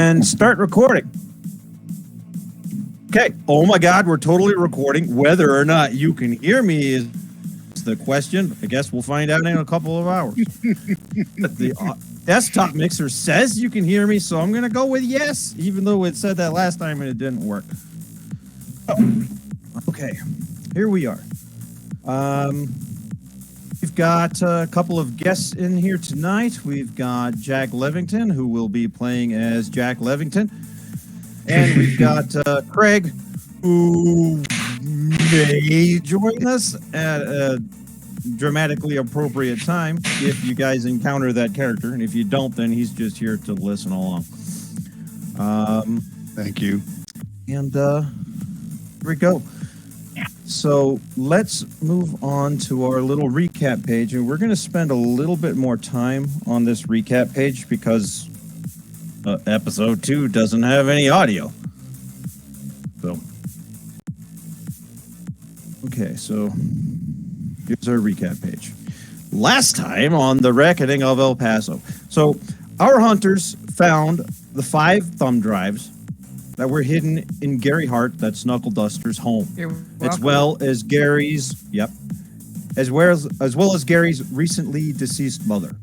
And start recording. Okay. Oh my God, we're totally recording. Whether or not you can hear me is the question. I guess we'll find out in a couple of hours. The desktop mixer says you can hear me, so I'm going to go with yes, even though it said that last time and it didn't work. Oh, okay. Here we are. We've got a couple of guests in here tonight. We've got Jack Levington, who will be playing as Jack Levington. And we've got Craig, who may join us at a dramatically appropriate time if you guys encounter that character. And if you don't, then he's just here to listen along. Thank you. And here we go. So let's move on to our little recap page, and we're going to spend a little bit more time on this recap page because episode 2 doesn't have any audio. So, okay, so here's our recap page. Last time on the Reckoning of El Paso. So our hunters found the 5 thumb drives that were hidden in Gary Hart, that's Knuckle Duster's home, as well as Gary's, as well as Gary's recently deceased mother.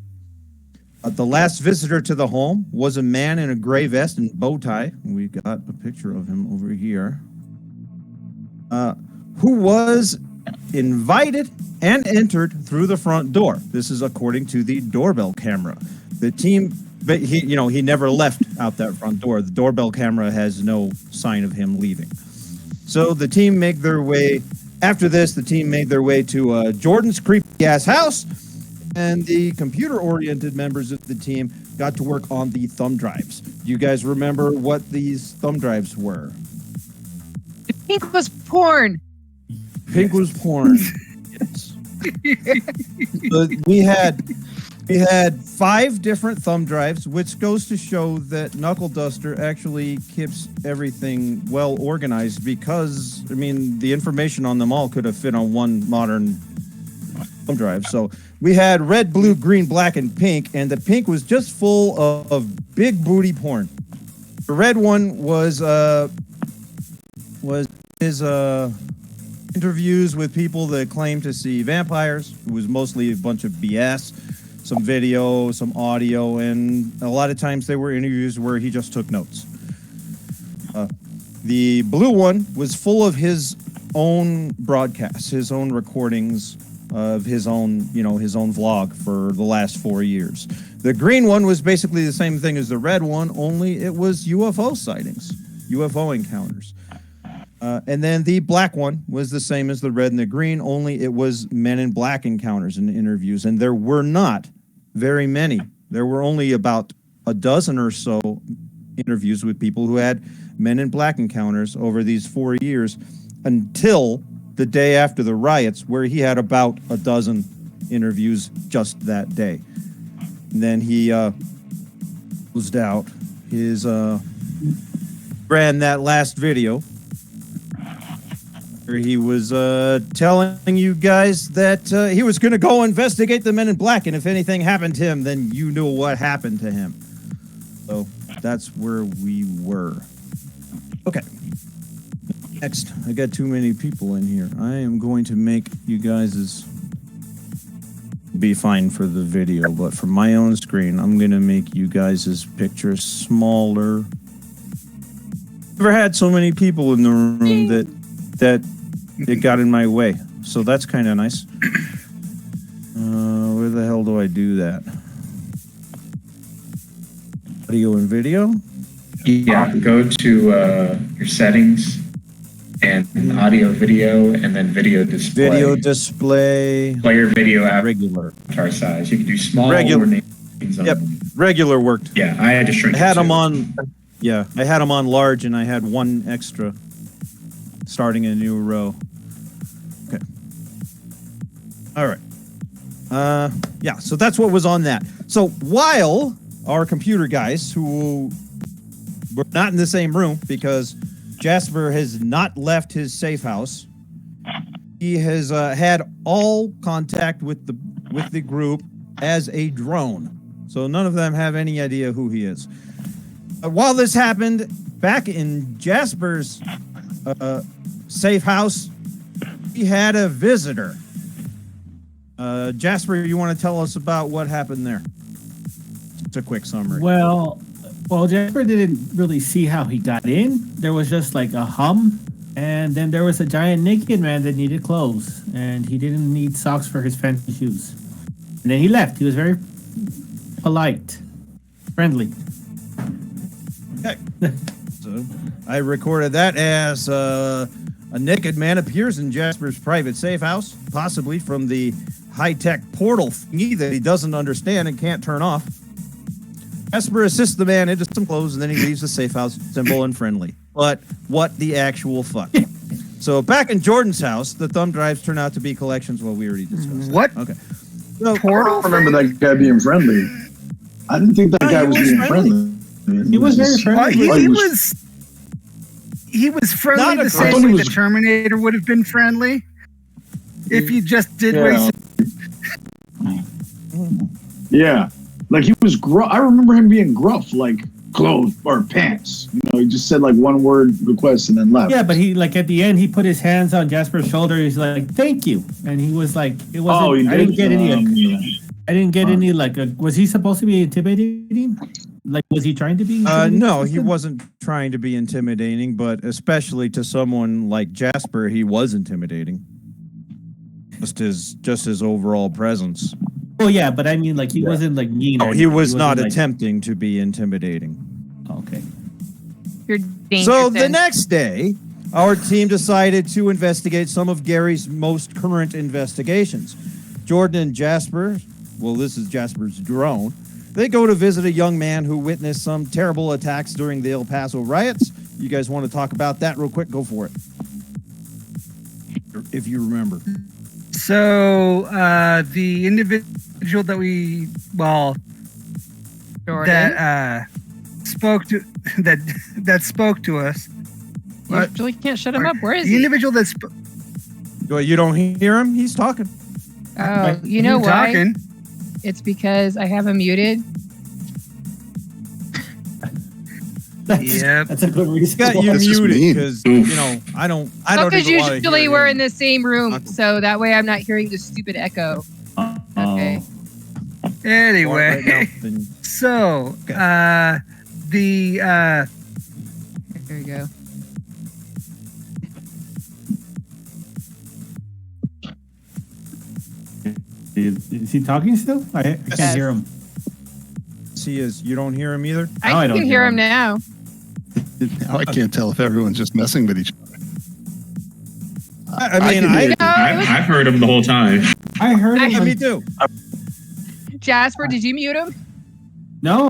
The last visitor to the home was a man in a gray vest and bow tie. We got a picture of him over here, who was invited and entered through the front door. This is according to the doorbell camera. The team. But he never left out that front door. The doorbell camera has no sign of him leaving. So the team made their way, after this, the team made their way to Jordan's creepy ass house, and the computer-oriented members of the team got to work on the thumb drives. Do you guys remember what these thumb drives were? Pink was porn. Pink was porn. Yes. So we had 5 different thumb drives, which goes to show that Knuckle Duster actually keeps everything well organized because, the information on them all could have fit on one modern thumb drive. So we had red, blue, green, black, and pink, and the pink was just full of big booty porn. The red one was his interviews with people that claim to see vampires. It was mostly a bunch of BS. Some video, some audio, and a lot of times they were interviews where he just took notes. The blue one was full of his own broadcasts, his own recordings of his own vlog for the last 4 years. The green one was basically the same thing as the red one, only it was UFO sightings, UFO encounters. And then the black one was the same as the red and the green, only it was Men in Black encounters and interviews. And there were not very many. There were only about a dozen or so interviews with people who had Men in Black encounters over these 4 years until the day after the riots, where he had about a dozen interviews just that day. And then he closed out his ran that last video where he was telling you guys that he was going to go investigate the Men in Black, and if anything happened to him, then you knew what happened to him. So that's where we were. Okay. Next, I got too many people in here. I am going to make you guys' be fine for the video, but for my own screen, I'm going to make you guys' picture smaller. Never had so many people in the room that it got in my way, so that's kind of nice. Where the hell do I do that? Audio and video? Yeah, go to your settings and audio video, and then video display. Video display. Player video regular. Avatar size. You can do small regular. or names on Yep, them. regular worked. Yeah, I had to shrink I had it them too. on. Yeah, I had them on large, and I had one extra. Starting a new row. Okay. All right. Yeah, so that's what was on that. So while our computer guys, who were not in the same room because Jasper has not left his safe house, he has had all contact with the group as a drone. So none of them have any idea who he is. While this happened, back in Jasper's safe house, he had a visitor. Jasper, you want to tell us about what happened there? Just a quick summary. Well, Jasper didn't really see how he got in. There was just like a hum, and then there was a giant naked man that needed clothes, and he didn't need socks for his fancy shoes. And then he left. He was very polite, friendly. Okay. So I recorded that as a naked man appears in Jasper's private safe house, possibly from the high-tech portal thingy that he doesn't understand and can't turn off. Jasper assists the man into some clothes, and then he leaves the safe house simple and friendly. But what the actual fuck? So back in Jordan's house, the thumb drives turn out to be collections. Well, we already discussed. What? That. Okay. So, I don't remember that guy being friendly. I didn't think that guy was being friendly. He was very friendly. He was friendly Not the a same friend. way the Terminator would have been friendly. If you just did what he said. Yeah, like he was gruff. I remember him being gruff, like clothes or pants. You know, he just said like one word request and then left. Yeah, but he like at the end he put his hands on Jasper's shoulder. He's like, "Thank you," and he was like, "It wasn't." Oh, he did? I didn't get any. Yeah. I didn't get any like. Was he supposed to be intimidating? Like, was he trying to be? no, he wasn't trying to be intimidating, but especially to someone like Jasper, he was intimidating. Just his overall presence. Oh yeah, but I mean, like he wasn't like mean. Oh, or he was wasn't, not like- attempting to be intimidating. Okay. You're dangerous. So the next day, our team decided to investigate some of Gary's most current investigations. Jordan and Jasper, well, this is Jasper's drone, they go to visit a young man who witnessed some terrible attacks during the El Paso riots. You guys want to talk about that real quick? Go for it. If you remember. So the individual that we Jordan. that spoke to us. You actually can't shut him up. Where is The he? individual that Well, you don't hear him? He's talking. Oh, you know why? talking. It's because I have him muted. Yep. That's a good reason. Got you That's just muted mean. because I don't Because even wanna usually hear we're him. in the same room, Uncle. so that way I'm not hearing the stupid echo. Okay. Anyway, Right now, then- so There we go. Is he talking still? I can't Yes. hear him. he is. You don't hear him either? Now I I don't can hear hear him. him now. Now I can't tell if everyone's just messing with each other. I mean, can hear you. I've heard him the whole time. I heard him. Yeah, me too. Jasper, did you mute him? No,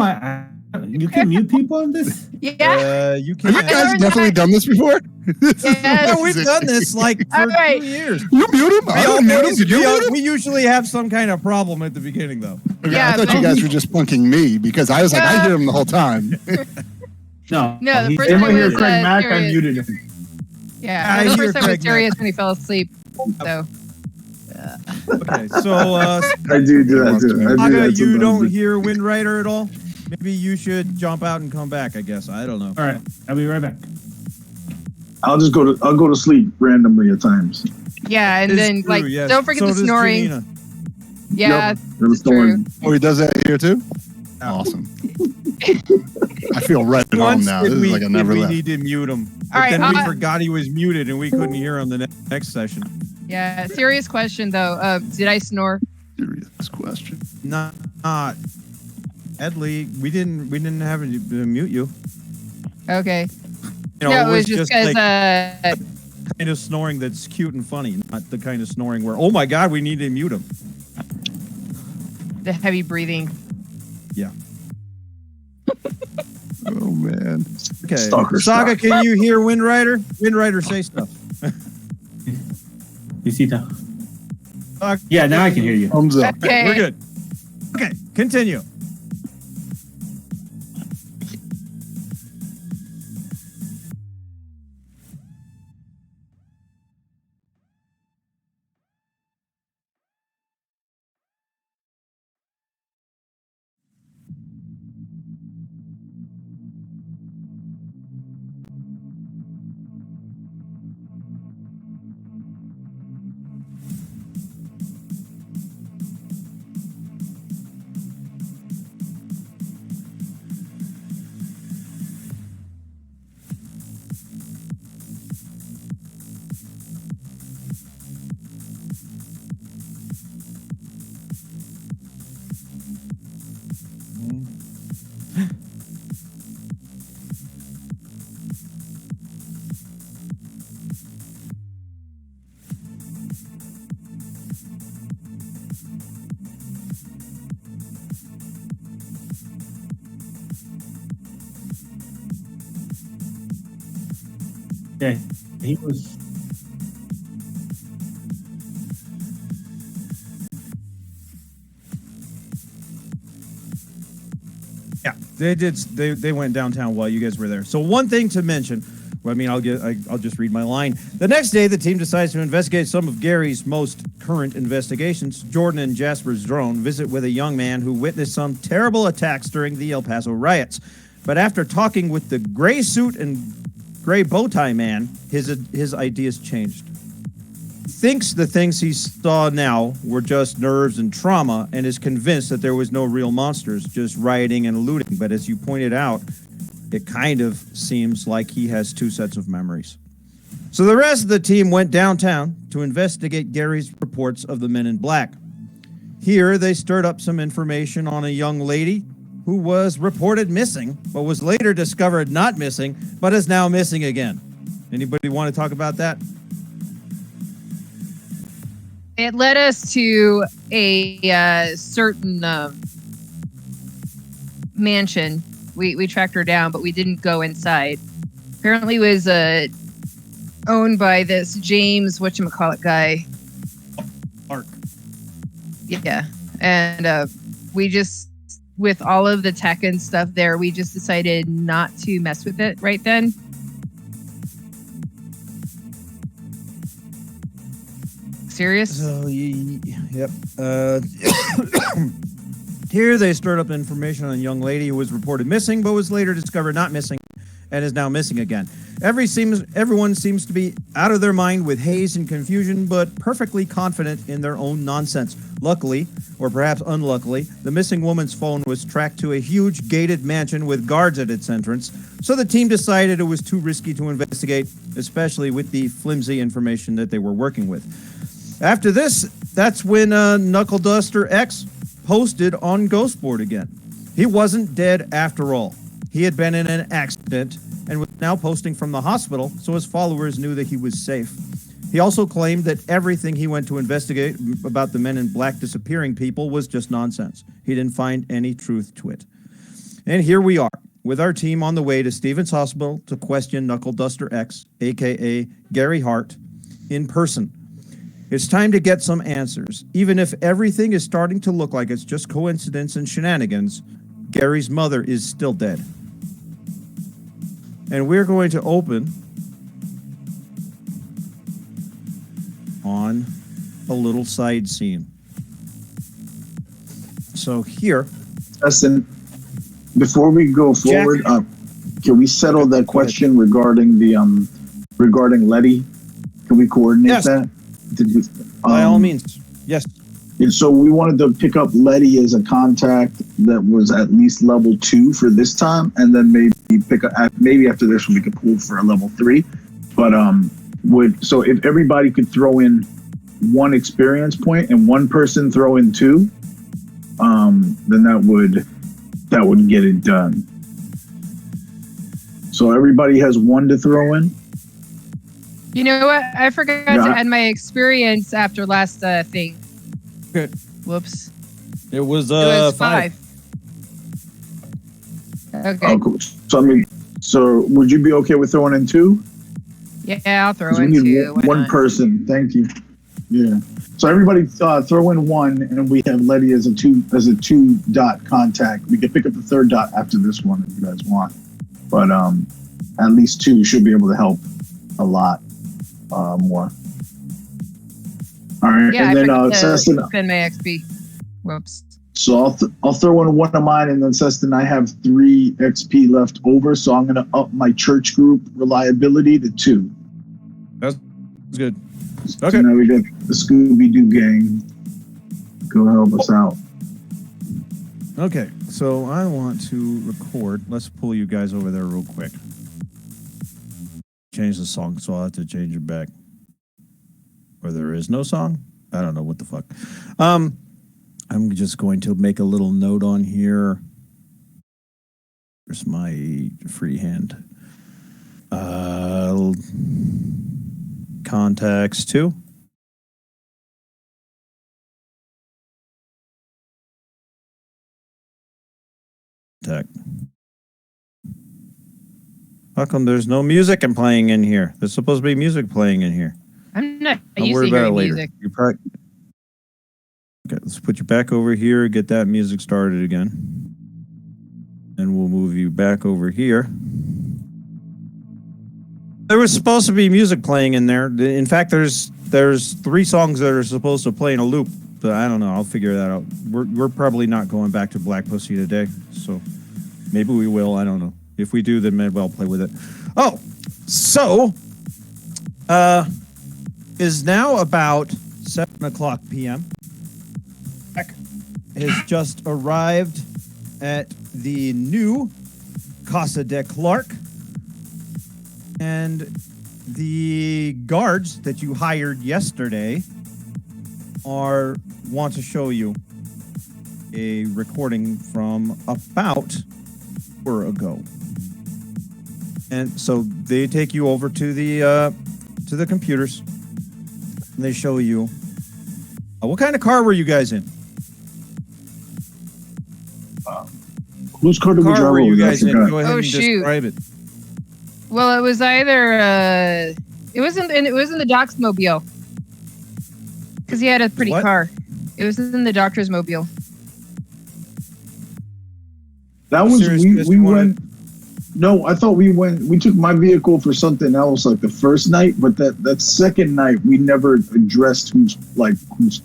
you can mute people on this. Yeah. You Have you can. guys definitely done this before? Yes. Yeah, we've done this like for All right. 2 years. You mute him? I don't mute him. Did you mute him? We usually have some kind of problem at the beginning, though. Okay, Yeah, I thought you but- guys were just punking me because I was like, I hear him the whole time. No, No, the he's- first They time might hear was Craig Mack. I serious. muted him. Yeah, I the hear first time Craig was serious when he fell asleep. So Okay, so I do that too. I do Saga, that you sometimes. don't hear Wind Rider at all? Maybe you should jump out and come back, I guess. I don't know. All right, I'll be right back. I'll go to sleep randomly at times. yeah, and It's then true, like yes. don't forget So the does snoring. Janina. Yeah, There was it's true. someone- Oh, he does that here too? Awesome. I feel right at home Once now. did This is like I never we left. need to mute him. But All right, then we forgot he was muted and we couldn't hear him the next session. Yeah, serious question though. Did I snore? Serious question. Not Edley, we didn't have to mute you. Okay. You know, No, it was just because like kind of snoring that's cute and funny, not the kind of snoring where, oh my god, we need to mute him. the heavy breathing. Yeah. Oh man. Okay. Stalker Saga, stuff. can you hear Wind Rider? Wind Rider, say stuff. You see that? Saga, Yeah, now I can hear you. Thumbs up. Okay. we're good. Okay, continue. Yeah, he was. Yeah, they did. They went downtown while you guys were there. So one thing to mention. Well, I mean, I'll just read my line. The next day, the team decides to investigate some of Gary's most current investigations. Jordan and Jasper's drone visit with a young man who witnessed some terrible attacks during the El Paso riots. But after talking with the gray suit and gray bow tie man, his ideas changed. Thinks the things he saw now were just nerves and trauma, and is convinced that there was no real monsters, just rioting and looting. But as you pointed out, it kind of seems like he has two sets of memories. So the rest of the team went downtown to investigate Gary's reports of the men in black. Here, they stirred up some information on a young lady who was reported missing, but was later discovered not missing, but is now missing again. Anybody want to talk about that? It led us to a certain mansion. We tracked her down, but we didn't go inside. Apparently, it was owned by this James whatchamacallit guy. Ark. Yeah, and we just, with all of the tech and stuff there, we just decided not to mess with it right then. Serious? So, yep. Here they stirred up information on a young lady who was reported missing, but was later discovered not missing, and is now missing again. Everyone seems to be out of their mind with haze and confusion, but perfectly confident in their own nonsense. Luckily, or perhaps unluckily, the missing woman's phone was tracked to a huge gated mansion with guards at its entrance, so the team decided it was too risky to investigate, especially with the flimsy information that they were working with. After this, that's when Knuckle Duster X posted on Ghostboard again. He wasn't dead after all. He had been in an accident and was now posting from the hospital, so his followers knew that he was safe. He also claimed that everything he went to investigate about the men in black disappearing people was just nonsense. He didn't find any truth to it. And here we are, with our team on the way to Stevens Hospital to question Knuckle Duster X, a.k.a. Gary Hart, in person. It's time to get some answers. Even if everything is starting to look like it's just coincidence and shenanigans, Gary's mother is still dead. And we're going to open on a little side scene. So here, Sestonn, before we go forward, can we settle that question regarding the regarding Letty? Can we coordinate that? By all means, yes. And so we wanted to pick up Letty as a contact that was at least level 2 for this time, and then maybe pick up maybe after this one we could pull for a level 3. But so if everybody could throw in 1 experience point and 1 person throw in 2, then that would get it done. So everybody has 1 to throw in. You know what? I forgot to add my experience after last thing. Okay. Whoops. It was 5. Okay. Oh, cool. So would you be okay with throwing in 2? Yeah, I'll throw We in need 2. one person. Thank you. Yeah. So everybody throw in 1, and we have Letty as a 2 dot contact. We can pick up the 3rd dot after this one if you guys want. But at least 2 should be able to help a lot more. All right. Yeah, and then Sestonn. Spend my XP. Whoops. So I'll throw in 1 of mine, and then Sestonn, I have 3 XP left over, so I'm going to up my church group reliability to 2. That's good. So Okay. now we got the Scooby-Doo gang. Go help us out. Okay, so I want to record. Let's pull you guys over there real quick. Change the song, so I'll have to change it back. Or there is no song? I don't know what the fuck. I'm just going to make a little note on here. Here's my freehand. Contacts 2. Contact. How come there's no music playing in here? There's supposed to be music playing in here. I'm not I'll used worry to about it hearing later. music. You probably... Okay, let's put you back over here. Get that music started again. And we'll move you back over here. There was supposed to be music playing in there. In fact, there's 3 songs that are supposed to play in a loop. But I don't know. I'll figure that out. We're probably not going back to Black Pussy today. So maybe we will. I don't know. If we do, then maybe I'll play with it. Oh, so is now about 7:00 p.m. Jack has just arrived at the new Casa de Clark, and the guards that you hired yesterday want to show you a recording from about an hour ago. And so they take you over to the computers, and they show you what kind of car were you guys in? Whose car did we Car drive were you over? I guys in? forgot. Go ahead Oh, and shoot. describe it. Well, it was either it wasn't the doc's mobile because he had a pretty What? car. It was in the doctor's mobile. That was Serious, we you wanna- went. No, I thought we took my vehicle for something else like the first night, but that second night we never addressed whose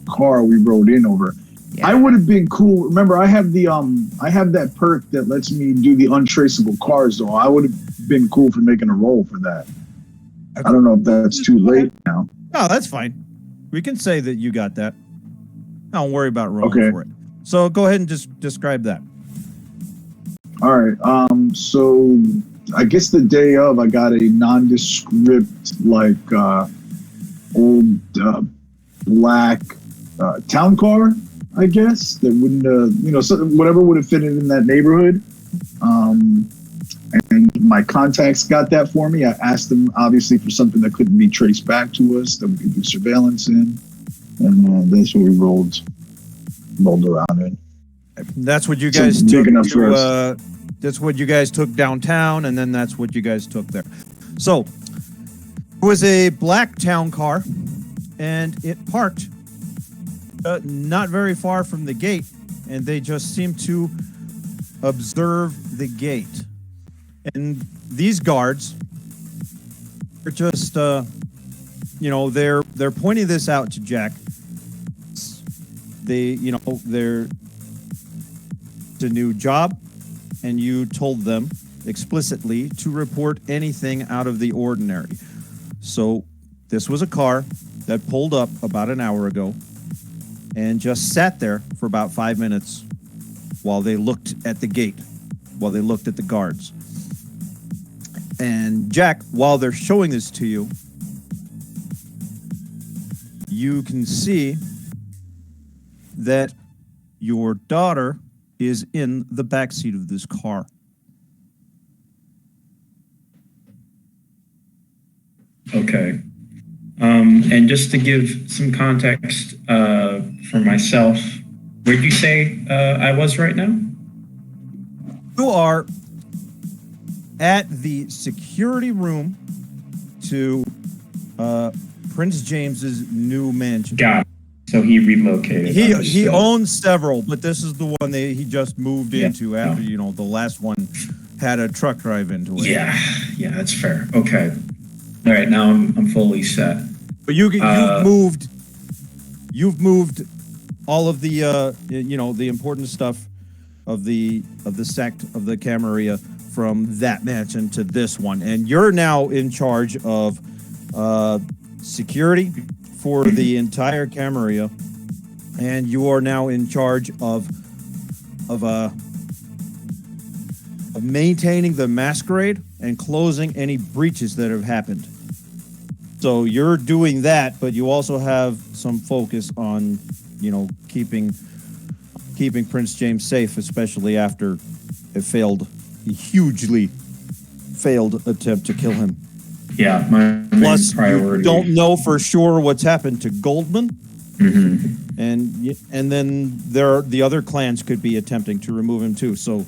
car we rode in over. Yeah. I would have been cool. Remember, I have that perk that lets me do the untraceable cars, though. I would have been cool for making a roll for that. I don't know if that's too late now. No, that's fine. We can say that you got that. Don't worry about rolling Okay. for it. So go ahead and just describe that. All right. So I guess the day of, I got a nondescript, old black town car. I guess that wouldn't, whatever would have fitted in that neighborhood. And my contacts got that for me. I asked them obviously for something that couldn't be traced back to us that we could do surveillance in, and that's what we rolled around in. That's what you So guys big took enough for to, us. that's what you guys took downtown, and then that's what you guys took there. So it was a black town car, and it parked not very far from the gate, and they just seemed to observe the gate. And these guards are just, they're pointing this out to Jack. They're a new job, and you told them explicitly to report anything out of the ordinary. So this was a car that pulled up about an hour ago and just sat there for about 5 minutes while they looked at the gate, while they looked at the guards. And Jack, while they're showing this to you, you can see that your daughter is in the backseat of this car. Okay. And just to give some context for myself, where'd you say I was right now? You are at the security room to Prince James's new mansion. Got it. So he relocated. He Understood. owns several, but this is the one that he just moved Yeah, into after no. the last one had a truck drive into it. Yeah, that's fair. Okay. All right, now I'm fully set. But you've moved all of the the important stuff of the sect of the Camarilla from that mansion to this one, and you're now in charge of security for the entire Camarilla, and you are now in charge of maintaining the masquerade and closing any breaches that have happened. So you're doing that, but you also have some focus on, keeping Prince James safe, especially after a hugely failed attempt to kill him. Yeah, my main Plus, priority. you don't know for sure what's happened to Goldman, Mhm. and then the other clans could be attempting to remove him too. So,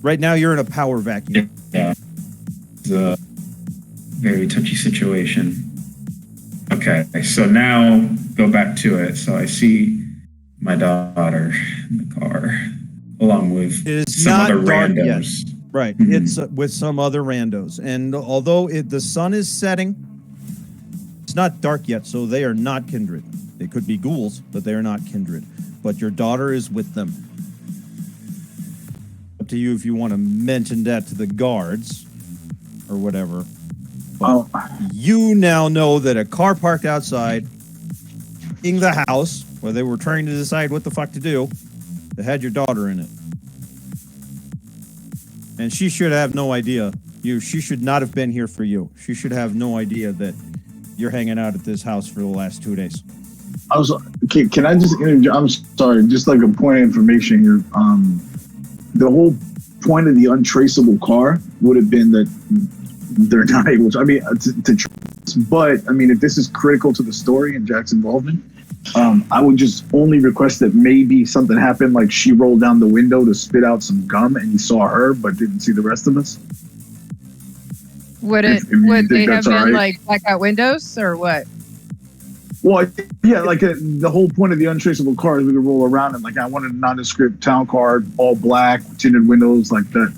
right now you're in a power vacuum. Yeah. It's a very touchy situation. Okay, so now go back to it. So I see my daughter in the car, along with It is some not other dark yet. randos. Right. Mhm. It's with some other randos. And although the sun is setting, it's not dark yet, so they are not kindred. They could be ghouls, but they are not kindred. But your daughter is with them. Up to you if you want to mention that to the guards or whatever. But you now know that a car parked outside in the house where they were trying to decide what the fuck to do, that had your daughter in it. And she should have no idea. She should not have been here for you. She should have no idea that you're hanging out at this house for the last 2 days. Can I just interject? I'm sorry, just like a point of information here. The whole point of the untraceable car would have been that they're not able to, but I mean, if this is critical to the story and Jack's involvement, I would just only request that maybe something happened, like she rolled down the window to spit out some gum and you saw her but didn't see the rest of us. Would they have been like blackout windows or what? Well, yeah, like the whole point of the untraceable car is we could roll around and like I wanted a nondescript town car, all black, tinted windows, like that.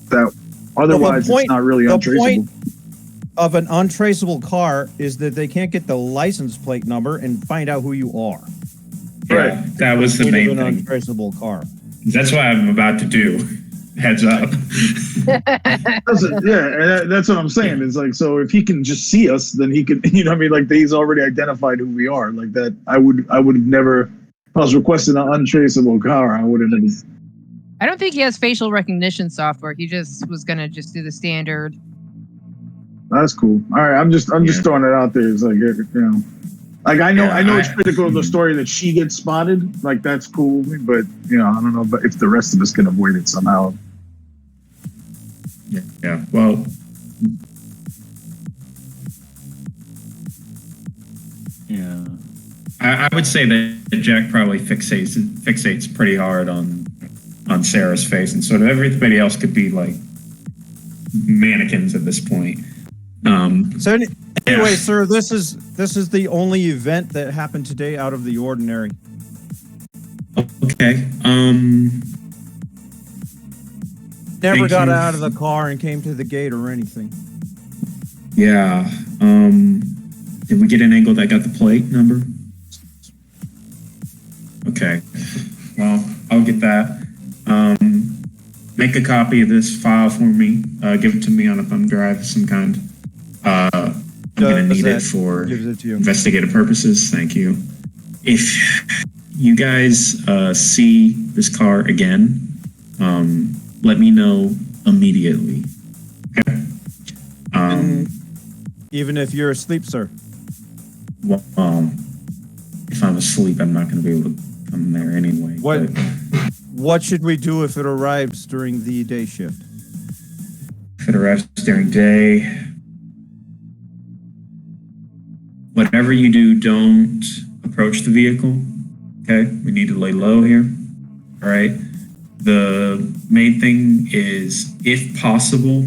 That. Otherwise, it's not really untraceable. The point of an untraceable car is that they can't get the license plate number and find out who you are. Yeah, that was the main thing. Untraceable car. That's what I'm about to do. Heads up. That's what I'm saying. It's like, so if he can just see us, then he can, like he's already identified who we are. Like that, I would have never. If I was requesting an untraceable car, I would have never. I don't think he has facial recognition software. He just was gonna just do the standard. That's cool. All right, I'm just throwing it out there. It's like, like I know it's critical to the story that she gets spotted. Like that's cool, but I don't know. But if the rest of us can avoid it somehow. Yeah. Well. Yeah. I would say that Jack probably fixates pretty hard on Sarah's face, and sort of everybody else could be like mannequins at this point. So anyway, sir, this is the only event that happened today out of the ordinary. Okay. Never got out of the car and came to the gate or anything. Yeah. Did we get an angle that got the plate number? Okay. Well, I'll get that. Make a copy of this file for me. Give it to me on a thumb drive of some kind. I'm going to need it for investigative purposes. Thank you. If you guys see this car again, let me know immediately. Okay. Even if you're asleep, sir. Well, if I'm asleep, I'm not going to be able to come there anyway. What should we do if it arrives during the day shift? If it arrives during day, whatever you do, don't approach the vehicle. Okay, we need to lay low here. All right. The main thing is, if possible,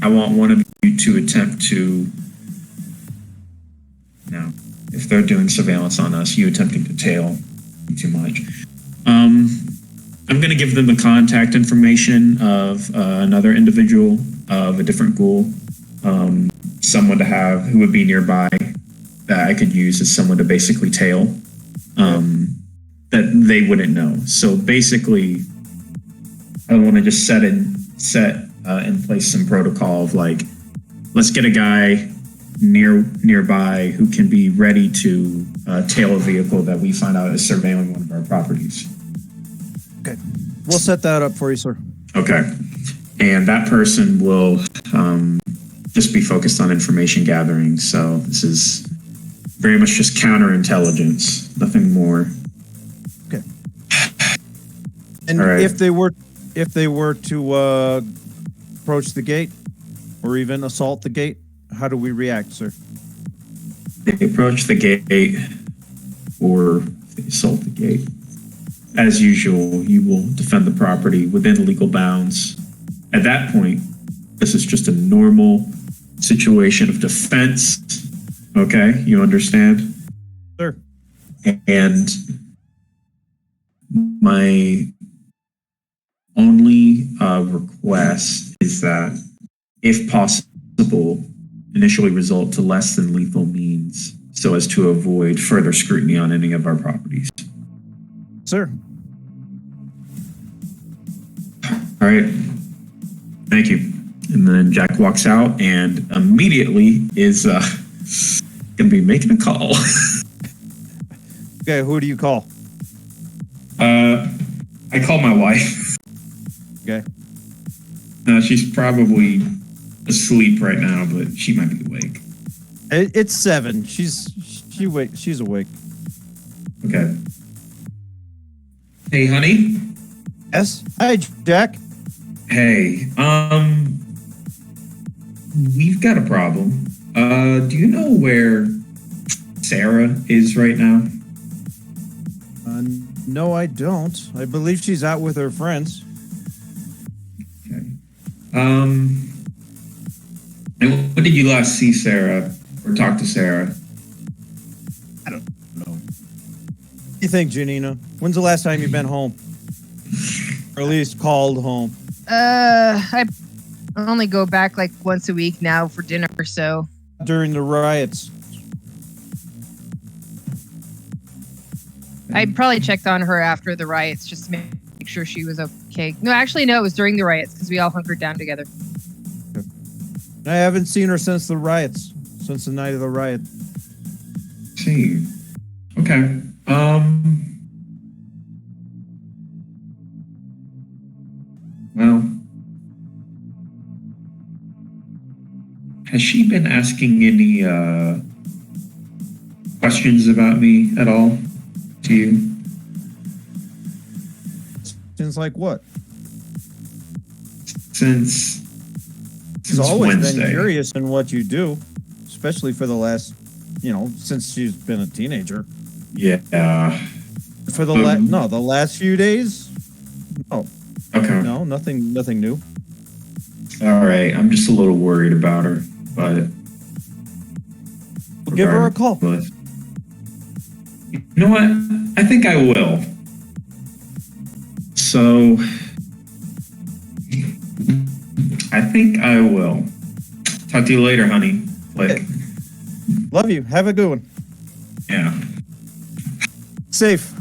I want one of you to attempt to. Now, if they're doing surveillance on us, you attempting to tail too much. I'm going to give them the contact information of another individual of a different ghoul, someone to have who would be nearby that I could use as someone to basically tail, that they wouldn't know. So basically, I want to just set in place some protocol of like, let's get a guy nearby who can be ready to tail a vehicle that we find out is surveilling one of our properties. Okay. We'll set that up for you, sir. Okay. And that person will just be focused on information gathering. So this is very much just counterintelligence, nothing more. Okay. And right. if they were to approach the gate or even assault the gate, how do we react, sir? They approach the gate or they assault the gate. As usual, you will defend the property within legal bounds. At that point, This is just a normal situation of defense. Okay, you understand? Sure. And my only request is that, if possible, initially result to less than lethal means so as to avoid further scrutiny on any of our properties. Sir. All right. Thank you. And then Jack walks out and immediately is going to be making a call. Okay, who do you call? I call my wife. Okay. She's probably asleep right now, but she might be awake. It's 7. She's awake. Okay. Hey, honey. Yes. Hi, Jack. Hey, we've got a problem. Do you know where Sarah is right now? No, I don't. I believe she's out with her friends. Okay. And when did you last see Sarah or talk to Sarah? I don't know. What do you think, Janina? When's the last time you've been home? Or at least called home? I only go back like once a week now for dinner, so. During the riots. I probably checked on her after the riots just to make sure she was okay. No, actually, no, it was during the riots because we all hunkered down together. I haven't seen her since the riots. Since the night of the riot. See. Okay. Well, has she been asking any questions about me at all to you? Since like what? Since She's always Wednesday. been curious in what you do, especially for the last, since she's been a teenager. Yeah. For the the last few days. No. Okay. No, nothing new. All right. I'm just a little worried about her, but We'll give her a call. But you know what? I think I will. So I think I will. Talk to you later, honey. Like, Love you. Have a good one. yeah. Safe.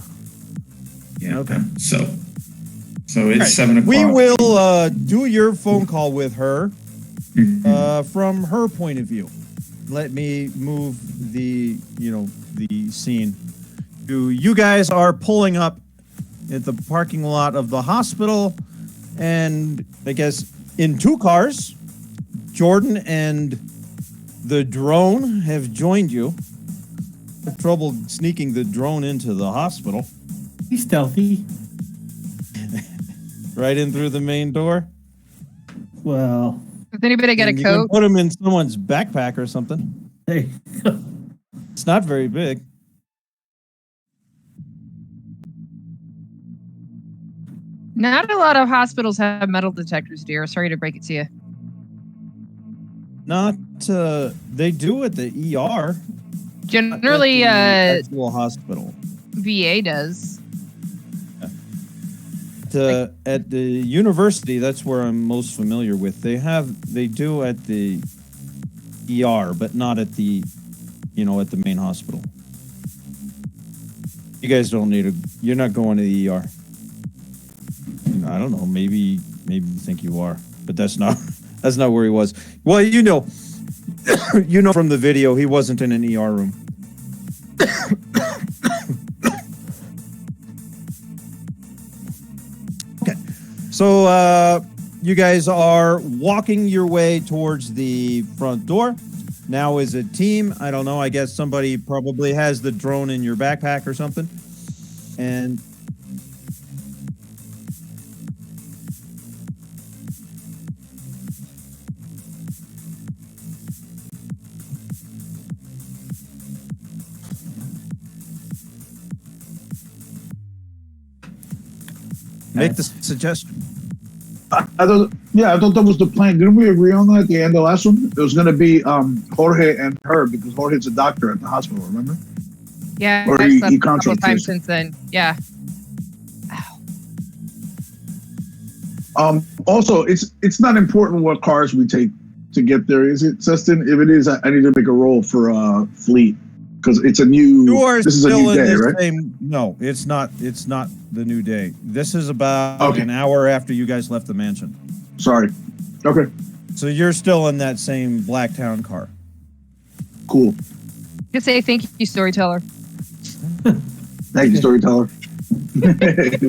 Yeah. Okay. So it's Right. 7 o'clock. We will do your phone call with her Mhm. from her point of view. Let me move the scene. You guys are pulling up at the parking lot of the hospital, and I guess in 2 cars, Jordan and the drone have joined you. Have trouble sneaking the drone into the hospital. He's stealthy. Right in through the main door. Well, Does anybody get a And you can coat? put them in someone's backpack or something. hey. It's not very big. Not a lot of hospitals have metal detectors, dear. Sorry to break it to you. Not they do at the ER. Generally, Not at the actual hospital. VA does. At the university, that's where I'm most familiar with. They do at the ER, but not at the at the main hospital. You guys don't need you're not going to the ER. I don't know, maybe you think you are, but that's not where he was. Well, from the video, he wasn't in an ER room. Okay. So you guys are walking your way towards the front door. Now as a team, I don't know, I guess somebody probably has the drone in your backpack or something. And make the suggestion. I thought that was the plan. Didn't we agree on that at the end of the last one? It was going to be Jorge and her because Jorge's a doctor at the hospital. Remember? Yeah, Or I've he slept a couple contracted. times since then. Yeah. Also, it's not important what cars we take to get there, is it, Seston? If it is, I need to make a roll for Fleet because it's a new. You are this is a still new in day, the right? same. No, it's not. It's not the new day. This is about Okay. an hour after you guys left the mansion. Sorry. Okay. So you're still in that same Blacktown car. Cool. Just say thank you, storyteller. Thank you, storyteller.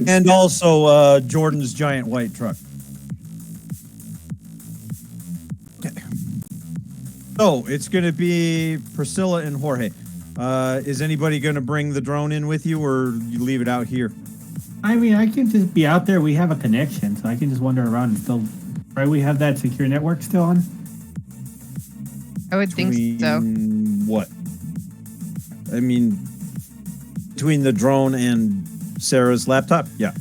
And also Jordan's giant white truck. So it's going to be Priscilla and Jorge. Is anybody going to bring the drone in with you, or you leave it out here? I mean, I can just be out there. We have a connection, so I can just wander around and still. Right, we have that secure network still on. I would think so. What? I mean, between the drone and Sarah's laptop? Yeah.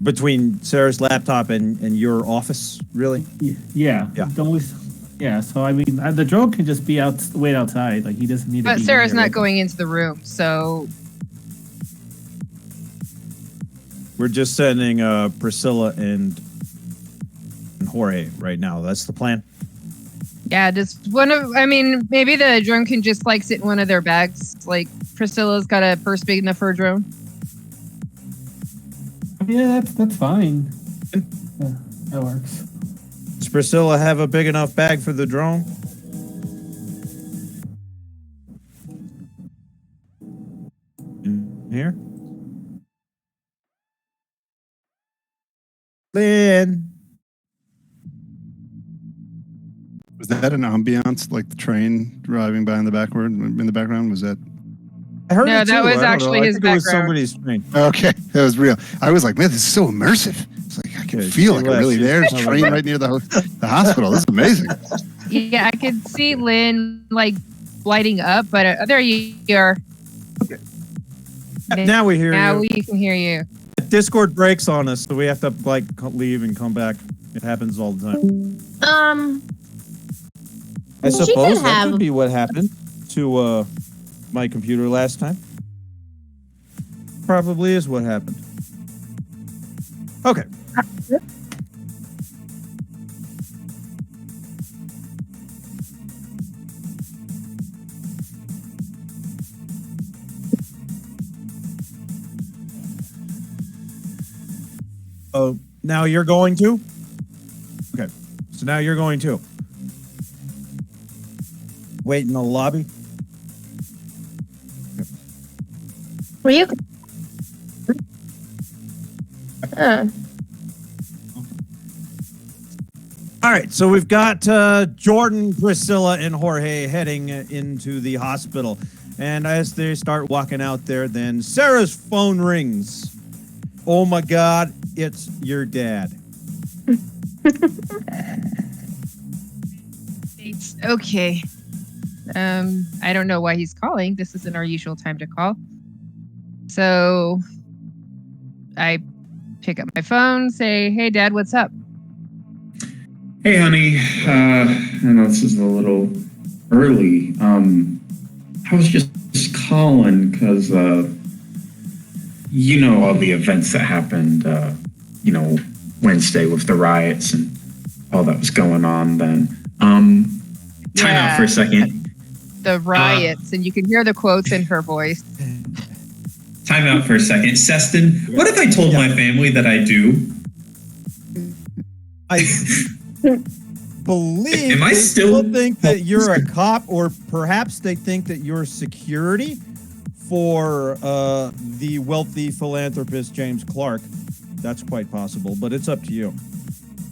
Between Sarah's laptop and your office, really? Yeah. Yeah. Yeah. So I mean, the drone can just be wait outside. Like he doesn't need. But to be Sarah's in not there. going into the room, so We're just sending Priscilla and Jorge right now. That's the plan. yeah, just one of. I mean, maybe the drone can just like sit in one of their bags. Like Priscilla's got a purse big enough for a drone. Yeah, that's fine. That works. Does Priscilla have a big enough bag for the drone? In here? Lynn. Was that an ambiance like the train driving by in the background? Was that? I heard No, it too. that was I don't know. actually I his think it was background. somebody's train. Okay, that was real. I was like, man, this is so immersive. It's like I can Okay, feel she like I'm really left. there. There's a train right near the hospital. This is amazing. Yeah, I could see Lynn like lighting up, but there you are. Now we hear Now you. we can hear you. Discord breaks on us, so we have to like leave and come back. It happens all the time. I She suppose could that have- could be what happened to my computer last time. Probably is what happened. Okay. Oh, now you're going to? Okay. So now you're going to. Wait in the lobby. Were you? All right, so we've got Jordan, Priscilla, and Jorge heading into the hospital. And as they start walking out there, then Sarah's phone rings. Oh my God, it's your dad. Okay. I don't know why he's calling. This isn't our usual time to call. So I pick up my phone, say, "Hey, Dad, what's up?" Hey, honey. I know this is a little early. I was just calling because, you know, all the events that happened, Wednesday with the riots and all that was going on then. Time out for a second. The riots, and you can hear the quotes in her voice. Time out for a second. Seston, what if I told my family that I do? I believe Am I they still- think that you're a cop, or perhaps they think that you're security for the wealthy philanthropist James Clark. That's quite possible, but it's up to you.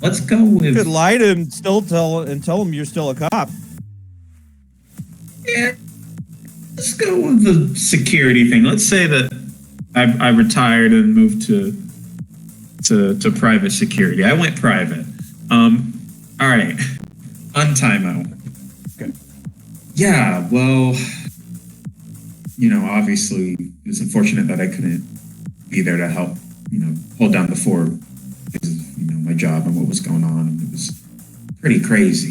Let's go You with... could lie to him, still tell him you're still a cop. Yeah, let's go with the security thing. Let's say that I retired and moved to private security. I went private. All right. On timeout. Okay. Yeah, well, obviously it was unfortunate that I couldn't be there to help, hold down the fort because of, my job and what was going on, and it was pretty crazy.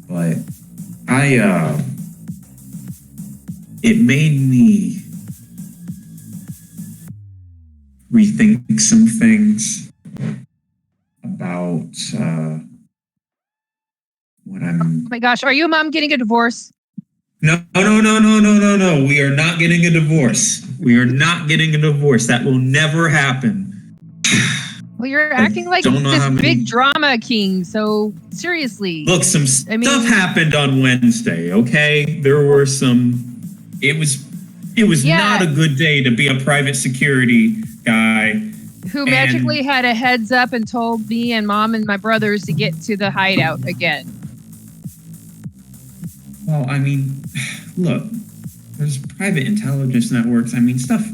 But it made me rethink some things about what I'm. Oh my gosh, are you and mom getting a divorce? No. We are not getting a divorce. That will never happen. Well, you're acting like this big drama king. So seriously, look, some stuff happened on Wednesday. Okay, there were some. It was not a good day to be a private security guy who magically had a heads up and told me and mom and my brothers to get to the hideout again. Well, I mean, look, there's private intelligence networks. I mean, stuff.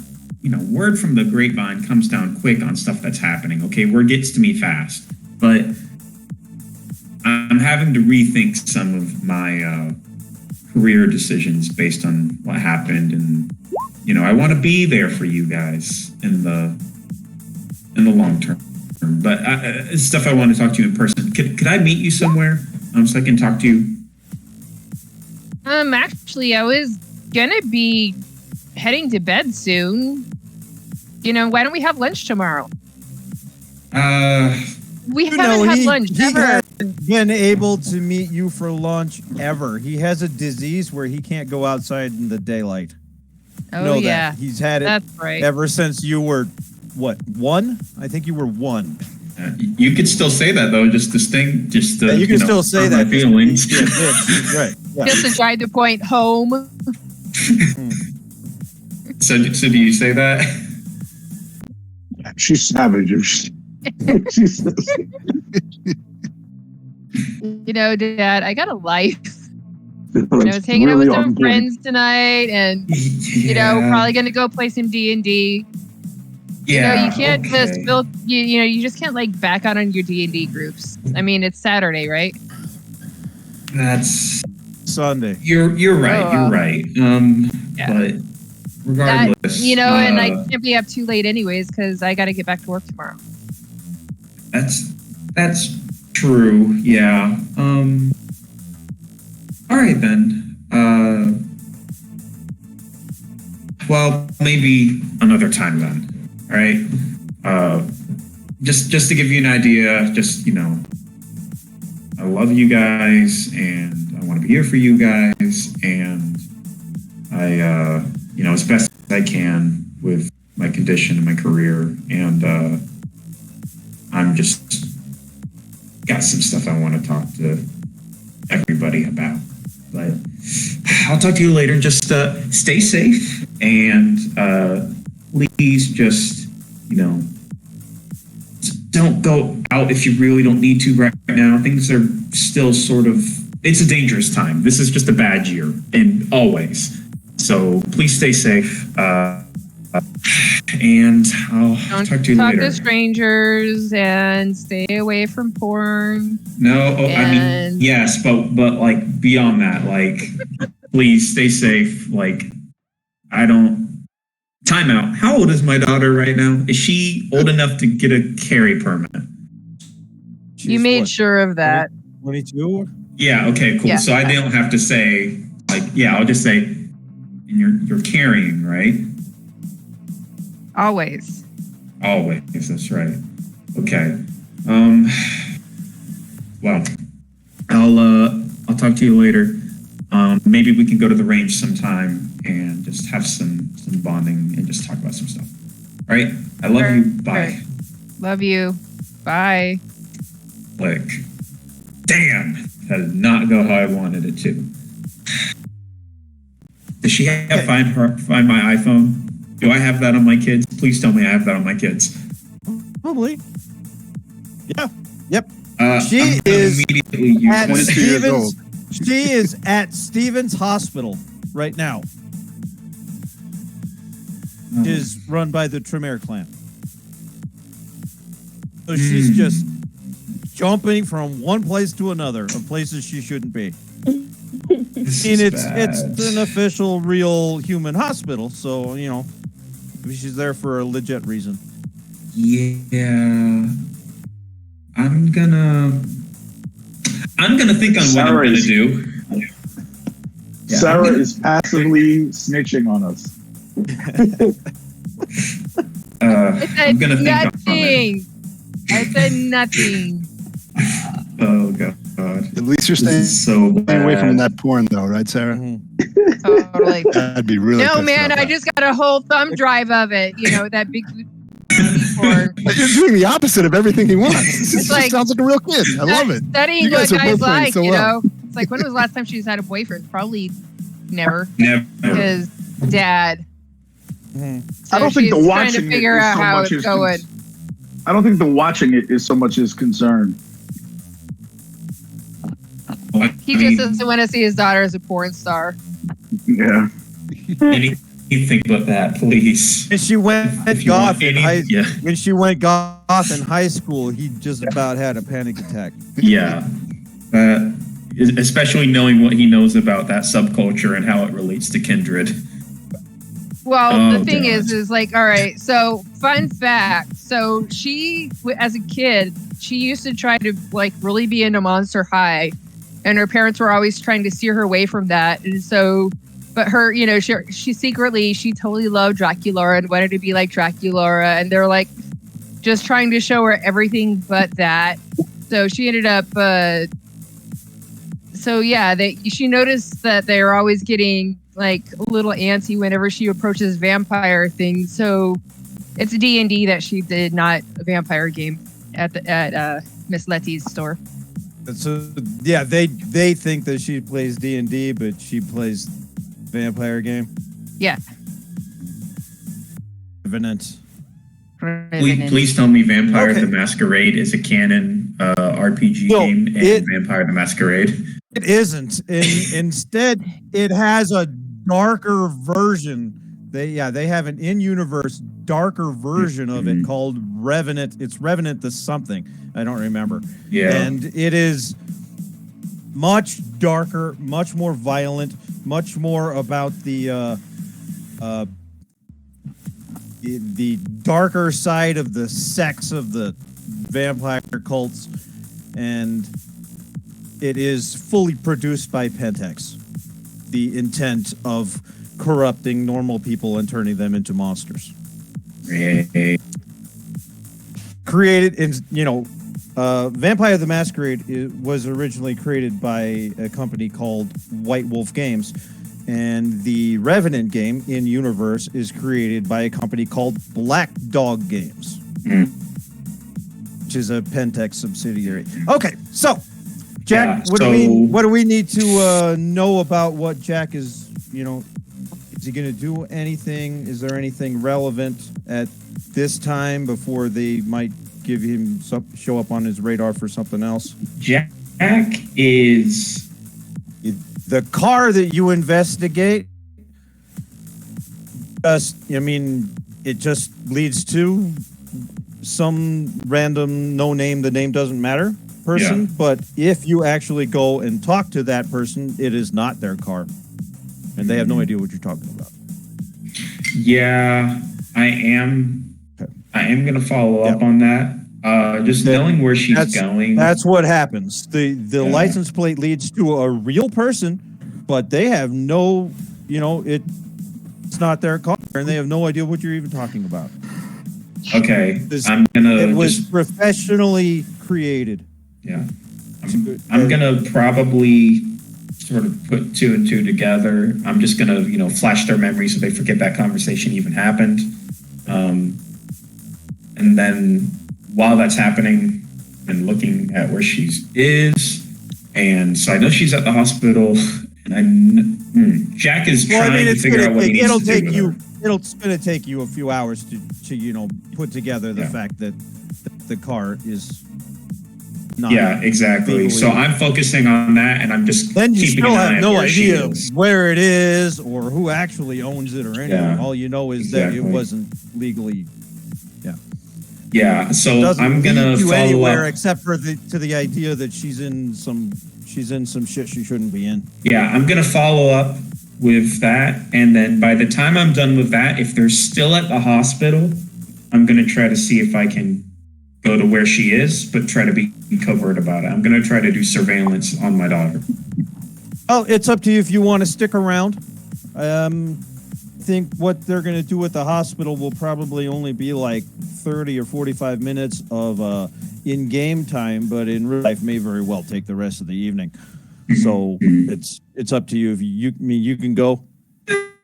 Word from the grapevine comes down quick on stuff that's happening. Okay, word gets to me fast, but I'm having to rethink some of my career decisions based on what happened, and I want to be there for you guys in the long term. But it's stuff I want to talk to you in person. Could I meet you somewhere so I can talk to you? Actually, I was gonna be heading to bed soon. Why don't we have lunch tomorrow? We haven't had lunch ever. He hasn't been able to meet you for lunch ever. He has a disease where he can't go outside in the daylight. Oh, yeah. That. He's had it ever since you were, one? I think you were one. You could still say that, though. Just this thing, you can still say that. My feelings. Right. Yeah. Just to try to point home. So do you say that? She's savage. Dad, I got a life. I was hanging out really with some friends tonight, and we're probably gonna go play some D&D. Yeah, you can't just build. You just can't back out on your D&D groups. I mean, it's Saturday, right? That's Sunday. You're right. You're right. But regardless, and I can't be up too late anyways because I got to get back to work tomorrow. That's true. Yeah. All right then. Well, maybe another time then. All right. Just to give you an idea, I love you guys, and I want to be here for you guys, and I, as best as I can with my condition and my career, and I'm just got some stuff I want to talk to everybody about. But I'll talk to you later. Just stay safe, and please just, don't go out if you really don't need to right now. Things are still it's a dangerous time. This is just a bad year, and always. So please stay safe. And I'll talk to you later. Talk to strangers and stay away from porn. No, I mean, yes, but beyond that, please stay safe. Time out. How old is my daughter right now? Is she old enough to get a carry permit? You made sure of that. 22? Yeah, okay, cool. Yeah. So I don't have to say, I'll just say, you're carrying, right? Always, that's right. Okay. Well, I'll talk to you later. Maybe we can go to the range sometime and just have some bonding and just talk about some stuff. All right. I love you. Bye. Love you. Bye. Damn, that did not go how I wanted it to. Does she have find my iPhone? Do I have that on my kids? Please tell me I have that on my kids. Probably. Yeah. Yep. She is at 22 years old. She is at Stevens Hospital right now. It is run by the Tremere clan. So she's just jumping from one place to another of places she shouldn't be. It's an official, real human hospital, so maybe she's there for a legit reason. Yeah. I'm gonna think on what I'm gonna do. Yeah, Sarah is passively snitching on us. I said I'm gonna think on it. nothing. I said nothing. Oh god. At least you're This staying is so bad. away from that porn, though, right, Sarah? Totally. I'd be really. No, pissed man, about I that. just got a whole thumb drive of it. You know, that big porn. But you're doing the opposite of everything he wants. This It's like- sounds like a real kid. I love it. Studying You what guys are guys both playing like, so you well. know? It's like, when was the last time she's had a boyfriend? Probably never. Never. His dad. So I don't think the she's trying watching to it figure is out so how much it's his going. I don't think the watching it is so much his concern. He just doesn't want to see his daughter as a porn star. Yeah. Anything but that, please. And she went If you goth want in any- yeah. when she went goth in high school, he just about had a panic attack. Yeah. Especially knowing what he knows about that subculture and how it relates to Kindred. Well, Oh, the thing God. is like, all right, so fun fact. So she, as a kid, she used to try to like really be into Monster High, and her parents were always trying to steer her away from that. And so, but her, you know, she secretly, she totally loved Dracula and wanted to be like Dracula. And they're like just trying to show her everything but that. So she ended up, so yeah, she noticed that they were always getting like a little antsy whenever she approaches vampire things. So it's D&D that she did, not a vampire game at Miss Letty's store. So yeah, they think that she plays D&D, but she plays vampire game. Yeah. Revenant. Please tell me Vampire Okay. the Masquerade is a canon RPG Well, game and Vampire the Masquerade. It isn't. Instead, it has a darker version. They have an in-universe darker version of it called Revenant. It's Revenant the something. I don't remember. Yeah. And it is much darker, much more violent, much more about the darker side of the sex of the vampire cults, and it is fully produced by Pentex. The intent of corrupting normal people and turning them into monsters. Created in, Vampire the Masquerade was originally created by a company called White Wolf Games, and the Revenant game in universe is created by a company called Black Dog Games, which is a Pentex subsidiary. Okay, so Jack, what do we need to know about what Jack is? Is he going to do anything? Is there anything relevant at this time before they might give him show up on his radar for something else? Jack is the car that you investigate. It just leads to some random no name. The name doesn't matter person. Yeah. But if you actually go and talk to that person, it is not their car, and they have no idea what you're talking about. Yeah, I am going to follow up on that. Just knowing where she's going. That's what happens. The license plate leads to a real person, but they have no, it's not their car, and they have no idea what you're even talking about. Okay, It was professionally created. Yeah, I'm gonna probably sort of put two and two together. I'm just gonna, flash their memory so they forget that conversation even happened. And then while that's happening, and looking at where she is, and so I know she's at the hospital, and Jack is trying to figure out what he needs to do. It's going to take you a few hours to put together the fact that the car is not. Yeah, exactly. legally. So I'm focusing on that, and I'm just Then you keeping still an eye have on no where she idea is. where it is or who actually owns it or anything. Yeah, All you know is that it exactly. wasn't legally. Yeah, so Doesn't I'm gonna lead you follow anywhere up. except for the idea that she's in some shit she shouldn't be in. Yeah, I'm gonna follow up with that, and then by the time I'm done with that, if they're still at the hospital, I'm going to try to see if I can go to where she is, but try to be covert about it. I'm going to try to do surveillance on my daughter. Oh, it's up to you if you want to stick around. I think what they're going to do at the hospital will probably only be like 30 or 45 minutes of in-game time, but in real life may very well take the rest of the evening. So it's up to you. If you can go,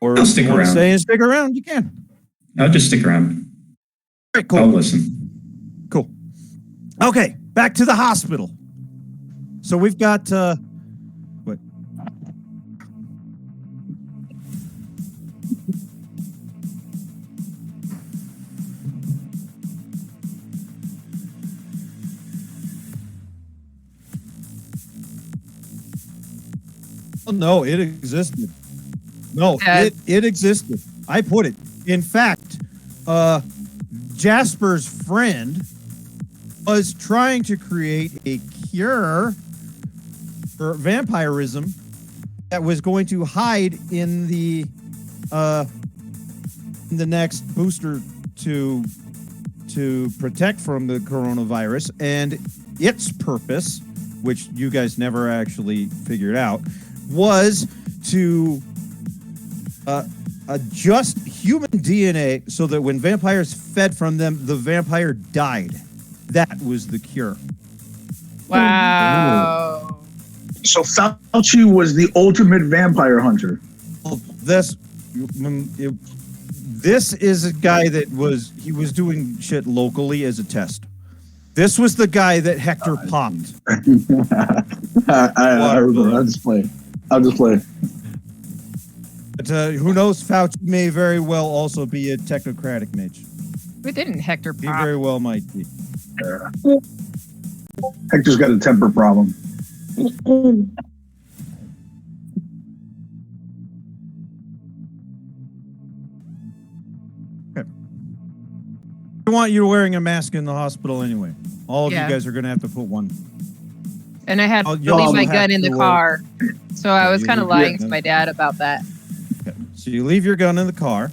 or I'll if stick you want to around. stay and stick around, you can. I'll just stick around. All right, cool. I'll listen. Cool. Okay, back to the hospital. So we've got what? Oh, no, it existed. No, it existed. I put it. In fact, Jasper's friend was trying to create a cure for vampirism that was going to hide in the next booster to protect from the coronavirus, and its purpose, which you guys never actually figured out, was to adjust human DNA so that when vampires fed from them, the vampire died. That was the cure. Wow. So Fauci was the ultimate vampire hunter. This is a guy that was doing shit locally as a test. This was the guy that Hector popped. I'll just play. But who knows? Fauci may very well also be a technocratic mage. We didn't Hector He pop. very well might be. Hector's got a temper problem. I want you wearing a mask in the hospital anyway. All of Yeah. you guys are going to have to put one. And I had to Y'all leave my have gun in the to, car. So I was you kind of leave your lying to gun. my dad about that. Okay. So you leave your gun in the car.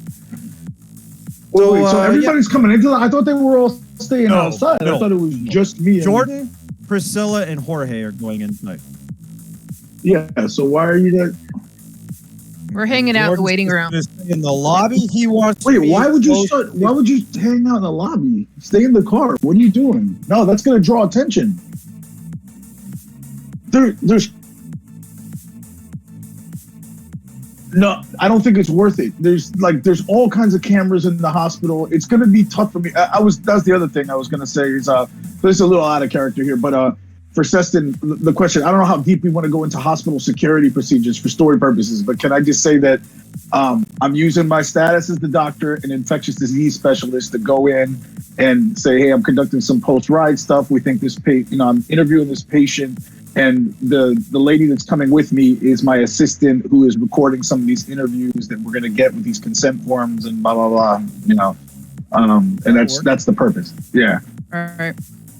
Wait, so yeah. everybody's coming into I thought they were all staying No, outside. no. I thought it was just me. Jordan, Priscilla, and Jorge are going inside. Yeah, so why are you there? We're hanging out in the Jordan's waiting room. gonna stay in the lobby. He wants to Wait, be why would you close start? to- Why would you hang out in the lobby? Stay in the car. What are you doing? No, that's going to draw attention. There's no. I don't think it's worth it. There's all kinds of cameras in the hospital. It's going to be tough for me. That's the other thing I was going to say is this is a little out of character here, but for Sestonn, the question, I don't know how deep we want to go into hospital security procedures for story purposes, but can I just say that I'm using my status as the doctor and infectious disease specialist to go in and say, hey, I'm conducting some post-ride stuff. We think this I'm interviewing this patient, and the lady that's coming with me is my assistant who is recording some of these interviews that we're going to get with these consent forms and blah, blah, blah, and that's the purpose. Yeah. All right.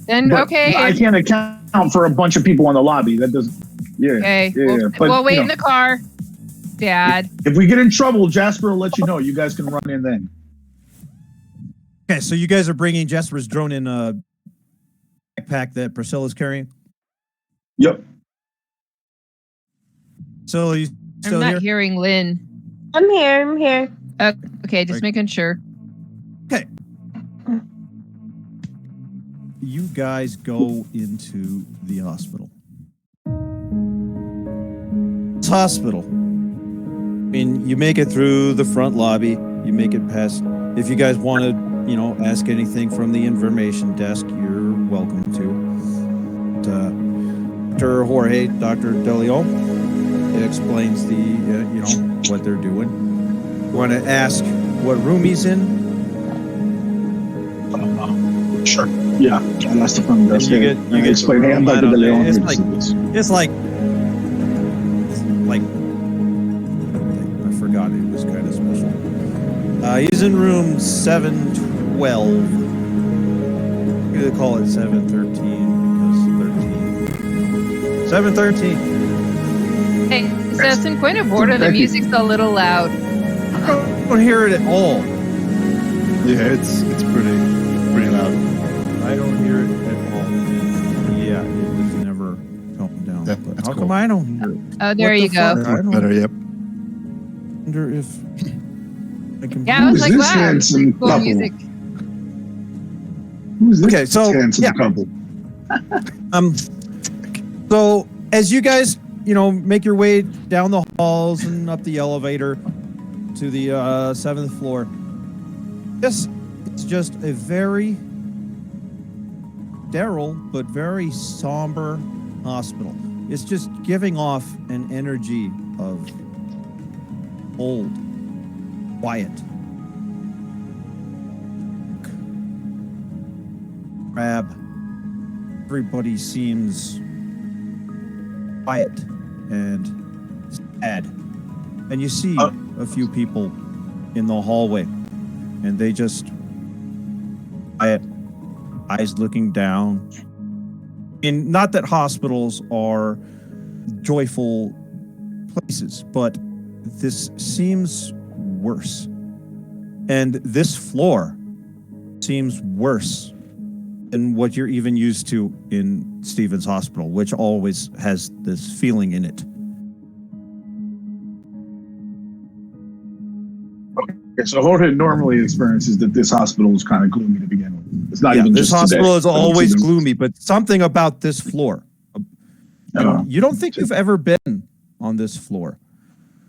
Then, But okay. I can't account for a bunch of people in the lobby. That doesn't. Yeah. Okay. Yeah. We'll wait in the car, Dad. If we get in trouble, Jasper will let you know. You guys can run in then. Okay, so you guys are bringing Jasper's drone in a backpack that Priscilla's carrying. Yep. So you I'm still not here? hearing Lynn. I'm here. Okay, just Right. making sure. Okay. You guys go into the hospital. This hospital. I mean, you make it through the front lobby. You make it past. If you guys want to, ask anything from the information desk, you're welcome to. Dr. Jorge, Dr. DeLeon, it explains the, what they're doing. You want to ask what room he's in? Sure. Yeah. And that's the front desk. You get explain. the Hey, I'm room. I Dr. don't know. DeLeon. It's Here to like- see this. It's like I forgot it was kind of special. He's in room 712. I'm gonna call it 713 because 13. 713. Hey, Sestonn, point of order. The Thank you. music's a little loud. I don't hear it at all. Yeah, it's pretty loud. I don't hear it at all. Yeah, it was never toned down. That- But that's how cool. come I don't hear it? Oh, there What you the go. fuck? I don't Better, yep. wonder if I can. Yeah, I was Who's like, this wow, handsome cool couple? music. Who's this Okay, so, handsome yeah. couple? So as you guys, make your way down the halls and up the elevator to the 7th floor, this is just a very sterile but very somber hospital. It's just giving off an energy of old, quiet, crab. Everybody seems quiet and sad. And you see a few people in the hallway, and they just quiet, eyes looking down. And not that hospitals are joyful places, but this seems worse. And this floor seems worse than what you're even used to in Stevens Hospital, which always has this feeling in it. Okay, so Jorge normally experiences that this hospital is kind of gloomy to begin with. It's not even this just hospital today. is always gloomy, but something about this floor. You don't think you've ever been on this floor.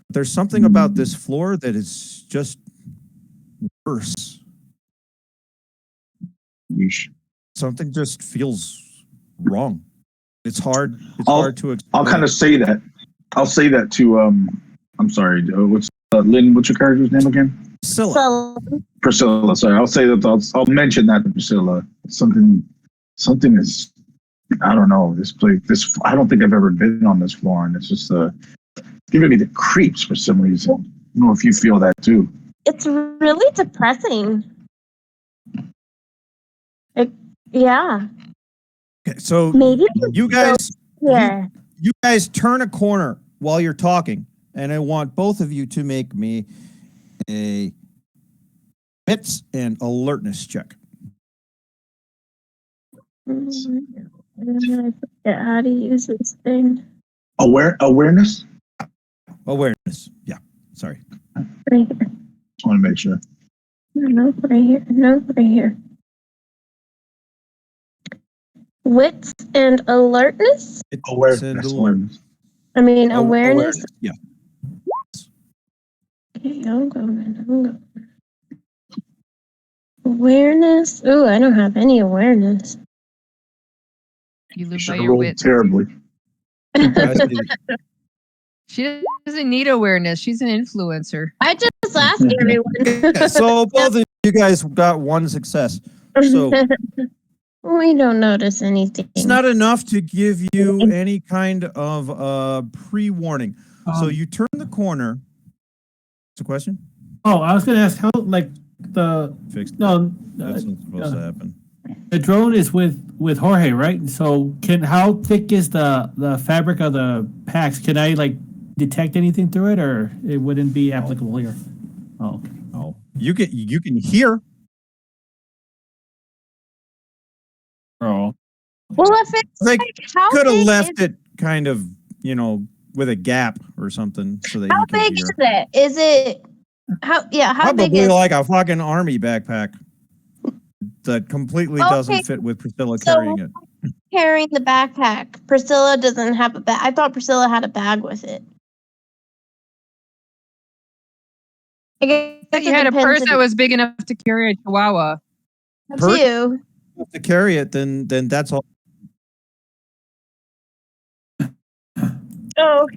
There's something about this floor that is just worse. Yeesh. Something just feels wrong. It's hard. It's I'll- hard to explain. I'll kind of say that. I'll say that to I'm sorry. What's Lynn? What's your character's name again? Priscilla. So, Priscilla. Sorry, I'll say that. I'll mention that to Priscilla. Something is. I don't know. This place. I don't think I've ever been on this floor, and it's just giving me the creeps for some reason. I don't know if you feel that too. it's really depressing. Yeah. Okay, so Maybe you guys, here. you guys turn a corner while you're talking, and I want both of you to make me a wits and alertness check. I forget how to use this thing. Awareness. Awareness. Yeah. Sorry. Right here. Just want to make sure. No, right here. No, right here. Wits and alertness? It's Awareness. and Awareness. I mean, awareness. Yeah. Okay, I'm going. Awareness? Ooh, I don't have any awareness. You You live should by have your rolled wits. terribly. She doesn't need awareness. She's an influencer. I just asked everyone. Okay, so both of you guys got one success. So We don't notice anything. it's not enough to give you any kind of pre-warning. So you turn the corner. What's the question? Oh, I was gonna ask how Fixed. no That's not supposed to happen. the drone is with Jorge, right? So how thick is the fabric of the packs? Can I detect anything through it, or it wouldn't be applicable here? Oh, okay. Oh, you can hear. Oh, Well, if it's They how could have big left is, it kind of, with a gap or something so that how you can big hear. is it? Is it how? Yeah, how big Probably is? like a fucking army backpack that completely doesn't Okay, fit with Priscilla so- carrying it. Carrying the backpack. Priscilla doesn't have a bag. I thought Priscilla had a bag with it. I guess You had a purse that was big enough to carry a chihuahua. Purse? too. To carry it, then that's all. Oh,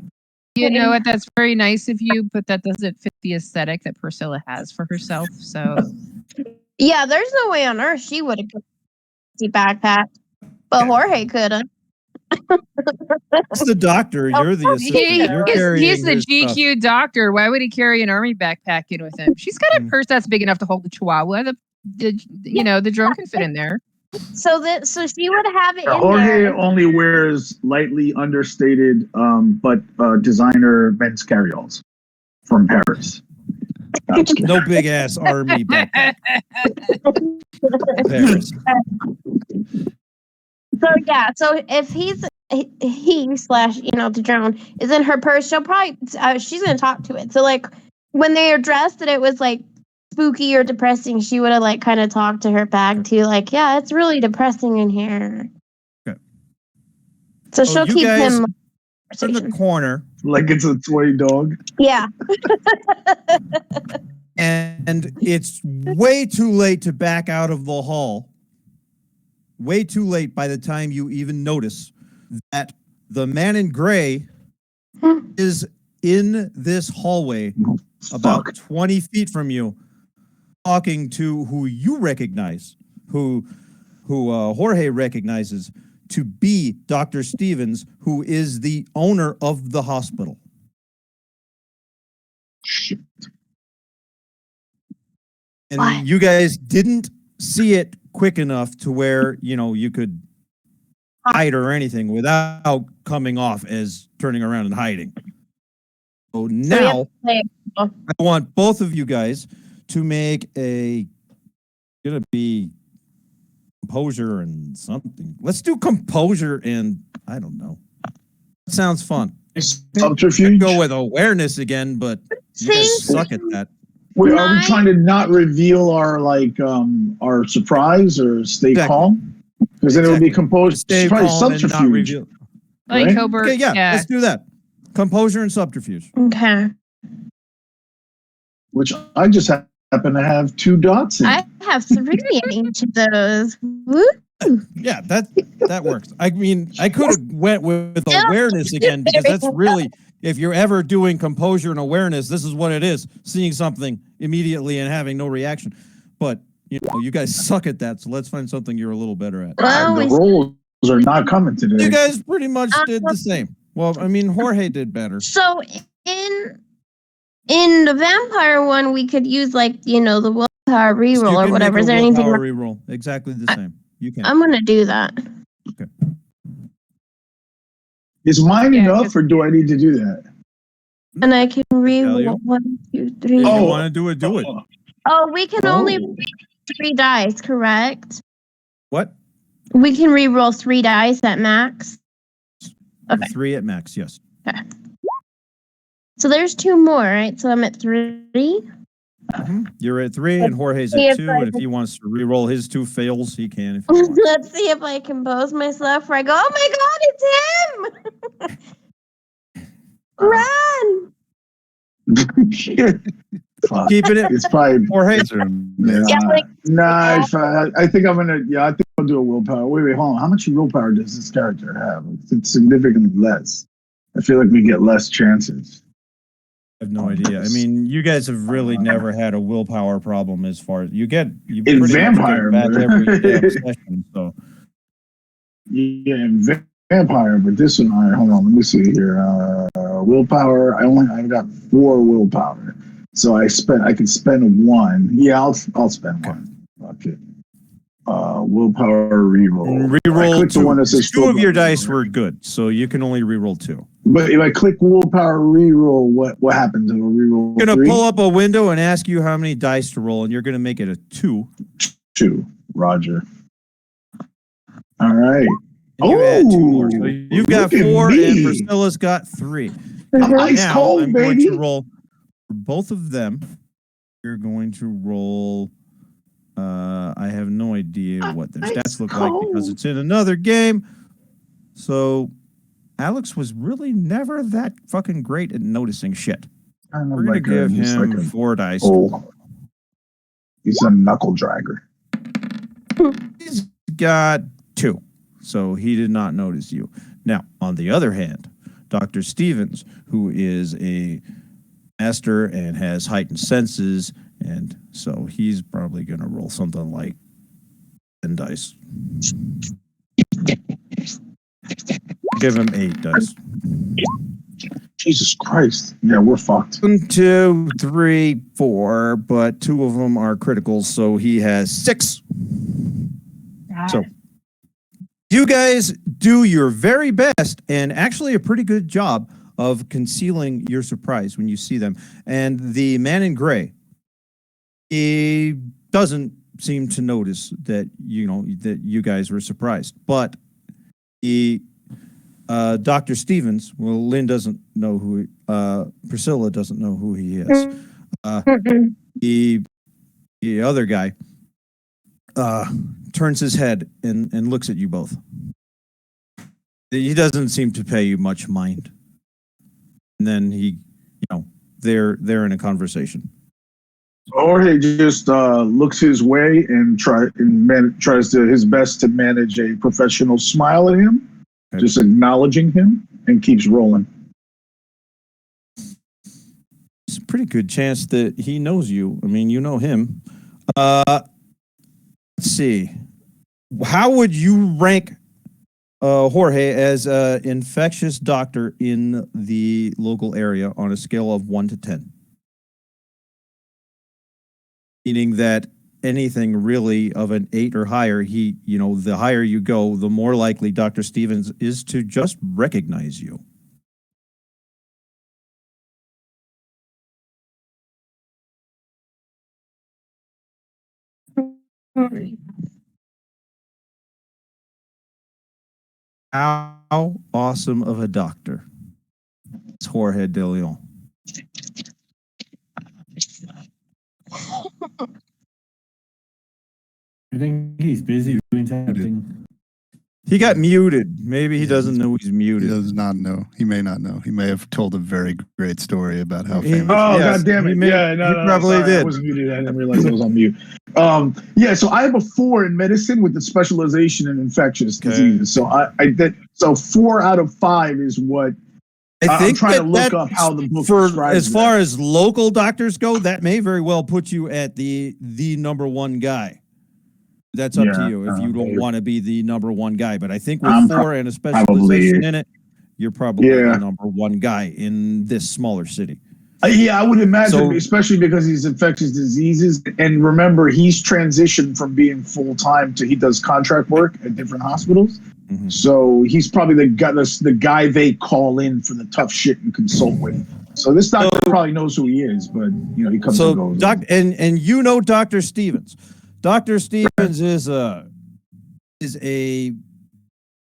You know what? That's very nice of you, but that doesn't fit the aesthetic that Priscilla has for herself. So yeah. There's no way on earth she would have the backpack, but Jorge could have. It's the doctor. You're the assistant. You're carrying he's the his stuff. GQ doctor. Why would he carry an army backpack in with him? She's got a purse that's big enough to hold the chihuahua. The drone can fit in there. So she would have it in Jorge there. only wears lightly understated, but designer men's carryalls from Paris. No big ass army backpack. Paris. So yeah, so if he slash the drone is in her purse, she'll probably she's gonna talk to it. So like when they addressed that it was like spooky or depressing, she would have like kind of talked to her bag too, like, yeah, it's really depressing in here. Okay. So she'll you keep guys him in the corner, Like it's a toy dog. Yeah. and it's way too late to back out of the hall. Way too late by the time you even notice that the man in gray is in this hallway about 20 feet from you, talking to who you recognize, who Jorge recognizes to be Dr. Stevens, who is the owner of the hospital. Shit. And What? you guys didn't see it quick enough to where, you could hide or anything without coming off as turning around and hiding. So now I want both of you guys to make gonna be composure and something. Let's do composure and I don't know. That sounds fun. Subterfuge. Go with awareness again, but you guys suck at that. Wait, are we trying to not reveal our surprise or stay calm? Because then it would be composed. Stay probably calm and not subterfuge. reveal. Like Right? Cobra. Okay, yeah, let's do that. Composure and subterfuge. Okay. Which I just happen to have 2 dots in. I have 3 in each of those. Woo. Yeah, that works. I mean, I could have went with awareness again because that's really, if you're ever doing composure and awareness, this is what it is: seeing something immediately and having no reaction. But you guys suck at that, so let's find something you're a little better at. Well, the rolls are not coming today. You guys pretty much did the same. Well, I mean, Jorge did better. So in the vampire one, we could use like the willpower reroll or whatever. Is there anything? Reroll exactly the same. You can. I'm gonna do that. Okay. Is mine Yeah, enough, or do I need to do that? And I can Tell you. reroll 1, 2, 3. If you Oh. want to do it, do it. Oh, we can only Oh. reroll 3 dice, correct? What? We can reroll 3 dice at max. Okay. 3 at max, yes. So there's 2 more, right? So I'm at 3. You're at 3 and Jorge's at 2, and if he wants to re-roll his 2 fails, he can. If he wants. Let's see if I compose myself where I go, oh my god, it's him! Run! Fuck. Keeping it. It's probably Jorge. Nah, I think I'm gonna. Yeah, I think I'll do a willpower. Wait, hold on. How much willpower does this character have? It's significantly less. I feel like we get less chances. I have no idea. I mean, you guys have really never had a willpower problem as far as you In pretty much vampire, get back but- every damn session. So Yeah, in vampire, but this one. All right, hold on. Let me see here. Willpower. I've got 4 willpower, so I can spend 1. Yeah, I'll spend 1. Okay. Willpower reroll. I reroll click the one that says 2 of your willpower. dice were good, so you can only reroll 2. But if I click willpower reroll, what happens? It'll reroll. I'm gonna 3? pull up a window and ask you how many dice to roll, and you're gonna make it a 2. 2. Roger. All right. And you add 2 more. So you've got look at 4, me. and Priscilla's got 3. I'm ice Now cold, I'm baby. going to roll for both of them. You're going to roll. I have no idea what their stats look like because it's in another game. So Alex was really never that fucking great at noticing shit. Kind of We're gonna like give he's him like a 4 dice. he's a knuckle dragger. He's got 2, so he did not notice you. Now, on the other hand, Dr. Stevens, who is a master and has heightened senses, and so he's probably going to roll something like 10 dice. Give him 8 dice. Jesus Christ. Yeah, we're fucked. 1, 2, 3, 4, but 2 of them are criticals, so he has 6. So you guys do your very best and actually a pretty good job of concealing your surprise when you see them. And the man in gray, He doesn't seem to notice that that you guys were surprised, but Dr. Stevens. Well, Lynn doesn't know who. Priscilla doesn't know who he is. The other guy turns his head and looks at you both. He doesn't seem to pay you much mind. And then they're in a conversation. Jorge just looks his way and tries his best to manage a professional smile at him, Okay. just acknowledging him, and keeps rolling. It's a pretty good chance that he knows you. I mean, you know him. Let's see. How would you rank Jorge as an infectious doctor in the local area on a scale of 1 to 10? Meaning that anything really of an 8 or higher, the higher you go, the more likely Dr. Stevens is to just recognize you. How awesome of a doctor is Jorge de Leon? I think he's busy doing something. He got muted. Maybe he doesn't know he's He muted. does not know. He may not know. He may have told a very great story about how He- famous. Oh, Yes, God damn he it. may- Yeah, he no, probably sorry, I did. wasn't muted. I didn't realize I was on mute. Yeah, so I have a 4 in medicine with the specialization in infectious Okay. diseases. So so 4 out of 5 is what I'm trying to look up how the book describes as far as local doctors go, that may very well put you at the number one guy. That's up to Yeah, you if you don't maybe. want to be the number one guy. But I think with I'm 4 and a specialization in it, you're probably Yeah. the number one guy in this smaller city. Yeah, I would imagine, So- especially because he's infectious diseases. And remember, he's transitioned from being full time to he does contract work at different hospitals. Mhm. So he's probably the guy they call in for the tough shit and consult with. So this doctor probably knows who he is, but he comes So and goes. and you know Dr. Stevens. Dr. Stevens is a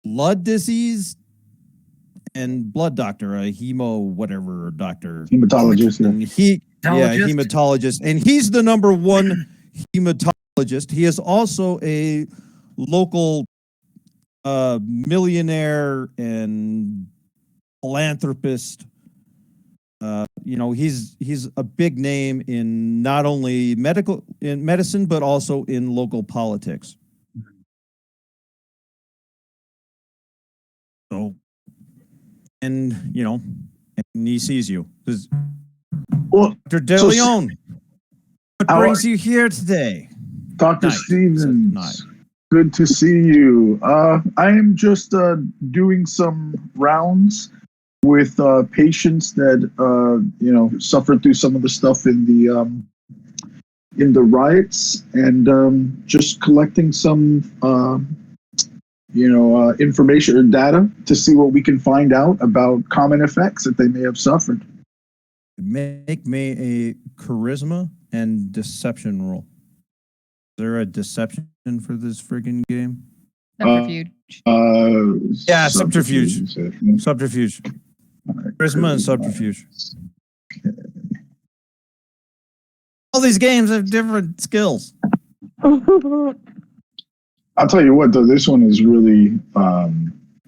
blood disease and blood doctor, a hemo whatever doctor. Hematologist. And hematologist, and he's the number one hematologist. He is also a local millionaire and philanthropist. He's a big name in not only in medicine but also in local politics. So, and he sees you. Well, Dr. De so- Leon, what How brings are- you here today? Dr. Night. Stevens, Night. good to see you. I am just doing some rounds with patients that suffered through some of the stuff in the riots, and just collecting some information or data to see what we can find out about common effects that they may have suffered. Make me a charisma and deception roll. Is there a deception for this friggin' game? Subterfuge. Yeah, subterfuge. Subterfuge. Charisma and subterfuge. All these games have different skills. I'll tell you what, though, this one is really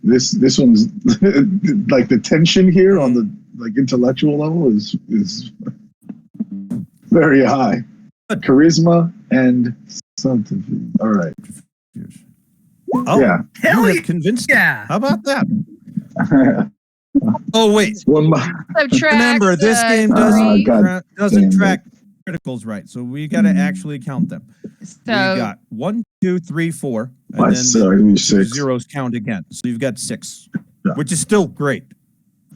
this one's like the tension here on the intellectual level is very high. Charisma and subterfuge. All right. Oh, Yeah. you have convinced me. Yeah. How about that? Oh, wait. One more. Subtract, Remember, this game three. God doesn't damn it. track criticals right, so we got to actually count them. We So got 1, 2, 3, 4, and My then sorry, the six. zeros count again. So you've got 6, Yeah. which is still great.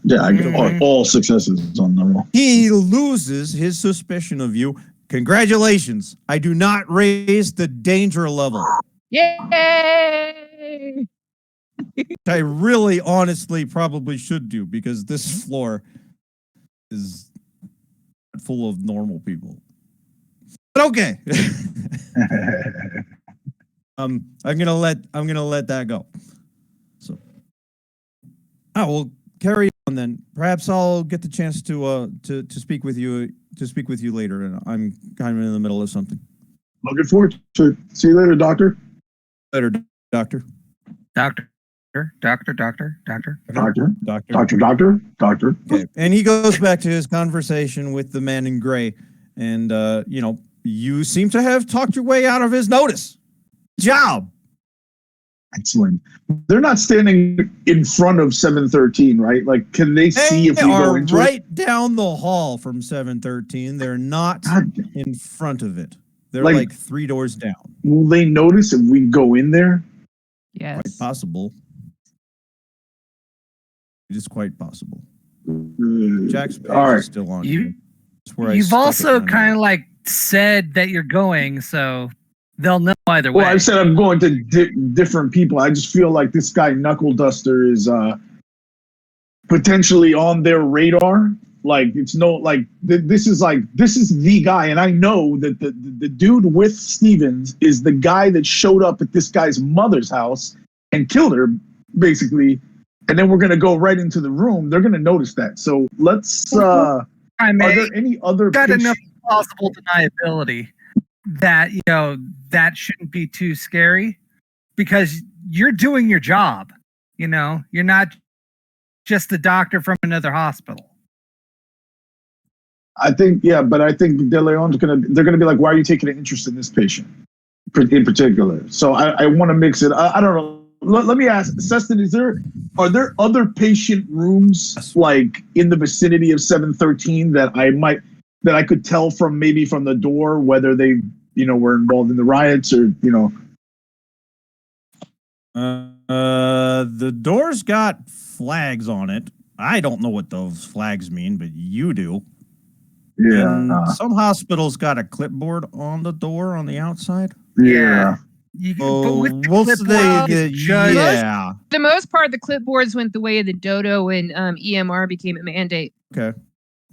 Yeah, I get all successes on the roll. He loses his suspicion of you. Congratulations. I do not raise the danger level. yay! I really honestly probably should do because this floor is full of normal people. But okay. I'm gonna let that go. So, we'll carry on then. Perhaps I'll get the chance to speak with you later. And I'm kind of in the middle of something. Looking forward to it. See you later, Doctor. Later, Doctor. Doctor. Okay. And he goes back to his conversation with the man in gray, and you seem to have talked your way out of his notice. Job. Excellent. They're not standing in front of 713, right? Like, can they see if we go into right it? down the hall from 713. They're not in front of it. They're like 3 doors down. Will they notice if we go in there? Yes. Quite possible. It is quite possible. Jack's page All right. is still on. You've also kind of like said that you're going, so they'll know either way. Well, I said I'm going to different people. I just feel like this guy Knuckle Duster is potentially on their radar. Like this is the guy, and I know that the dude with Stevens is the guy that showed up at this guy's mother's house and killed her, basically. And then we're gonna go right into the room. They're gonna notice that. So let's. Are there any other? Got enough plausible deniability that that shouldn't be too scary, because you're doing your job. You're not just a doctor from another hospital. I think, but I think De Leon's they're gonna be like, why are you taking an interest in this patient in particular? So I want to mix it. I don't know. Let me ask, Sestonn, are there other patient rooms like in the vicinity of 713 that I could tell from the door whether they were involved in the riots or The door's got flags on it. I don't know what those flags mean, but you do. Yeah. And some hospitals got a clipboard on the door on the outside. Yeah. The most part, the clipboards went the way of the dodo, and EMR became a mandate. Okay.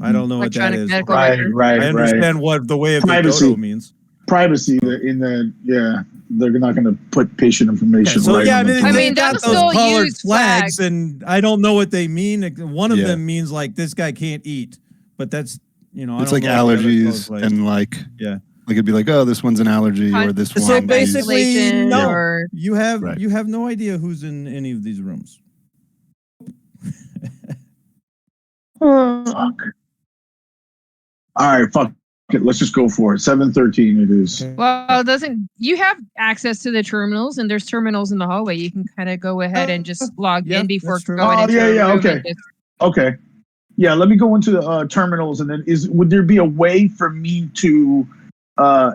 I don't know what that is. Right. I understand what the way of Privacy. the dodo means. Privacy they're not going to put patient information. So right they got still those colored use flags, and I don't know what they mean. One of Yeah. them means like this guy can't eat, but that's I It's don't like know what the other allergies goes and like yeah. Like it'd be like, oh, this one's an allergy, or this one. So is- basically, Isolation no. or- You have Right. you have no idea who's in any of these rooms. Fuck. All right, fuck it. Let's just go for it. 713 it is. Well, you have access to the terminals, and there's terminals in the hallway. You can kind of go ahead and just log yeah, in before that's true. going into a room okay. and just- Okay. Yeah, let me go into the terminals, and then would there be a way for me to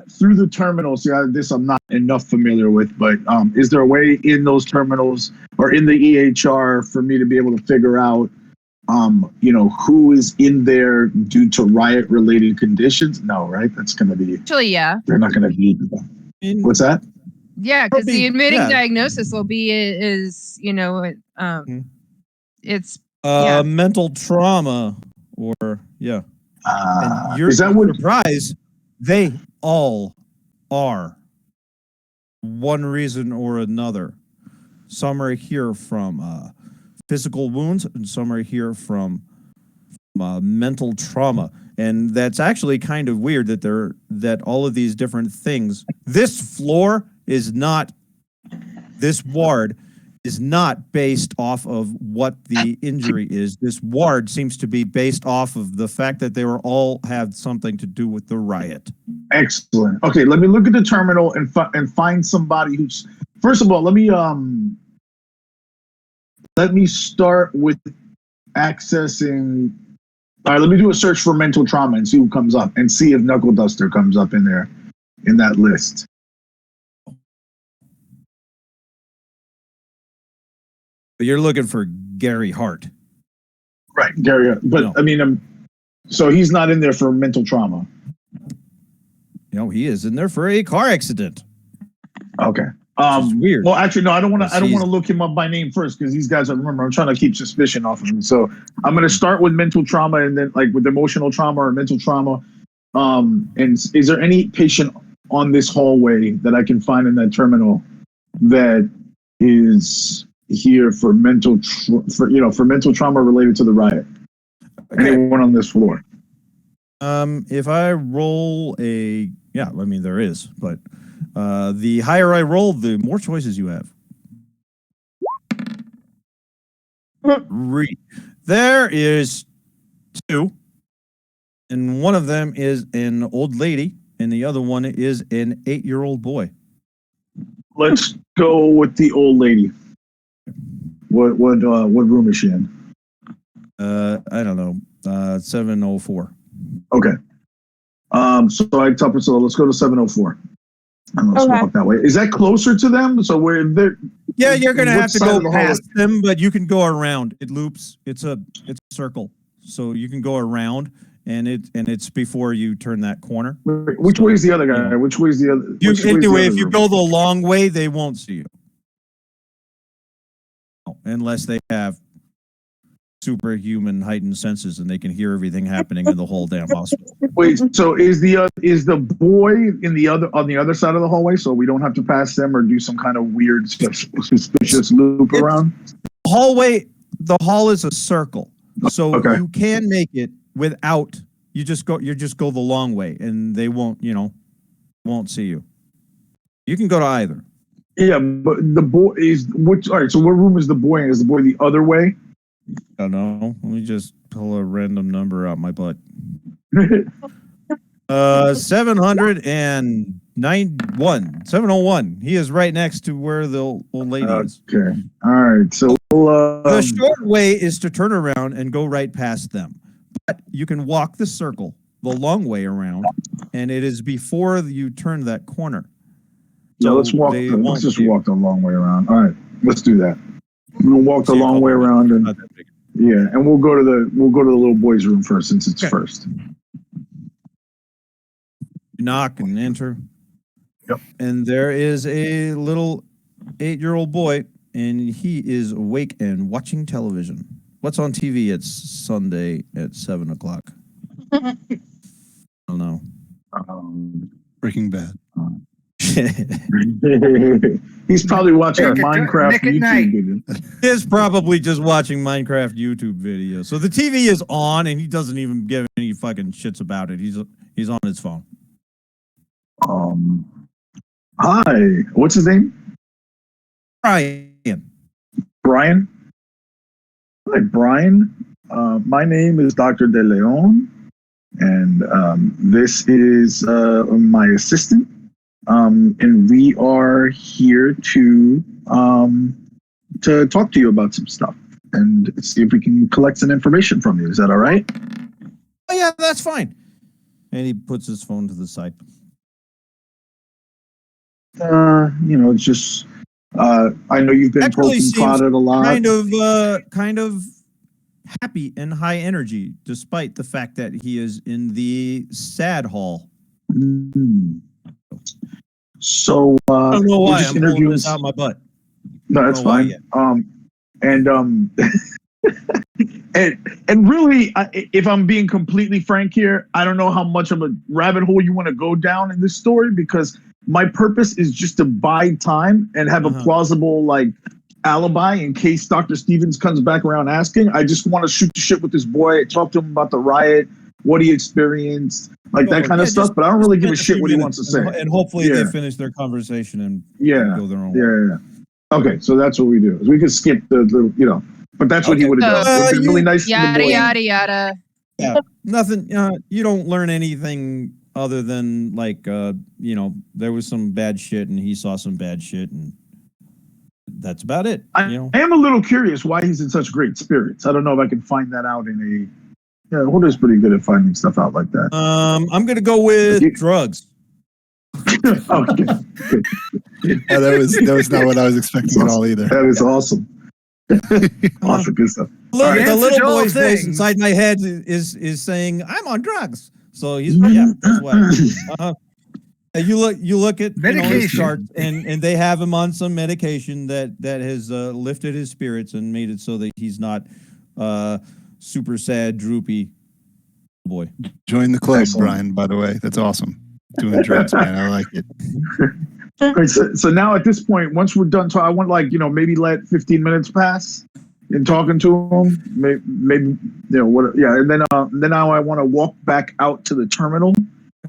through the terminals? Yeah, this I'm not enough familiar with, but is there a way in those terminals or in the EHR for me to be able to figure out who is in there due to riot related conditions? No, right? That's going to be Actually, yeah. they're not going to be. What's that? Yeah, because the admitting yeah. diagnosis will be it's Mental trauma, or yeah. And you're Is that what? surprised? They all are. One reason or another. Some are here from physical wounds, and some are here from mental trauma. And that's actually kind of weird that all of these different things. This ward is not based off of what the injury is. This ward seems to be based off of the fact that they were all had something to do with the riot. Excellent. Okay, let me look at the terminal and find somebody who's. First of all, let me start with accessing. All right, let me do a search for mental trauma and see who comes up, and see if Knuckle Duster comes up in there, in that list. But you're looking for Gary Hart. Right, Gary. But No. I mean, so he's not in there for mental trauma. He is in there for a car accident. Okay. Which is weird. Well, actually, no. I don't want to He's- look him up by name first, because these guys. Remember, I'm trying to keep suspicion off of him. So I'm going to start with mental trauma, and then like with emotional trauma or mental trauma. And is there any patient on this hallway that I can find in that terminal that is here for mental trauma related to the riot? Okay. Anyone on this floor? If I roll there is, but the higher I roll, the more choices you have. 3. There is 2, and one of them is an old lady, and the other one is an 8-year-old boy. Let's go with the old lady. What room is she in? I don't know. 704. Okay. So I tell Priscilla, let's go to 704. And let's Okay. walk that way. Is that closer to them? So where they're Yeah, you're gonna which have to side go of the hallway? past them, but you can go around. It loops. It's a circle, so you can go around, and it's before you turn that corner. Which way is the other guy? Which way is the other? Anyway, if you go the long way, they won't see you, unless they have superhuman heightened senses and they can hear everything happening in the whole damn hospital. Wait, so is the boy on the other side of the hallway, so we don't have to pass them or do some kind of weird suspicious loop around? The hall is a circle, so Okay. you can make it without. You just go the long way, and they won't see you. You can go to either. Yeah, but the boy is which? All right, so what room is the boy in? Is the boy the other way? I don't know. Let me just pull a random number out my butt. 701. He is right next to where the old lady is. Okay. All right. So The short way is to turn around and go right past them. But you can walk the circle the long way around, and it is before you turn that corner. yeah, let's walk. Let's just walk the long way around. All right, let's do that. We'll walk the long way around, and and we'll go to the little boy's room first, since it's first. You knock and enter. Yep. And there is a little 8-year-old boy, and he is awake and watching television. What's on TV? It's Sunday at 7:00. I don't know. Breaking Bad. He's probably watching a Nick at Minecraft night. YouTube video. He's probably just watching Minecraft YouTube videos. So the TV is on, and he doesn't even give any fucking shits about it. He's on his phone. Hi, what's his name? Brian. Brian. Hi, Brian. My name is Dr. De Leon, and this is my assistant. And we are here to talk to you about some stuff and see if we can collect some information from you. Is that all right? Oh yeah, that's fine. And he puts his phone to the side. It's just I know you've been Actually poking prodded a lot. Kind of happy and high energy, despite the fact that he is in the sad hall. Mm. So I don't know we're why just I'm pulling interviewing. this out my butt. No, that's know why fine. yet. And really, if I'm being completely frank here, I don't know how much of a rabbit hole you want to go down in this story, because my purpose is just to buy time and have a plausible alibi in case Dr. Stevens comes back around asking. I just want to shoot the shit with this boy, talk to him about the riot, what he experienced, that kind of stuff. But I don't really give a shit what he wants to say. And hopefully they finish their conversation and go their own way. Yeah. Okay, so that's what we do. We could skip the little, but that's what he would have done. It's really nice. Yada yada yada. Yeah, nothing. You don't learn anything other than there was some bad shit and he saw some bad shit, and that's about it. I am a little curious why he's in such great spirits. I don't know if I can find that out in a. Yeah, Hulda's pretty good at finding stuff out like that. I'm gonna go with drugs. Okay. That was not what I was expecting at all either. That is awesome. Awesome, good stuff. Look, right. the It's little a Joel boy's voice thing. inside my head is saying, "I'm on drugs." So he's that's what. You look at his Medication. chart, and they have him on some medication that has lifted his spirits and made it so that he's not super sad, droopy, boy. Join the club, Excellent. Brian, by the way. That's awesome. Doing drugs, man. I like it. All right, so now at this point, once we're done, I want maybe let 15 minutes pass in talking to him. Maybe and then now I want to walk back out to the terminal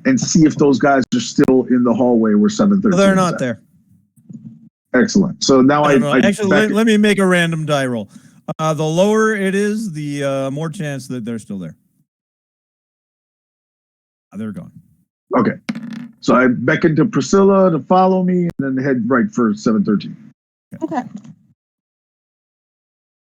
and see if those guys are still in the hallway where 713. They're not there. Excellent. So now I actually let me make a random die roll. The lower it is, the more chance that they're still there. They're gone. Okay. So I beckon to Priscilla to follow me and then head right for 713. Okay.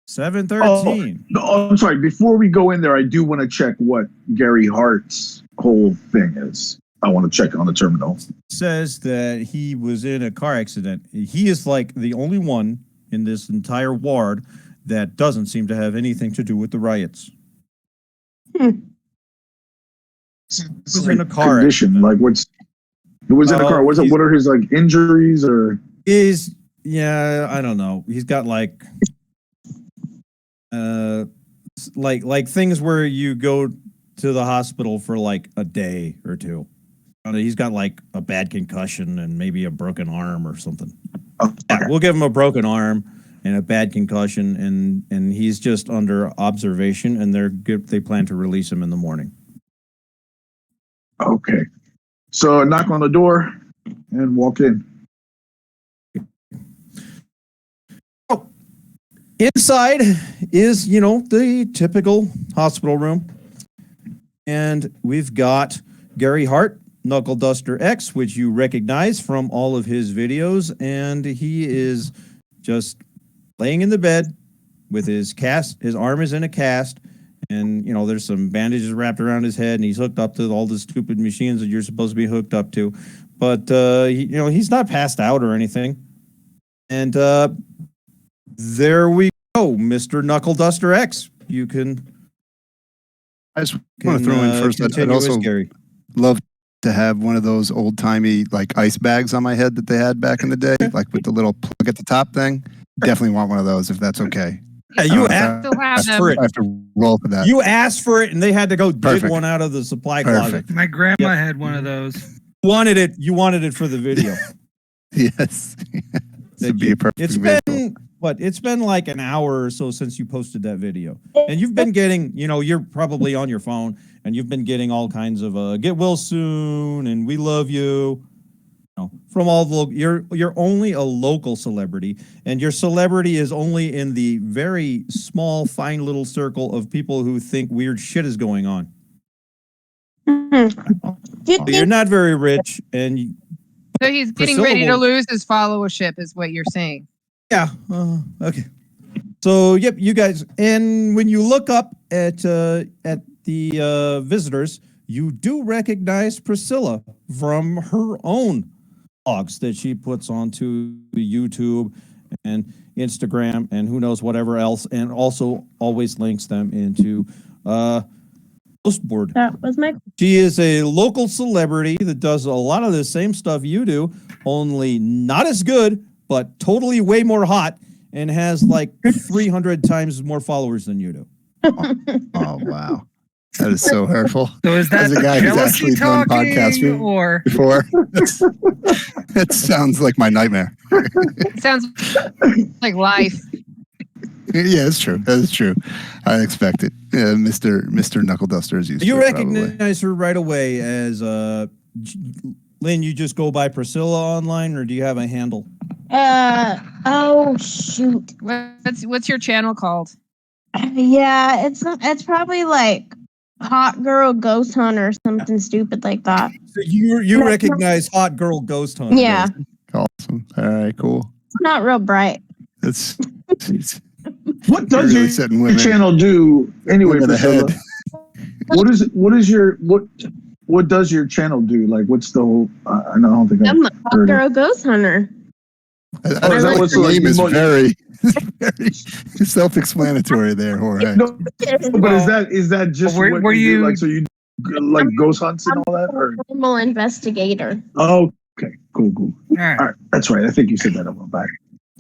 713. Oh, I'm sorry. Before we go in there, I do want to check what Gary Hart's whole thing is. I want to check on the terminal. Says that he was in a car accident. He is like the only one in this entire ward that doesn't seem to have anything to do with the riots. Was in a car condition. accident. It was in a car. What are his injuries or? I don't know. He's got like things where you go to the hospital for like a day or two. He's got like a bad concussion and maybe a broken arm or something. Okay. Yeah, we'll give him a broken arm and a bad concussion, and he's just under observation, and they plan to release him in the morning. Okay. So I knock on the door and walk in. Oh, inside is, the typical hospital room. And we've got Gary Hart, Knuckle Duster X, which you recognize from all of his videos. And he is just laying in the bed with his cast. His arm is in a cast. And, there's some bandages wrapped around his head, and he's hooked up to all the stupid machines that you're supposed to be hooked up to. But, he's not passed out or anything. And there we go, Mr. Knuckle Duster X. You can. I just want to throw in first. I'd also love to have one of those old timey ice bags on my head that they had back in the day, with the little plug at the top thing. Definitely want one of those if that's okay. Yeah, you asked for it. I have to roll for that. You asked for it, and they had to go dig one out of the supply closet. My grandma had one of those. You wanted it for the video. Yes. This would be a perfect video. It's been like an hour or so since you posted that video. And you've been getting, you're probably on your phone, and you've been getting all kinds of get well soon and we love you. From all the you're only a local celebrity, and your celebrity is only in the very small, fine little circle of people who think weird shit is going on. You're not very rich, and so he's getting ready to lose his followership, is what you're saying. Yeah. Okay. So yep, you guys, and when you look up at the visitors, you do recognize Priscilla from her own vlogs that she puts onto YouTube and Instagram and who knows whatever else, and also always links them into Postboard. That was my. She is a local celebrity that does a lot of the same stuff you do, only not as good, but totally way more hot, and has like 300 times more followers than you do. Oh wow. That is so hurtful. So is that as a guy who's jealousy actually done podcasts or before? That sounds like my nightmare. Sounds like life. Yeah, it's true. That is true. I expect it. Yeah, Mr. Knuckle Duster is used to it. You recognize her right away as Lynn. You just go by Priscilla online, or do you have a handle? Oh shoot. What's your channel called? Yeah, it's probably like Hot Girl Ghost Hunt or something stupid like that. So you recognize Hot Girl Ghost Hunt? Yeah. Awesome. All right, cool. It's not real bright. That's what does really your channel do anyway? Priscilla? What does your channel do? Like, what's the whole? I don't think I'm a Hot Girl Ghost Hunter. The name is very self-explanatory there, Jorge. No, but is that just what you do? Like, so you like ghost hunts and all that? Or? Normal investigator. Oh, okay, cool. All right, that's right. I think you said that a while back.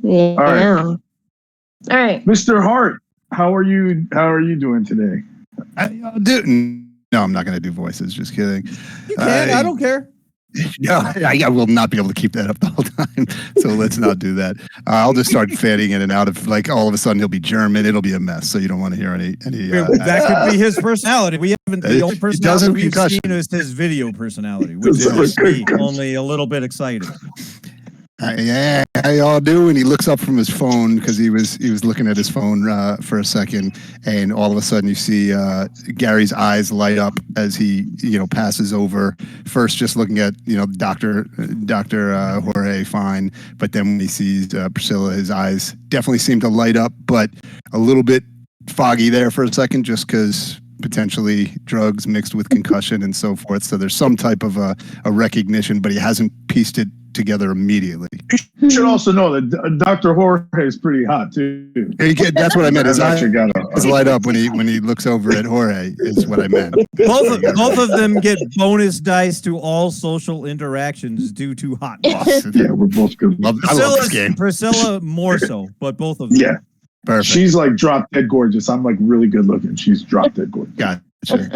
Yeah. All right. Mr. Hart, how are you doing today? No, I'm not going to do voices. Just kidding. You can. I don't care. No, I will not be able to keep that up the whole time. So let's not do that. I'll just start fading in and out of like all of a sudden he'll be German. It'll be a mess. So you don't want to hear any. That could be his personality. We haven't. The only personality we've seen is his video personality, which is me, only a little bit excited. Yeah, how y'all do? And he looks up from his phone because he was looking at his phone for a second, and all of a sudden you see Gary's eyes light up as he passes over. First, just looking at Doctor Jorge, fine, but then when he sees Priscilla, his eyes definitely seem to light up, but a little bit foggy there for a second, just because potentially drugs mixed with concussion and so forth. So there's some type of a recognition, but he hasn't pieced it together immediately. You should also know that Dr. Jorge is pretty hot too. That's what I meant. His eyes light up when he looks over at Jorge. Is what I meant. Both of them get bonus dice to all social interactions due to hotness. Yeah, we're both good. I love this game. Priscilla more so, but both of them. Yeah, perfect. She's like drop dead gorgeous. I'm like really good looking. She's drop dead gorgeous. Gotcha.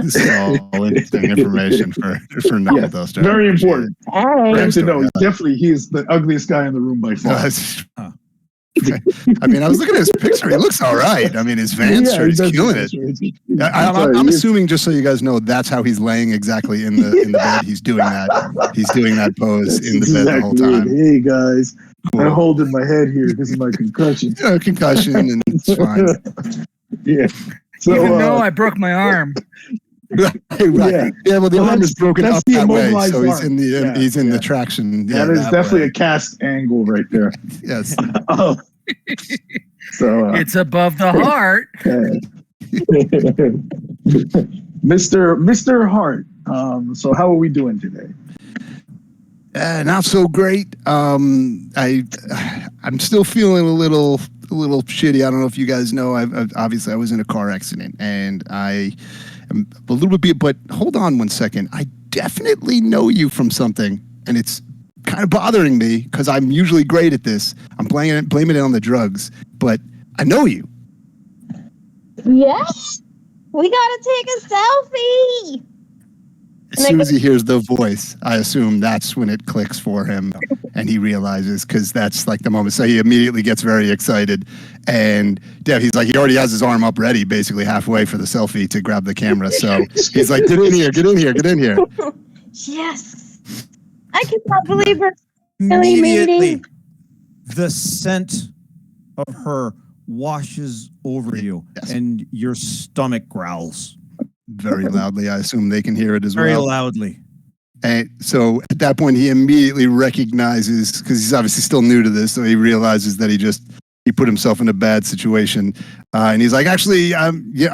This is all interesting information for Knuckle very important. Hey. To know. Definitely, he is the ugliest guy in the room by far. I mean, I was looking at his picture. He looks all right. I mean, his Vans shirt, he's killing it. I'm assuming, just so you guys know, that's how he's laying exactly in the bed. He's doing that. He's doing that pose in the bed the whole time. Hey guys, I'm holding my head here because of my concussion. Concussion, and it's fine. Yeah. So, even though I broke my arm. Right. Yeah. Well, the arm is broken up that way, so he's in the he's in the traction. That is definitely a cast angle right there. Yes. So it's above the heart. Mr. Hart. So how are we doing today? Not so great. I'm still feeling a little shitty. I don't know if you guys know. Obviously I was in a car accident, and I am a little bit. But hold on one second. I definitely know you from something, and it's kind of bothering me because I'm usually great at this. I'm blaming it on the drugs, but I know you. Yes, we gotta take a selfie. As soon as he hears the voice, I assume that's when it clicks for him, and he realizes, because that's like the moment. So he immediately gets very excited, and he's like, he already has his arm up ready, basically halfway for the selfie to grab the camera. So he's like, get in here. Yes, I cannot believe her. Immediately, the scent of her washes over you, and your stomach growls. Very loudly. I assume they can hear it as well. Very loudly. And so at that point, he immediately recognizes, because he's obviously still new to this, so he realizes that he put himself in a bad situation. And he's like, actually, you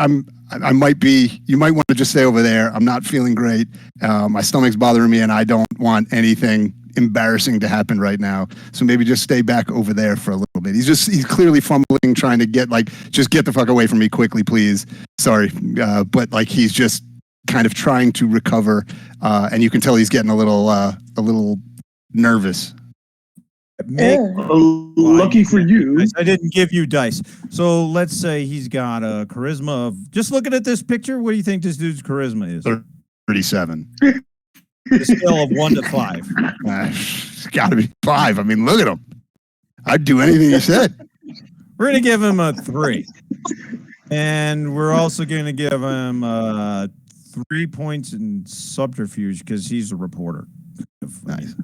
might want to just stay over there. I'm not feeling great. My stomach's bothering me, and I don't want anything embarrassing to happen right now. So maybe just stay back over there for a little bit. He's clearly fumbling, trying to just get the fuck away from me quickly, please. Sorry. But like, he's just kind of trying to recover. And you can tell he's getting a little nervous. Lucky for you, I didn't give you dice. So let's say he's got a charisma of, just looking at this picture, what do you think this dude's charisma is? 37. A scale of 1 to 5. It's got to be 5. I mean, look at him. I'd do anything he said. We're going to give him a 3. And we're also going to give him 3 points in subterfuge because he's a reporter. Nice.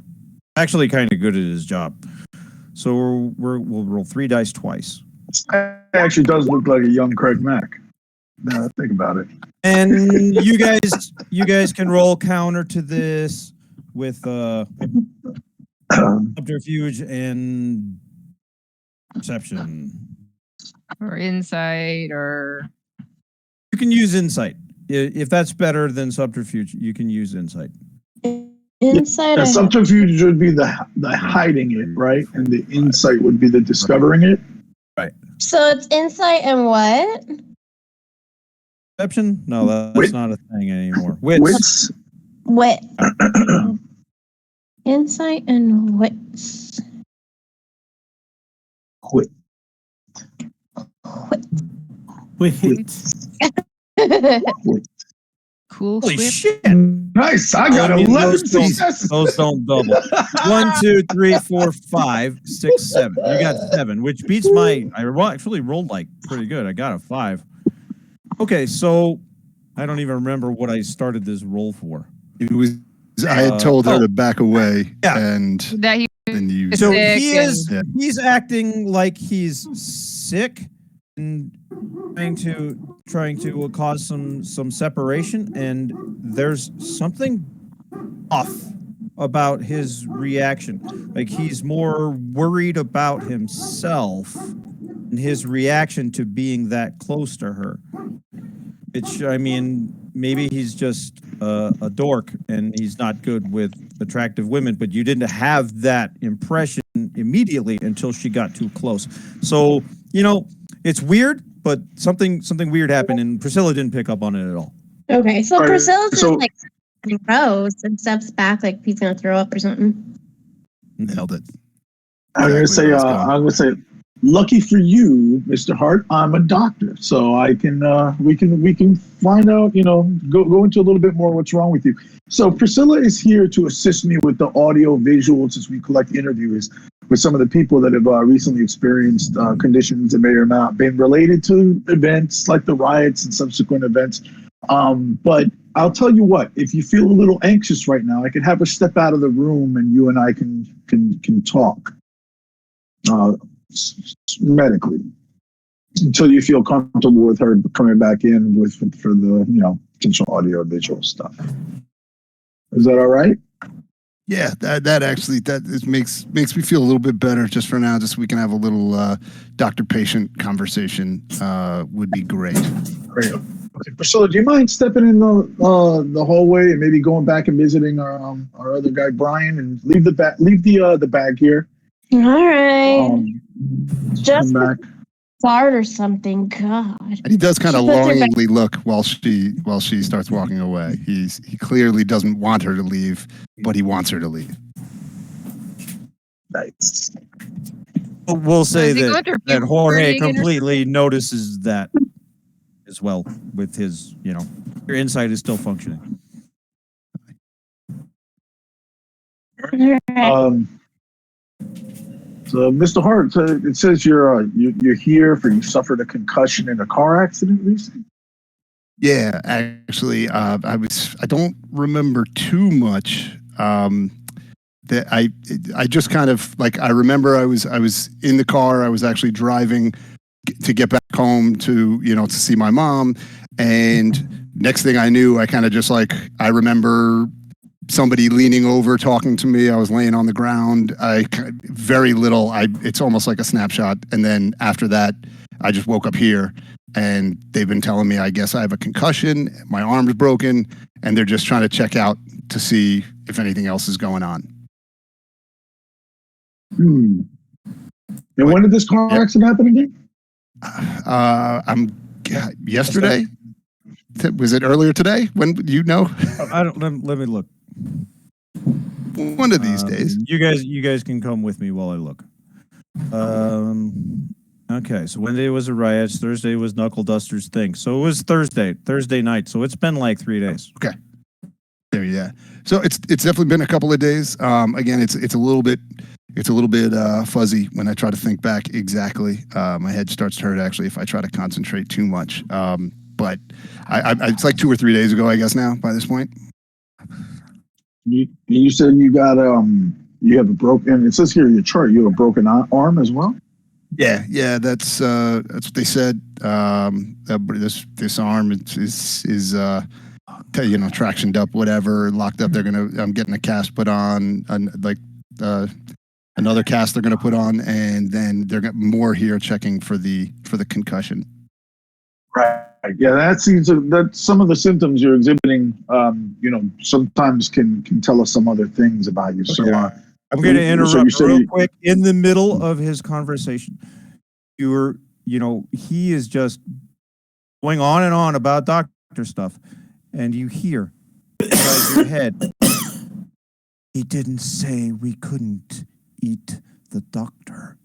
Actually kind of good at his job. So we'll roll 3 dice twice. Actually does look like a young Craig Mack. Now I think about it. And you guys can roll counter to this with subterfuge and perception. Or insight, or you can use insight. If that's better than subterfuge, you can use insight. Insight. Subterfuge would be the hiding it, right? And the insight would be the discovering it. Right. So it's insight and what? Perception? No, that's not a thing anymore. Wits. Wit. Insight and wits. Wit. Wait. Wit. Cool Holy whip. shit! Nice. I got 11 successes. Those don't double. 1, 2, 3, 4, 5, 6, 7. You got 7, which beats my. Actually rolled like pretty good. I got a 5. Okay, so I don't even remember what I started this roll for. It was. I had told her to back away, and That he then you. So sick he's acting like he's sick and trying to cause some separation, and there's something off about his reaction. Like he's more worried about himself and his reaction to being that close to her. Which, I mean, maybe he's just a dork and he's not good with attractive women, but you didn't have that impression immediately until she got too close. So, it's weird, but something weird happened, and Priscilla didn't pick up on it at all. Okay, so Alright, Priscilla's just so- like gross and steps back like he's gonna throw up or something. Nailed it. I'm gonna say, lucky for you, Mr. Hart, I'm a doctor, so I can we can find out, go into a little bit more what's wrong with you. So Priscilla is here to assist me with the audio visuals as we collect interviews with some of the people that have recently experienced conditions that may or not been related to events like the riots and subsequent events. But I'll tell you what, if you feel a little anxious right now, I can have her step out of the room and you and I can talk. Medically, until you feel comfortable with her coming back in for the potential audio visual stuff. Is that all right? Yeah, that actually makes me feel a little bit better just for now. Just so we can have a little doctor-patient conversation would be great. Great. Okay, Priscilla, do you mind stepping in the hallway and maybe going back and visiting our other guy Brian, and leave the bag here? All right. Just come back. fart or something. God. And he does kind of She puts her back- longingly look while she starts walking away. He clearly doesn't want her to leave, but he wants her to leave. Nice. We'll say Is he going through that Jorge puberty again or completely notices that as well with his, your insight is still functioning. All right. So, Mr. Hart, it says you're here for you suffered a concussion in a car accident recently. Yeah, actually, I don't remember too much. That I just kind of I remember I was in the car. I was actually driving to get back home to see my mom, and next thing I knew, I kind of just I remember somebody leaning over talking to me. I was laying on the ground. Very little. It's almost like a snapshot, and then after that, I just woke up here, and they've been telling me I guess I have a concussion. My arm's broken, and they're just trying to check out to see if anything else is going on. And when did this car accident happen again? Yesterday. Was it earlier today? When know? I don't. Let me look. One of these days. You guys can come with me while I look. Okay, so Wednesday was a riots. Thursday was Knuckle Duster's thing. So it was Thursday night. So it's been like 3 days. Okay. There you go. So it's definitely been a couple of days. Again, it's a little bit fuzzy when I try to think back exactly. My head starts to hurt actually if I try to concentrate too much. But it's like 2 or 3 days ago, I guess now by this point. You said you got you have a broken. It says here in your chart you have a broken arm as well. Yeah, that's what they said. This arm is tractioned up, whatever, locked up. I'm getting a cast put on, another cast they're gonna put on, and then they're got more here checking for the concussion. Right. Yeah, that seems that some of the symptoms you're exhibiting, sometimes can tell us some other things about you. So I'm going to interrupt real quick in the middle of his conversation. He is just going on and on about doctor stuff, and you hear inside your head, he didn't say we couldn't eat the doctor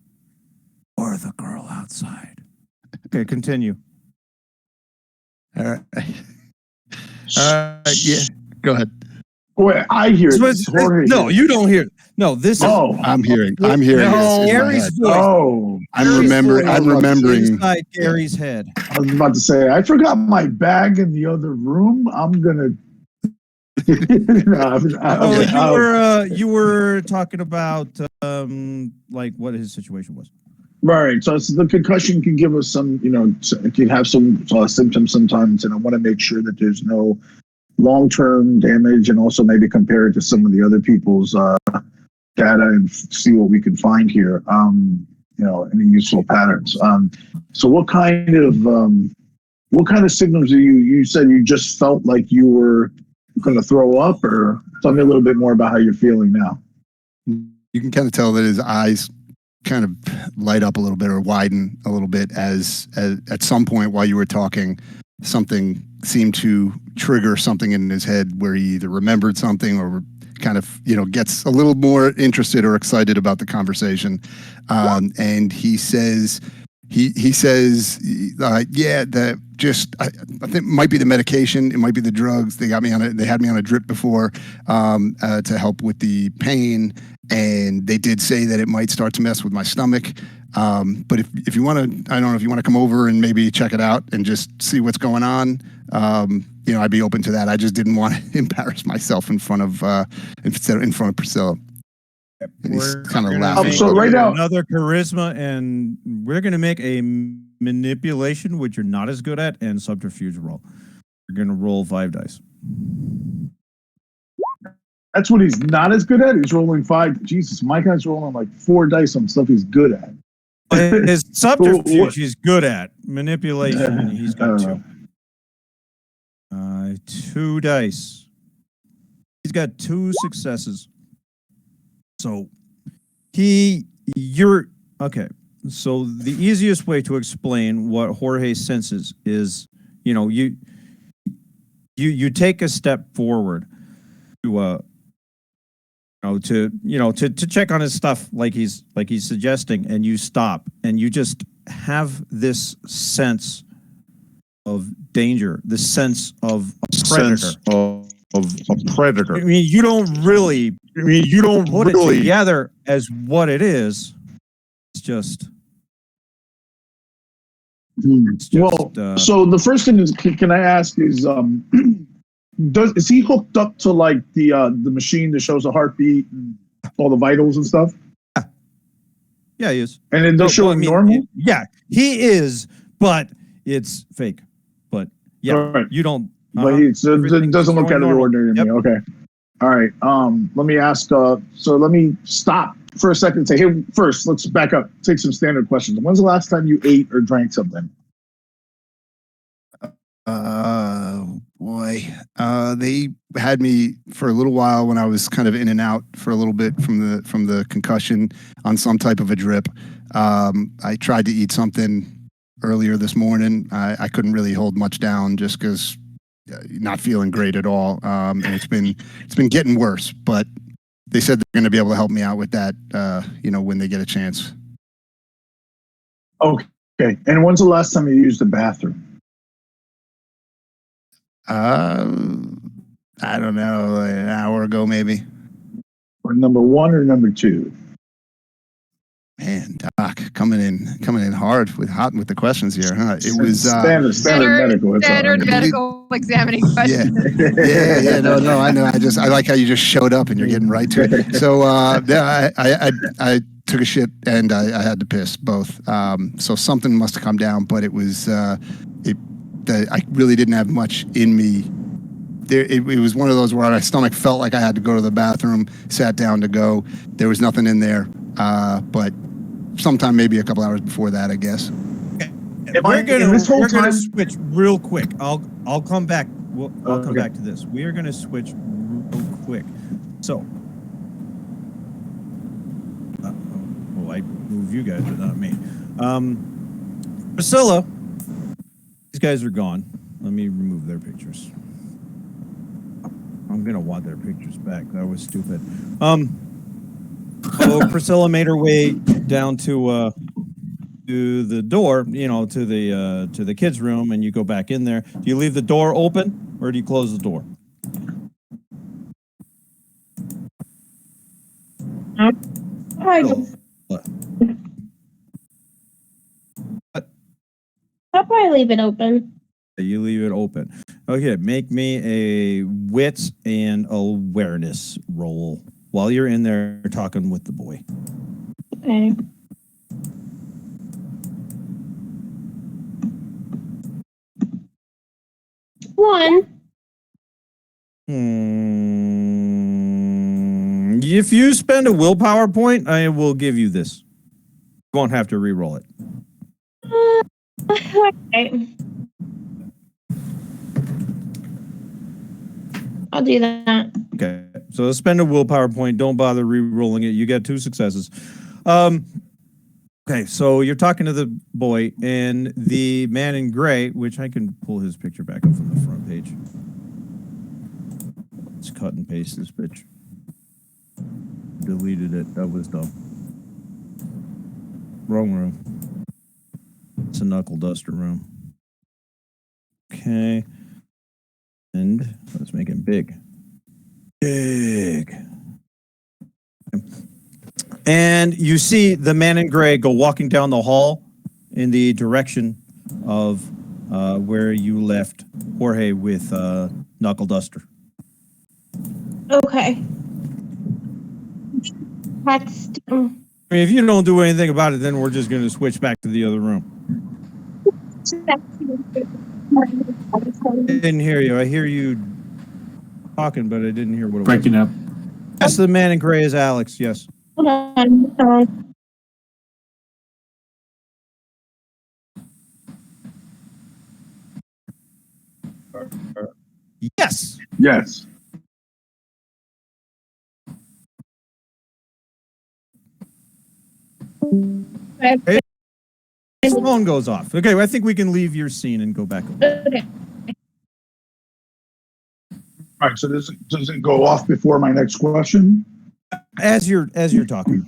or the girl outside. Okay, continue. All right. Yeah, go ahead. Wait, I hear this. Jorge. No, you don't hear. No, this is. I'm hearing. I'm hearing No, this in my Gary's head. voice. Oh, I'm remembering. Inside Gary's head. I was about to say, I forgot my bag in the other room. I'm gonna. You were talking about like what his situation was. Right. So the concussion can give us some, it can have some symptoms sometimes, and I want to make sure that there's no long-term damage, and also maybe compare it to some of the other people's data and see what we can find here. Any useful patterns. So what kind of signals do you said you just felt like you were going to throw up, or tell me a little bit more about how you're feeling now. You can kind of tell that his eyes kind of light up a little bit or widen a little bit as at some point while you were talking, something seemed to trigger something in his head where he either remembered something or kind of, gets a little more interested or excited about the conversation. And he says, he says, I think it might be the medication. It might be the drugs. They had me on a drip before, to help with the pain. And they did say that it might start to mess with my stomach. But if you want to, I don't know if you want to come over and maybe check it out and just see what's going on. I'd be open to that. I just didn't want to embarrass myself in front of Priscilla. And he's kind of laughing. So right now, another charisma, and we're going to make a manipulation, which you're not as good at, and subterfuge roll. You're going to roll 5 dice. That's what he's not as good at. He's rolling 5. Jesus, my guy's rolling like 4 dice on stuff he's good at. His subterfuge he's good at. Manipulation, he's got 2. 2 dice. He's got 2 successes. So okay. So the easiest way to explain what Jorge senses is, you take a step forward to check on his stuff like he's suggesting, and you stop and you just have this sense of danger, this sense of a predator. Of a predator. I mean, you don't really put it together as what it is. It's just. So the first thing is, can I ask is, is he hooked up to like the machine that shows the heartbeat and all the vitals and stuff? Yeah, he is. And then they'll show normal? Yeah, he is, but it's fake. But yeah, right. You don't. But it doesn't look out of the ordinary to me. Okay. All right. Let me ask. So let me stop for a second and say, hey, first, let's back up. Take some standard questions. When's the last time you ate or drank something? They had me for a little while when I was kind of in and out for a little bit from the concussion on some type of a drip. I tried to eat something earlier this morning. I couldn't really hold much down just because not feeling great at all. And it's been getting worse, but they said they're going to be able to help me out with that, when they get a chance. Okay. And when's the last time you used the bathroom? I don't know, an hour ago maybe. Or number 1 or number 2? Man, Doc, coming in hard with the questions here, huh? It was standard medical. Standard medical examining questions. Yeah. No, I know. I like how you just showed up and you're getting right to it. So I took a shit and I had to piss both. So something must have come down, but it was I really didn't have much in me. It was one of those where my stomach felt like I had to go to the bathroom, sat down to go. There was nothing in there, but sometime maybe a couple hours before that, I guess. Okay. We're gonna switch real quick. I'll come back. I'll come back to this. We are gonna switch real quick. So, I move you guys, but not me. Priscilla, these guys are gone. Let me remove their pictures. I'm gonna want their pictures back. That was stupid. So Priscilla made her way down to the door, to the kids' room, and you go back in there. Do you leave the door open or do you close the door? I'll probably leave it open. You leave it open. Okay, make me a wits and awareness roll while you're in there talking with the boy. Okay. One. If you spend a willpower point, I will give you this. You won't have to re-roll it. Okay. I'll do that. Okay, so spend a willpower point. Don't bother re-rolling it. You get 2 successes. Okay, so you're talking to the boy, and the man in gray, which I can pull his picture back up from the front page. Let's cut and paste this bitch. Deleted it. That was dumb. Wrong room. It's a knuckle duster room. Okay. And let's make it big. Big. And you see the man in gray go walking down the hall in the direction of where you left Jorge with Knuckle Duster. Okay. Text. I mean, if you don't do anything about it, then we're just going to switch back to the other room. I didn't hear you. I hear you talking, but I didn't hear what it was. Breaking up. Yes, the man in gray is Alex. Yes. Hold on. Yes. Yes. Okay. His phone goes off. Okay, I think we can leave your scene and go back over. Okay. All right. So does it go off before my next question? As you're talking.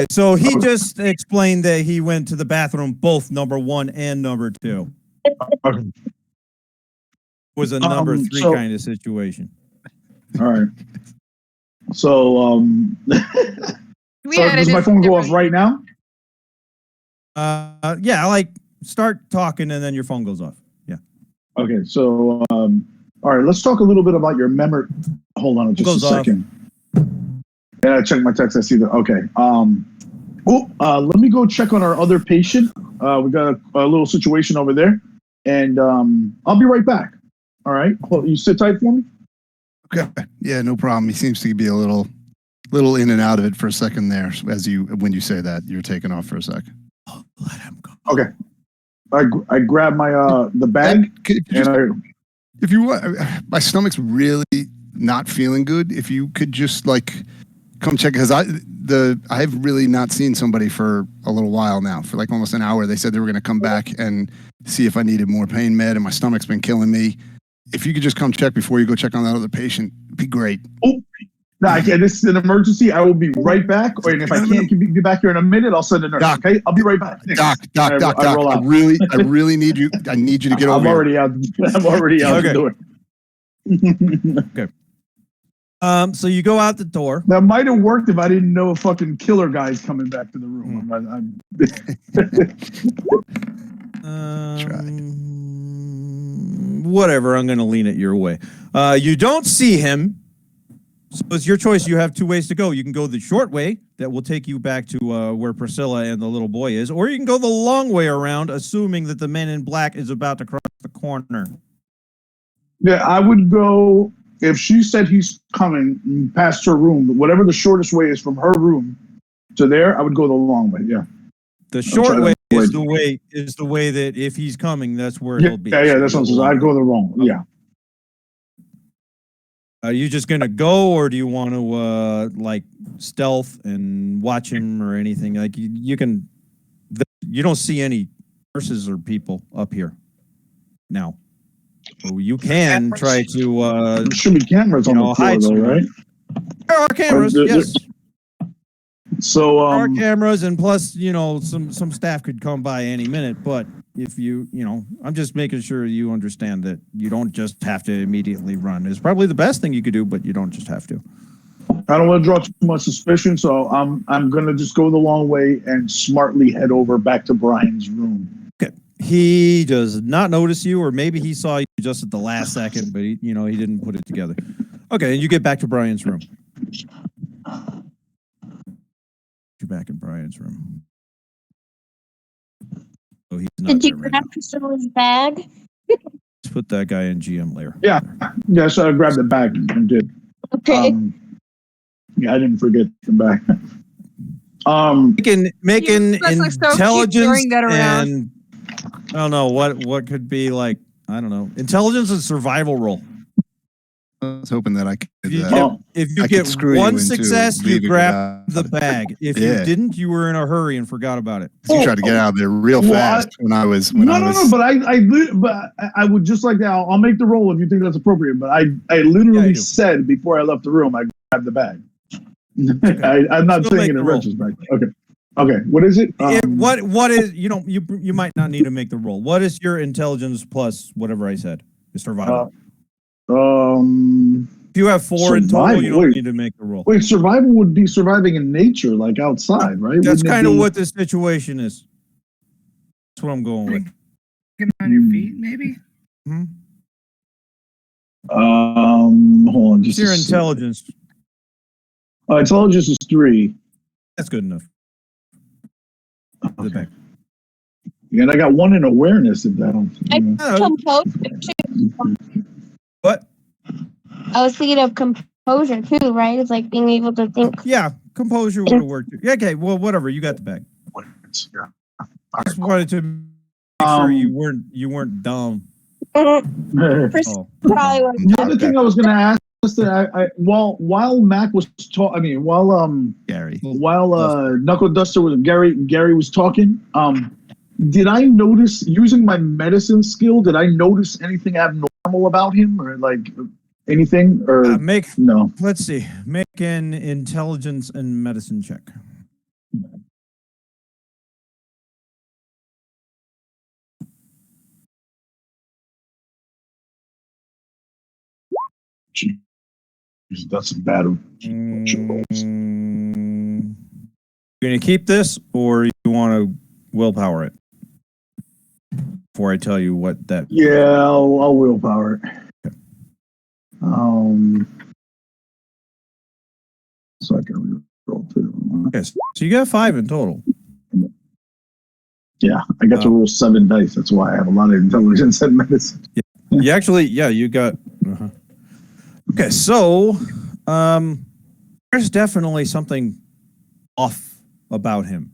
So he just explained that he went to the bathroom, both number 1 and number 2. Okay. Was a number 3 kind of situation. All right. So does my phone go off right now? Yeah, like start talking and then your phone goes off. Yeah. Okay. So all right, let's talk a little bit about your memory. Hold on just a second. And I check my text. I see that. Okay. Let me go check on our other patient. We got a little situation over there, and I'll be right back. All right. Well, you sit tight for me. Okay. Yeah, no problem. He seems to be a little in and out of it for a second there. When you say that, you're taking off for a sec. Oh, let him go. Okay. I grab my the bag if you want, my stomach's really not feeling good. If you could just come check, because I've really not seen somebody for a little while now, for like almost an hour. They said they were going to come back and see if I needed more pain med, and my stomach's been killing me. If you could just come check before you go check on that other patient, it'd be great. Oh, no, I can't. This is an emergency. I will be right back. And if I can't be back here in a minute, I'll send a nurse. Doc, okay, I'll be right back. Doc. I really need you. I need you to get over here. I'm already out the door. Okay. So you go out the door. That might have worked if I didn't know a fucking killer guy's coming back to the room. Whatever. I'm going to lean it your way. You don't see him. So it's your choice. You have 2 ways to go. You can go the short way that will take you back to where Priscilla and the little boy is, or you can go the long way around, assuming that the man in black is about to cross the corner. Yeah, I would go, if she said he's coming past her room, whatever the shortest way is from her room to there, I would go the long way. Yeah. The short way is the way that if he's coming, that's where he'll be. Yeah, that's what I'm saying. I'd go the wrong way. Yeah. Are you just gonna go, or do you want to stealth and watch him or anything? Like you can, you don't see any nurses or people up here now. So you can try to. There should be cameras on the floor, though, right? There are cameras. Yes. So there are cameras, and plus, some staff could come by any minute. But if I'm just making sure you understand that you don't just have to immediately run. It's probably the best thing you could do, but you don't just have to. All I don't want to draw too much suspicion, so I'm gonna just go the long way and smartly head over back to Brian's room. Okay. He does not notice you, or maybe he saw you just at the last second, but he didn't put it together. Okay, and you get back to Brian's room. You're back in Brian's room. Oh, he's not Did you there right grab now. Priscilla's bag? Let's put that guy in GM layer. Yeah, so I grabbed the bag and did. Okay. Yeah, I didn't forget the bag. Making You must look so cute intelligence carrying that around. and I don't know what could be like. I don't know, intelligence and survival roll. I was hoping that I could. If you get screw one you into success, you leaving grab without the bag. If Yeah. you didn't, you were in a hurry and forgot about it. You tried to get out of there real fast when I was. No, but I would just like that. I'll make the roll if you think that's appropriate. But I literally said before I left the room, I grabbed the bag. Okay. I'm not Still saying it in roll. retrospect. Okay. What is it? What is you might not need to make the roll. What is your intelligence plus whatever I said? Your survival. If you have 4 in total, you don't need to make the roll. Wait, survival would be surviving in nature, like outside, right? That's kind of what the situation is. That's what I'm going with. Getting on your feet, maybe. Hold on, just your intelligence. Intelligence is 3. That's good enough. Okay. Yeah, and I got 1 in awareness. If that What? I was thinking of composure too, right? It's like being able to think. Yeah, composure would have worked. Yeah, okay, well, whatever. You got the bag. I just wanted to make sure you weren't dumb. The other thing I was going to ask is that while Mac was talking, while Knuckle Duster was Gary was talking, did I notice using my medicine skill? Did I notice anything abnormal about him, or like anything? Or no? Let's see. Make an intelligence and medicine check. Jeez, that's a bad one. You're gonna keep this, or you want to willpower it? Before I tell you what that. Yeah, I'll willpower it. Okay. So I can roll 2. Okay, so you got 5 in total. Yeah, I got to roll 7 dice. That's why I have a lot of intelligence and medicine. Yeah, you got. Okay, so there's definitely something off about him.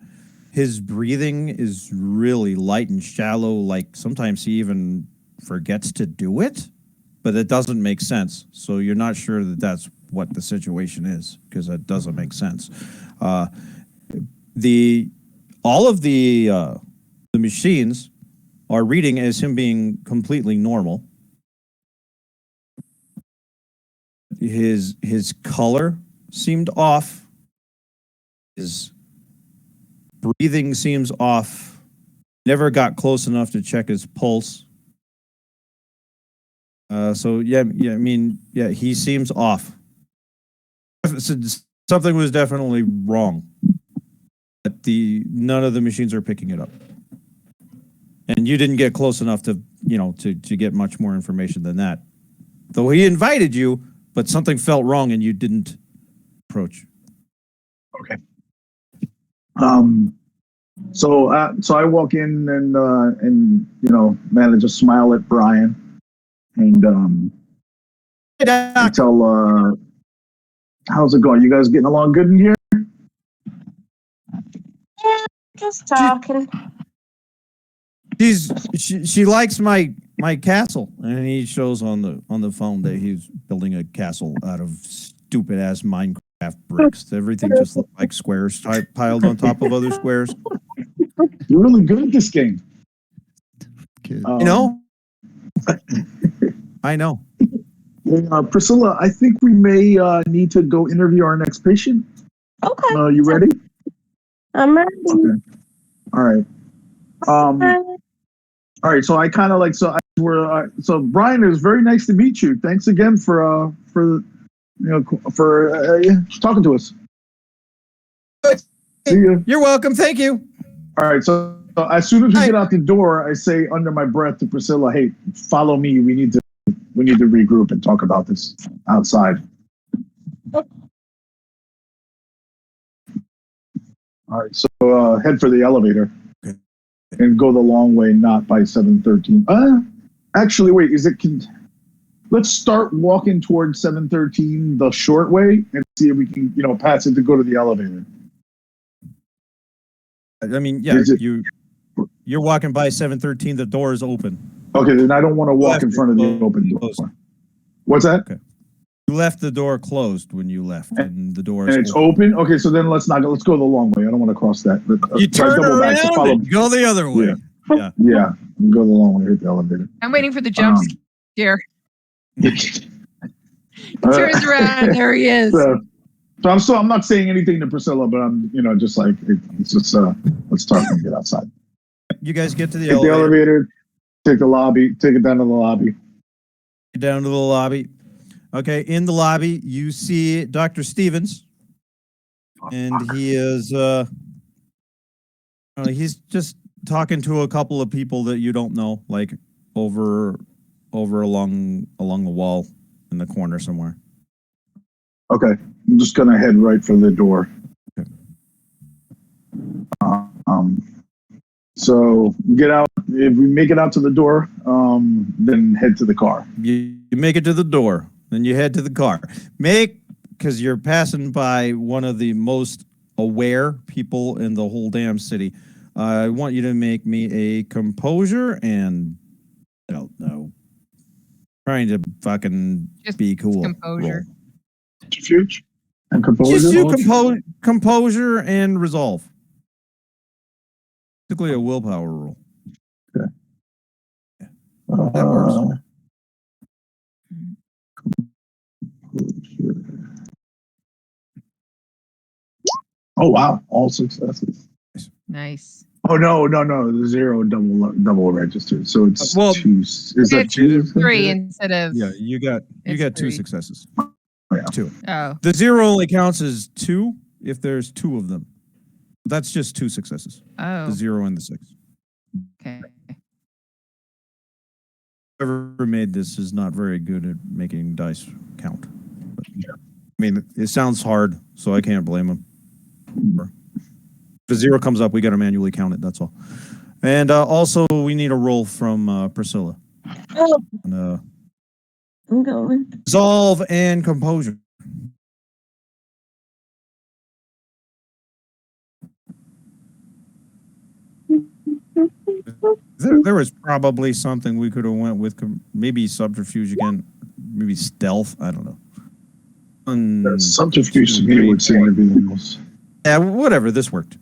His breathing is really light and shallow. Like sometimes he even forgets to do it, but it doesn't make sense. So you're not sure that that's what the situation is, because it doesn't make sense. All of the machines are reading as him being completely normal. His color seemed off. His breathing seems off. Never got close enough to check his pulse. He seems off. Something was definitely wrong. But none of the machines are picking it up. And you didn't get close enough to get much more information than that. Though he invited you, but something felt wrong and you didn't approach. Okay. So I walk in and manage to smile at Brian and tell how's it going? You guys getting along good in here? Yeah, just talking. She likes my castle, and he shows on the phone that he's building a castle out of stupid ass Minecraft bricks. Everything just looked like squares piled on top of other squares. You're really good at this game. I know. Priscilla, I think we may need to go interview our next patient. Okay. You ready? I'm ready. Okay. All right. All right. So I kind of so Brian, it was very nice to meet you. Thanks again for for talking to us. See you. You're welcome. Thank you. All right. So as soon as we get out the door, I say under my breath to Priscilla, "Hey, follow me. We need to regroup and talk about this outside." All right. So head for the elevator and go the long way, not by 713. Actually, wait. Let's start walking towards 713 the short way and see if we can, pass it to go to the elevator. I mean, yeah, you're walking by 713. The door is open. Okay, then I don't want to walk in front of the open door. What's that? Okay. You left the door closed when you left, and the door is and it's open. Okay, so then let's go the long way. I don't want to cross that. You turn around and go the other way. Yeah, go the long way. Hit the elevator. I'm waiting for the jump scare. Turns around, there he is. So I'm not saying anything to Priscilla, but I'm, just like, it's just, let's talk and get outside. You guys get to the elevator, take the lobby, take it down to the lobby. Down to the lobby. Okay, in the lobby, you see Dr. Stevens, and he is, he's just talking to a couple of people that you don't know, like over along the wall in the corner somewhere. Okay, I'm just gonna head right for the door. Okay. So get out. If we make it out to the door, then head to the car. You make it to the door, then you head to the car. Because you're passing by one of the most aware people in the whole damn city. I want you to make me a composure and I don't know, trying to fucking just be cool. Composure. Subterfuge and composure. Just do composure and resolve. Basically a willpower rule. Okay. That works. Oh wow! All successes. Nice. Oh no! The zero double registered. So it's well, two. Is that two? 3 instead of. Yeah, you got 2 3. successes. Oh, yeah. 2. Oh. The 0 only counts as 2 if there's 2 of them. That's just 2 successes. Oh. The 0 and the 6. Okay. Whoever made this is not very good at making dice count. But, I mean, it sounds hard, so I can't blame them. If a 0 comes up, we got to manually count it. That's all. And also, we need a roll from Priscilla. Oh, And, I'm going. resolve and composure. There was probably something we could have went with, maybe subterfuge again, maybe stealth. I don't know. Subterfuge to me would seem everything else. Yeah, whatever. This worked.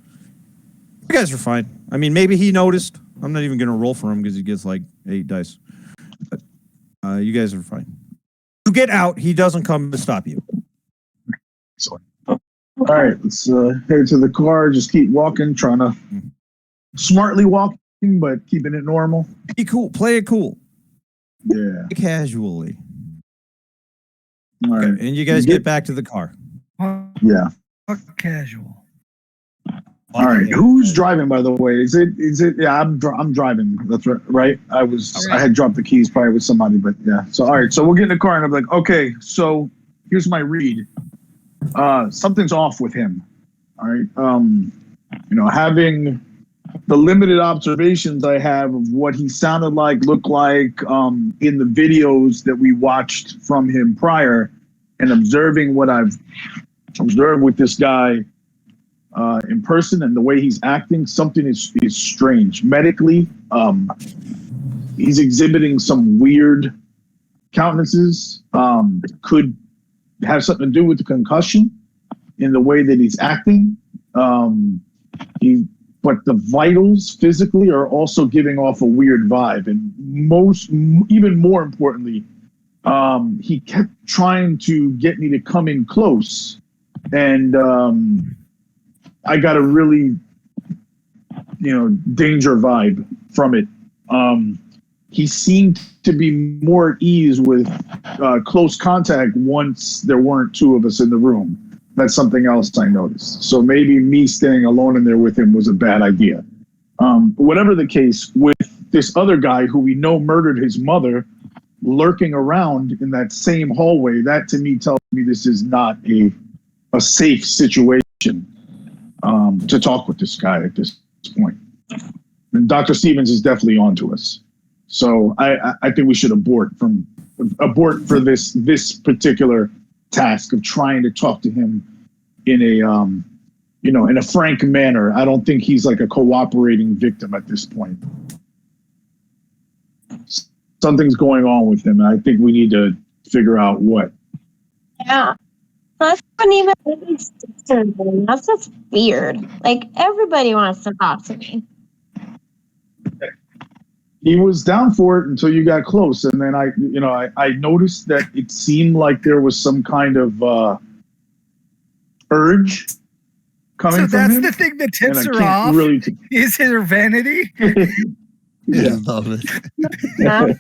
You guys are fine. I mean, maybe he noticed. I'm not even going to roll for him because he gets like 8 dice. But you guys are fine. You get out. He doesn't come to stop you. Excellent. All right, let's head to the car. Just keep walking, trying to smartly walking, but keeping it normal. Be cool. Play it cool. Yeah. Casually. All right. Okay, and you guys get back to the car. Yeah. Casual. All right. Who's driving, by the way? Is it? Yeah, I'm driving. That's right. I had dropped the keys probably with somebody, but yeah. So, all right. So we'll get in the car and I'm like, okay, so here's my read. Something's off with him. All right. Having the limited observations I have of what he sounded like, looked like, in the videos that we watched from him prior, and observing what I've observed with this guy in person and the way he's acting, something is strange. Medically, he's exhibiting some weird countenances. Could have something to do with the concussion in the way that he's acting. But the vitals physically are also giving off a weird vibe. And even more importantly, he kept trying to get me to come in close. And I got a really, danger vibe from it. he seemed to be more at ease with close contact once there weren't two of us in the room. That's something else I noticed. So maybe me staying alone in there with him was a bad idea. Whatever the case, with this other guy who we know murdered his mother lurking around in that same hallway, that to me tells me this is not a safe situation to talk with this guy at this point. And Dr. Stevens is definitely on to us. So I think we should abort for this particular task of trying to talk to him in a frank manner. I don't think he's like a cooperating victim at this point. Something's going on with him, and I think we need to figure out what. Yeah. That's not even really sister. That's just weird. Like, everybody wants to talk to me. He was down for it until you got close, and then I noticed that it seemed like there was some kind of urge coming so from that's him. the thing that tips her off is her vanity. Yeah, I love it. Yeah.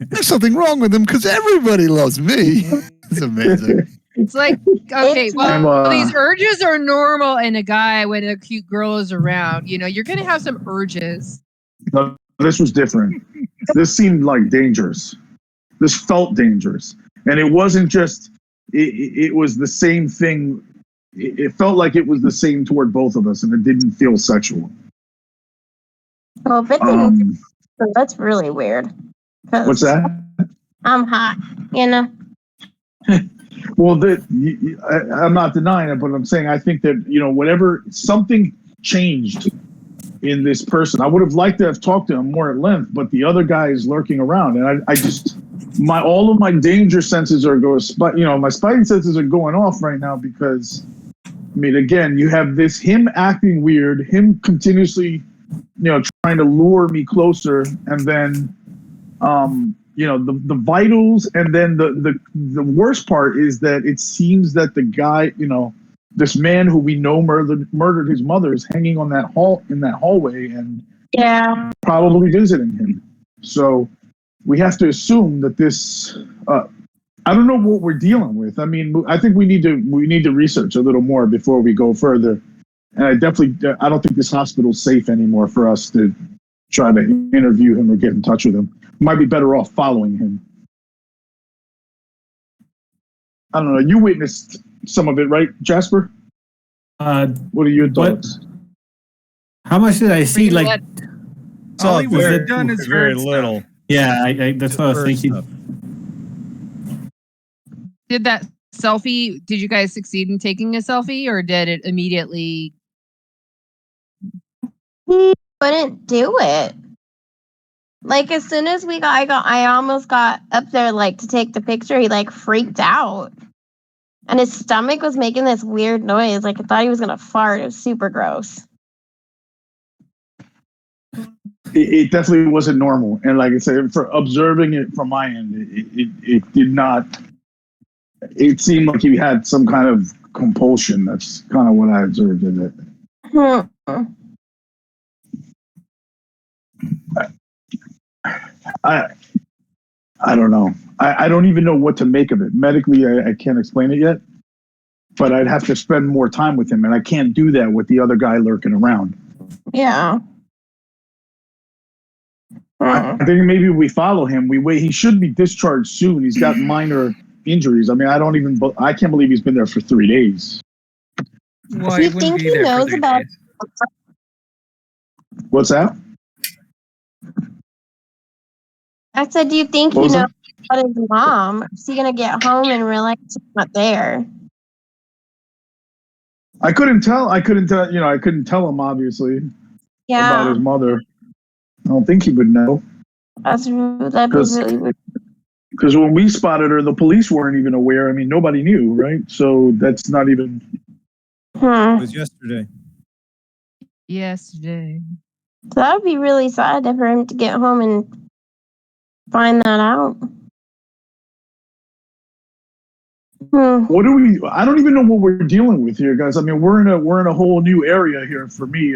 There's something wrong with him because everybody loves me. It's amazing. It's like, okay, It's these urges are normal in a guy when a cute girl is around. You know, you're going to have some urges. No, this was different. This seemed like dangerous. This felt dangerous. And it wasn't just, it was the same thing. It felt like it was the same toward both of us, and it didn't feel sexual. Well, if it didn't, that's really weird. What's that? I'm hot, you know? Well, I'm not denying it, but I'm saying I think that, whatever, something changed in this person. I would have liked to have talked to him more at length, but the other guy is lurking around, and I just, all of my danger senses are going, my spidey senses are going off right now because, again, you have him acting weird, him continuously, trying to lure me closer, and then, the vitals, and then the worst part is that it seems that the guy, this man who we know murdered his mother is hanging on in that hallway and probably visiting him. So we have to assume that this. I don't know what we're dealing with. I think we need to research a little more before we go further. And I don't think this hospital's safe anymore for us to try to interview him or get in touch with him. Might be better off following him. I don't know. You witnessed some of it, right, Jasper? What are your thoughts? How much did I see? Like, all he would have done is very little. Yeah, I that's what I was thinking. Did that selfie, did you guys succeed in taking a selfie, or did it immediately? He couldn't do it. Like, as soon as I almost got up there, like, to take the picture, he, like, freaked out. And his stomach was making this weird noise. Like, I thought he was going to fart. It was super gross. It definitely wasn't normal. And like I said, for observing it from my end, it did not. It seemed like he had some kind of compulsion. That's kind of what I observed in it. I don't know. I don't even know what to make of it. Medically, I can't explain it yet. But I'd have to spend more time with him, and I can't do that with the other guy lurking around. Yeah. I think maybe we follow him. We wait. He should be discharged soon. He's got minor injuries. I can't believe he's been there for 3 days. Well, Do you think he knows about? What's that? I said, do you think he knows about his mom? Is he gonna get home and realize she's not there? I couldn't tell. I couldn't tell him, obviously, about his mother. I don't think he would know. That'd be really weird. Because when we spotted her, the police weren't even aware. Nobody knew, right? So that's not even. It was yesterday. Yesterday. So that would be really sad for him to get home and find that out. What do we? I don't even know what we're dealing with here, guys. We're in a whole new area here for me.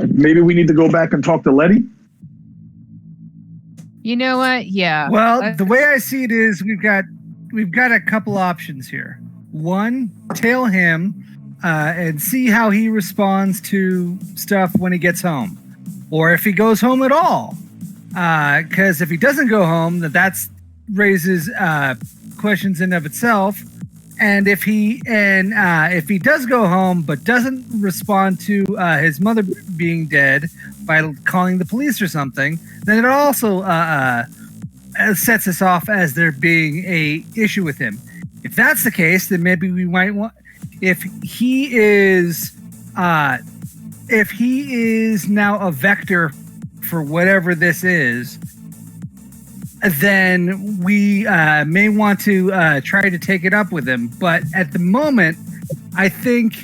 Maybe we need to go back and talk to Letty. You know what? Yeah. Well, the way I see it is we've got a couple options here. One, tail him and see how he responds to stuff when he gets home, or if he goes home at all. Because if he doesn't go home, that's raises questions in of itself. And if he does go home but doesn't respond to his mother being dead by calling the police or something, then it also sets us off as there being a issue with him. If that's the case, then maybe we might want, if he is now a vector for whatever this is, then we may want to try to take it up with him. But at the moment, I think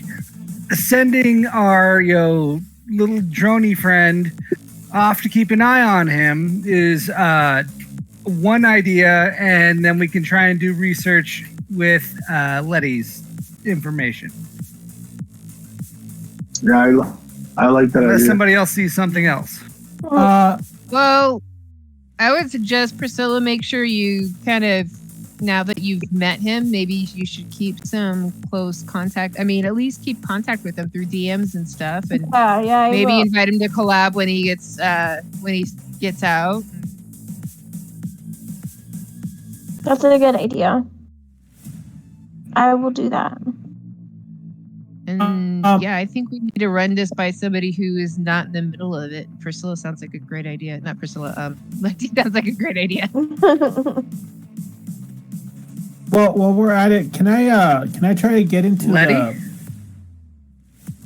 sending our little droney friend off to keep an eye on him is one idea, and then we can try and do research with Letty's information. Yeah, I like that Unless idea. somebody else sees something else. Well, I would suggest, Priscilla, make sure you kind of, now that you've met him, maybe you should keep some close contact. I mean, at least keep contact with him through DMs and stuff, and Yeah, maybe invite him to collab when he gets out. That's a good idea. I will do that. And yeah, I think we need to run this by somebody who is not in the middle of it. Priscilla sounds like a great idea. Not Priscilla. Letty sounds like a great idea. Well, while we're at it, can I try to get into Letty?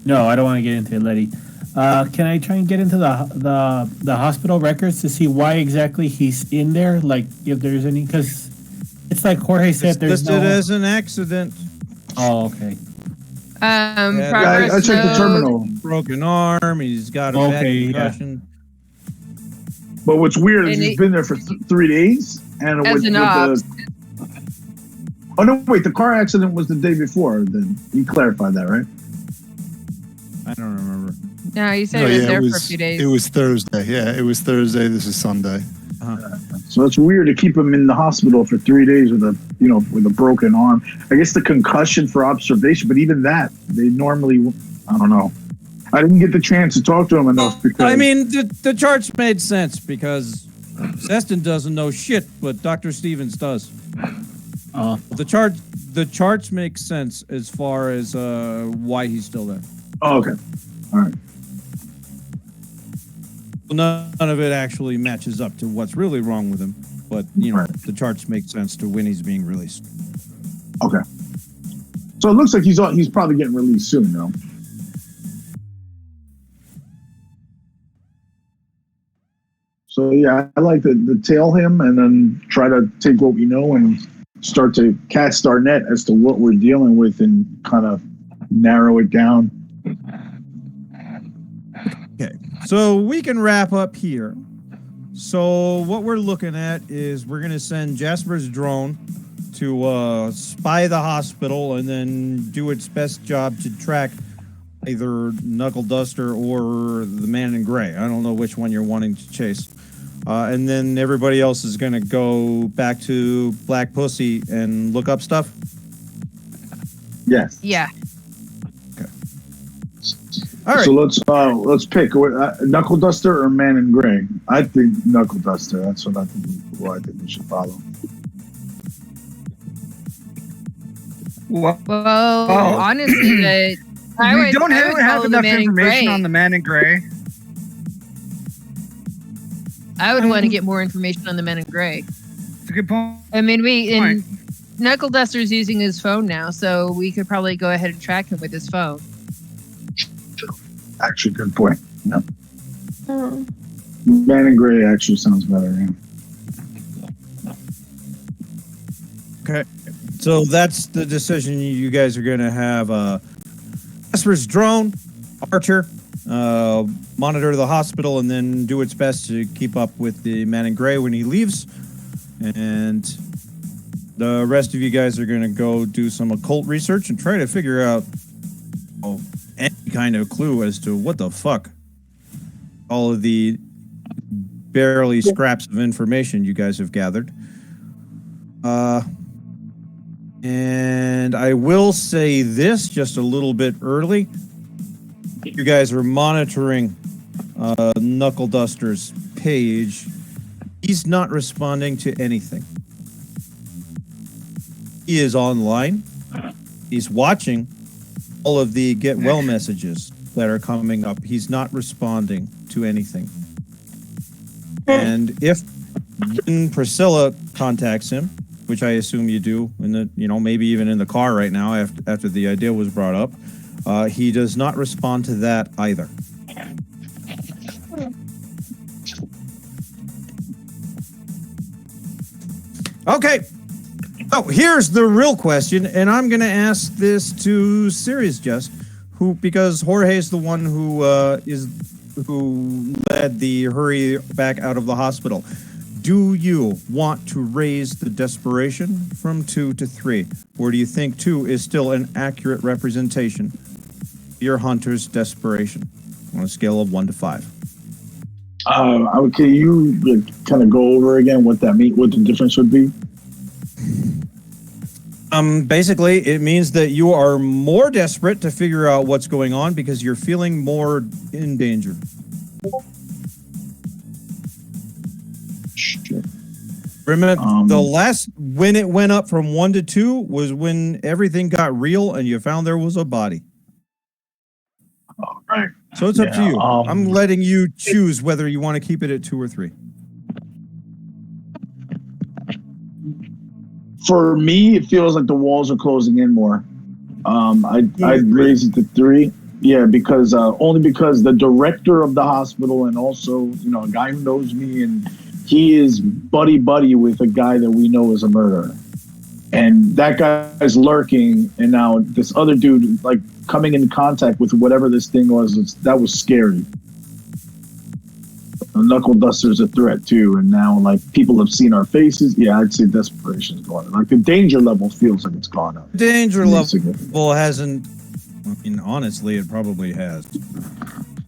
No, I don't want to get into Letty. Can I try and get into the hospital records to see why exactly he's in there? Like, if there's any, because it's like Jorge said, It's there's listed no. as an accident. Oh, okay. Progress I checked the note. terminal. Broken arm. He's got a bad concussion. But what's weird is And he's been there for 3 days, and As an ops. Oh no! Wait, the car accident was the day before. Then you clarified that, right? I don't remember. No, you said he was there for a few days. It was Thursday. Yeah, it was Thursday. This is Sunday. So it's weird to keep him in the hospital for 3 days with a broken arm. I guess the concussion for observation, but even that, they normally, I don't know. I didn't get the chance to talk to him enough because I mean, the charts made sense because Sestonn doesn't know shit, but Dr. Stevens does. The charts make sense as far as why he's still there. Oh, okay. All right. None of it actually matches up to what's really wrong with him, but the charts make sense to when he's being released. Okay. So it looks like he's probably getting released soon, though. So yeah, I like to tail him and then try to take what we know and start to cast our net as to what we're dealing with and kind of narrow it down. Okay, so we can wrap up here. So what we're looking at is we're going to send Jasper's drone to spy the hospital and then do its best job to track either Knuckle Duster or the Man in Gray. I don't know which one you're wanting to chase. And then everybody else is going to go back to Black Pussy and look up stuff? Yes. Yeah. All right. So let's pick Knuckle Duster or Man in Gray. I think Knuckle Duster. That's what I think. I think we should follow. Well, honestly, we don't have enough information on the Man in Gray. I would want to get more information on the Man in Gray. It's a good point. I mean, Knuckle Duster's using his phone now, so we could probably go ahead and track him with his phone. Actually, good point. Yeah. Man in Gray actually sounds better. Yeah. Okay. So that's the decision you guys are going to have. Jasper's drone, Archer, monitor the hospital, and then do its best to keep up with the Man in Gray when he leaves. And the rest of you guys are going to go do some occult research and try to figure out any kind of clue as to what the fuck all of the barely scraps of information you guys have gathered. And I will say this just a little bit early. You guys are monitoring Knuckle Duster's page. He's not responding to anything. He is online. He's watching all of the get well messages that are coming up. He's not responding to anything. And if when Priscilla contacts him, which I assume you do, in the maybe even in the car right now after the idea was brought up, he does not respond to that either. Okay. Oh, here's the real question, and I'm going to ask this to Serious Jest, because Jorge is the one who led the hurry back out of the hospital. Do you want to raise the desperation from 2 to 3, or do you think 2 is still an accurate representation of your hunter's desperation on a scale of 1 to 5? Can you kind of go over again what that means? What the difference would be? Basically, it means that you are more desperate to figure out what's going on because you're feeling more in danger. Sure. Remember, when it went up from 1 to 2 was when everything got real and you found there was a body. All right. So it's up to you. I'm letting you choose whether you want to keep it at 2 or 3. For me, it feels like the walls are closing in more. I'd raise it to 3. Yeah, because only because the director of the hospital and also, a guy who knows me, and he is buddy with a guy that we know is a murderer. And that guy's lurking, and now this other dude, coming into contact with whatever this thing was, that was scary. The Knuckle Duster's a threat too, and now people have seen our faces. Yeah, I'd say desperation's gone. The danger level feels like it's gone up. Danger level hasn't. I mean, honestly, it probably has. You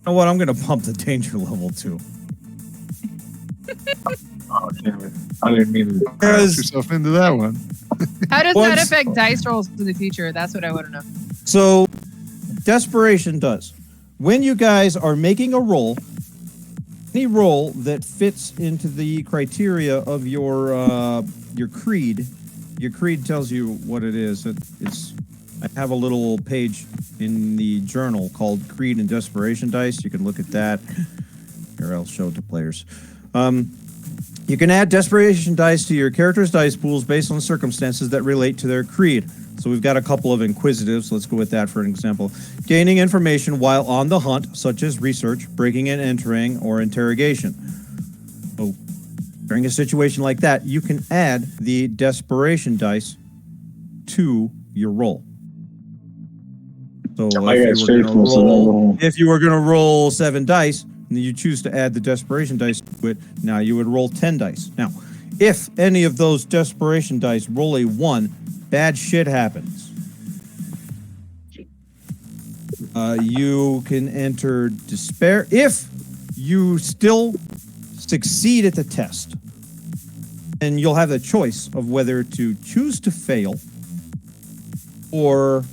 know what? I'm gonna pump the danger level too. Oh damn it! I didn't mean to press yourself into that one. How does that affect dice rolls in the future? That's what I want to know. So, desperation does. When you guys are making a roll. Any roll that fits into the criteria of your creed. Your creed tells you what it is. I have a little page in the journal called Creed and Desperation Dice. You can look at that. Here, I'll show it to players. You can add desperation dice to your character's dice pools based on circumstances that relate to their creed. So we've got a couple of inquisitives. Let's go with that for an example. Gaining information while on the hunt, such as research, breaking and entering, or interrogation. So during a situation like that, you can add the desperation dice to your roll. So if you were going to roll 7 dice, and you choose to add the desperation dice to it, now you would roll 10 dice. Now, if any of those desperation dice roll a 1, bad shit happens. You can enter despair. If you still succeed at the test, then you'll have a choice of whether to choose to fail or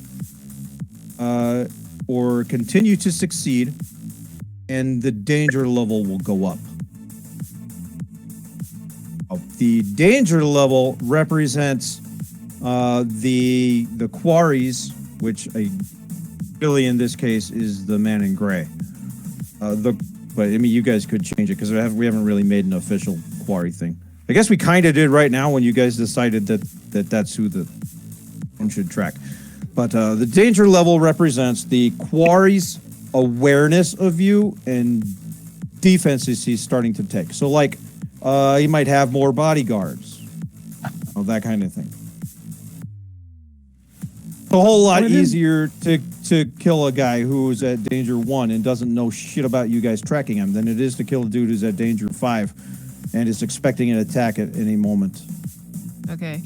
continue to succeed, and the danger level will go up. The danger level represents the quarries, which really in this case is the man in gray. But I mean, you guys could change it because we haven't really made an official quarry thing. I guess we kind of did right now when you guys decided that's who the one should track. But the danger level represents the quarry's awareness of you and defenses he's starting to take. So he might have more bodyguards, that kind of thing. A whole lot easier to kill a guy who's at danger 1 and doesn't know shit about you guys tracking him than it is to kill a dude who's at danger 5 and is expecting an attack at any moment. Okay.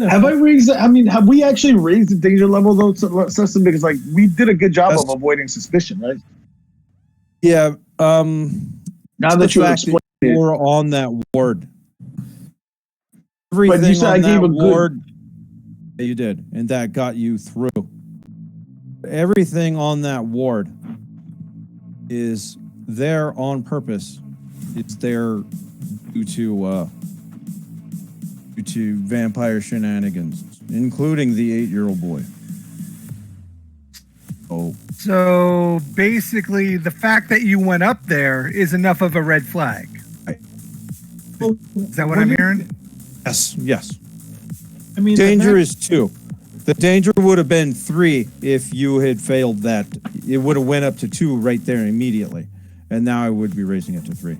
Have I raised it? I mean, have we actually raised the danger level though, Sestonn? Because like we did a good job of avoiding suspicion, right? Yeah. Now that you explained it, you're on that ward. but you Everything said on I gave that a good. ward. Yeah, you did, and that got you through. Everything on that ward is there on purpose. It's there due to vampire shenanigans, including the 8-year-old boy. Oh, So basically, the fact that you went up there is enough of a red flag. Is that what I'm hearing? yes. I mean, Danger is 2. The danger would have been 3 if you had failed that. It would have went up to 2 right there immediately, and now I would be raising it to 3.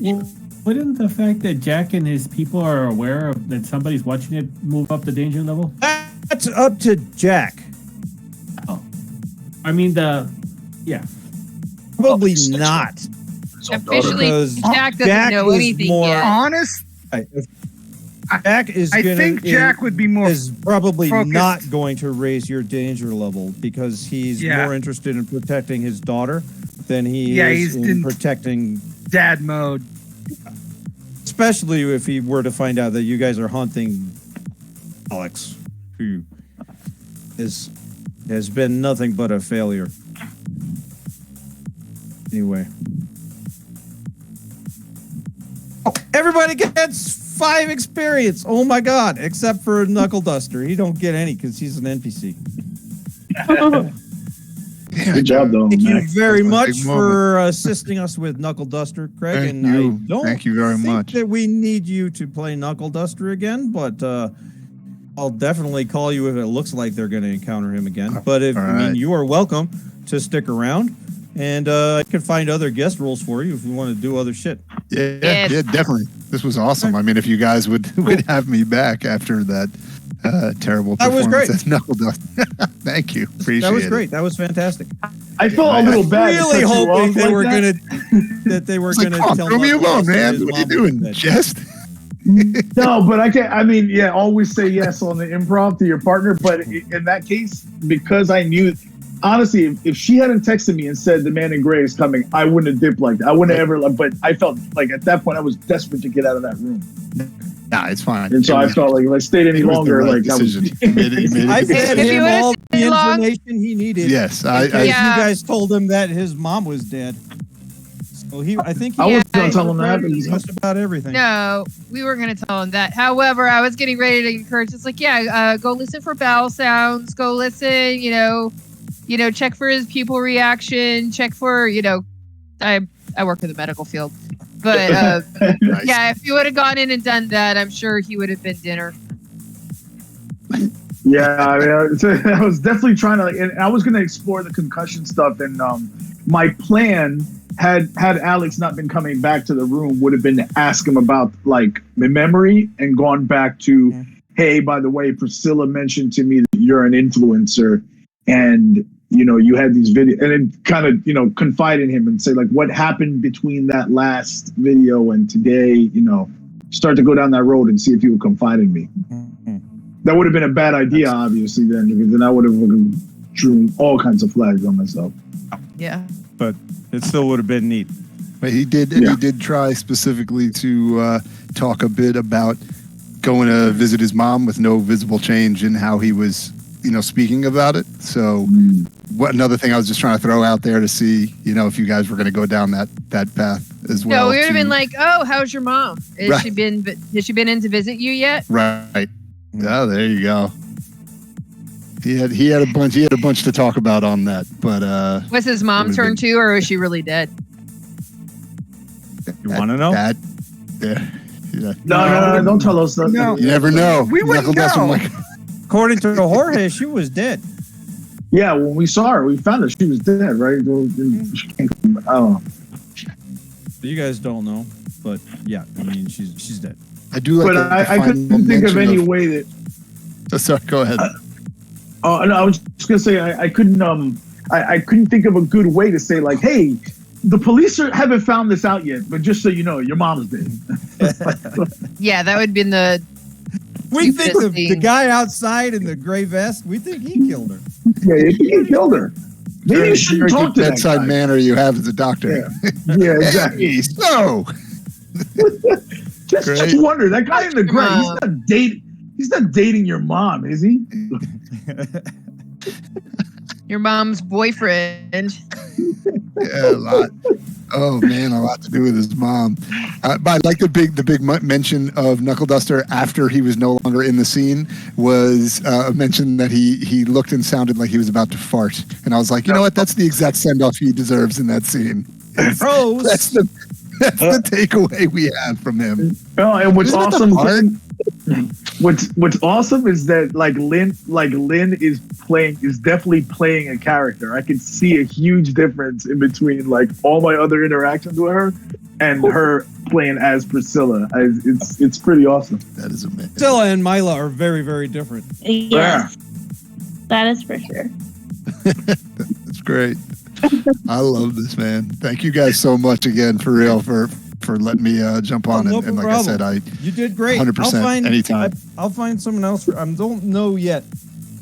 Well, wouldn't the fact that Jack and his people are aware of that somebody's watching it move up the danger level? That's up to Jack. Oh, I mean Probably not. Officially, Because Jack doesn't Jack know is anything more- yet. Honest, Jack is. I think Jack would be more is probably focused. not going to raise your danger level because he's more interested in protecting his daughter than he is he's in protecting dad mode. Especially if he were to find out that you guys are hunting Alex, who has been nothing but a failure. Anyway. Oh, everybody gets 5 experience. Oh my god, except for Knuckle Duster. He don't get any because he's an NPC. Good job, though. Thank you Max. very That's a much big for assisting us with Knuckle Duster, Craig. Thank you very much. That we need you to play Knuckle Duster again, but I'll definitely call you if it looks like they're going to encounter him again. But you are welcome to stick around, and I can find other guest roles for you if you want to do other shit. Yeah, definitely. This was awesome. I mean, if you guys would have me back after that terrible performance, that was great. That's Knuckle Dust. Thank you. Appreciate it. That was great. That was fantastic. I felt a little bad. Really hoping they were gonna. That they were It's like, gonna come on, tell throw me Knuckle alone, Duster man. his What are you mom was doing? dead. Jest? No, but I can't. I mean, yeah, always say yes on the improv to your partner. But in that case, because I knew, honestly, if she hadn't texted me and said the man in gray is coming, I wouldn't have dipped like that. I wouldn't have ever. But I felt like at that point I was desperate to get out of that room. Nah, it's fine. And so I felt like if I stayed any longer, like I was. I fed If you him would've all the stayed long- information he needed. Yes, in case Yeah. you guys told him that his mom was dead. So I think he I was gonna Yeah. tell him that. just about everything. No, we weren't going to tell him that. However, I was getting ready to encourage. It's like, go listen for bell sounds. Go listen. Check for his pupil reaction. Check for I work in the medical field, but Nice. yeah, if you would have gone in and done that, I'm sure he would have been dinner. Yeah, I mean, I was definitely trying to, and I was going to explore the concussion stuff. And my plan had Alex not been coming back to the room would have been to ask him about like memory and gone back to, hey, by the way, Priscilla mentioned to me that you're an influencer, and you had these videos, and then kind of confide in him and say like what happened between that last video and today. Start to go down that road and see if he would confide in me. That would have been a bad idea, obviously, then, because then I would have drew all kinds of flags on myself. Yeah. But it still would have been neat. But he did try specifically to talk a bit about going to visit his mom with no visible change in how he was, speaking about it. So another thing I was just trying to throw out there to see, if you guys were going to go down that path as well. No, we would have been like, "Oh, how's your mom? Has she been in to visit you yet?" Right. Oh, there you go. He had a bunch to talk about on that, but Was his mom turned too, or was she really dead? You want to know? Yeah. No, don't tell us that. No. You never know. We wouldn't know. According to Jorge, she was dead. Yeah, when we saw her, we found her. She was dead, right? I don't know. You guys don't know, but yeah, I mean, she's dead. I do like. But I couldn't think of any way that. Sorry, go ahead. No, I was just gonna say I couldn't. I couldn't think of a good way to say like, hey, the police haven't found this out yet, but just so you know, your mom is dead. Yeah, that would have been the We think Stupidest the thing. guy outside in the gray vest, we think he killed her. Yeah, he killed her. Maybe you shouldn't Very talk good to that bedside guy. manner you have as a doctor. Yeah, exactly. Hey, so Just wonder, that guy in the gray, he's not dating your mom, is he? Your mom's boyfriend. yeah, a lot. Oh man, a lot to do with his mom. But I like the big mention of Knuckle Duster after he was no longer in the scene was a mention that he looked and sounded like he was about to fart, and I was like, you know what? That's the exact send off he deserves in that scene. Pros. That's the takeaway we have from him. Oh, and what's Isn't that awesome? the part? What's awesome is that Lynn is definitely playing a character. I can see a huge difference in between like all my other interactions with her and her playing as Priscilla. It's pretty awesome. That is amazing. Priscilla and Mila are very, very different. Yes. That is for sure. That's great. I love this, man. Thank you guys so much again, for real, for letting me jump on. No and like problem. I said, You did great. 100% anytime. I'll find someone else. I don't know yet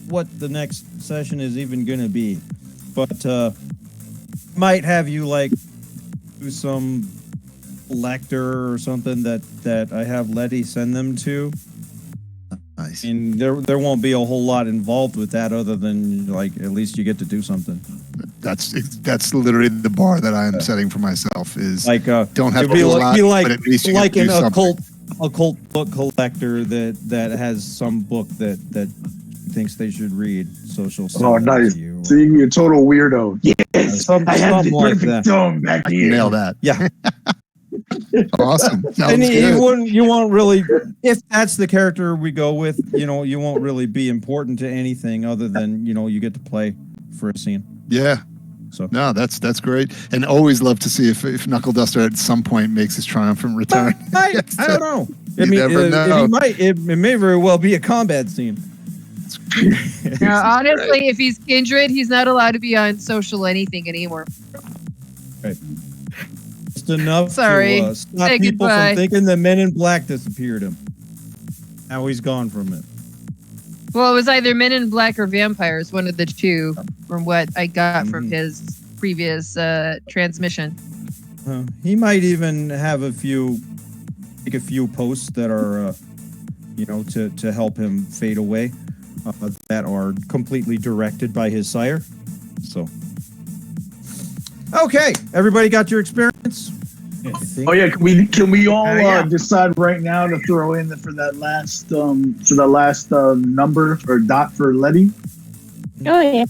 what the next session is even going to be, but might have you like do some lector or something that I have Letty send them to. Nice. And there won't be a whole lot involved with that other than like at least you get to do something. That's literally the bar that I am setting for myself. Is Like don't have to be do a like, lot, be like, but at least you like get to an do something. occult book collector that has some book that thinks they should read. So she'll send it nice. to you. So you can be a total weirdo. Yes, I have the something like perfect that. dome back I here. can nail that. Yeah. Awesome. Sounds And good. you won't really, if that's the character we go with, you won't really be important to anything other than, you get to play for a scene. Yeah. So No, that's great, and always love to see if Knuckle Duster at some point makes his triumphant return. I don't know. You never know. It may very well be a combat scene. Honestly, if he's kindred, he's not allowed to be on social anything anymore. Right. Just enough Sorry. to stop Say people goodbye. from thinking that Men in Black disappeared him. Now he's gone from it. Well, it was either Men in Black or vampires, one of the two, from what I got from his previous transmission. He might even have make a few posts that are, to help him fade away, that are completely directed by his sire. So, okay, everybody got your experience? Oh yeah, can we all decide right now to throw in for that last number or dot for Letty? Oh yeah.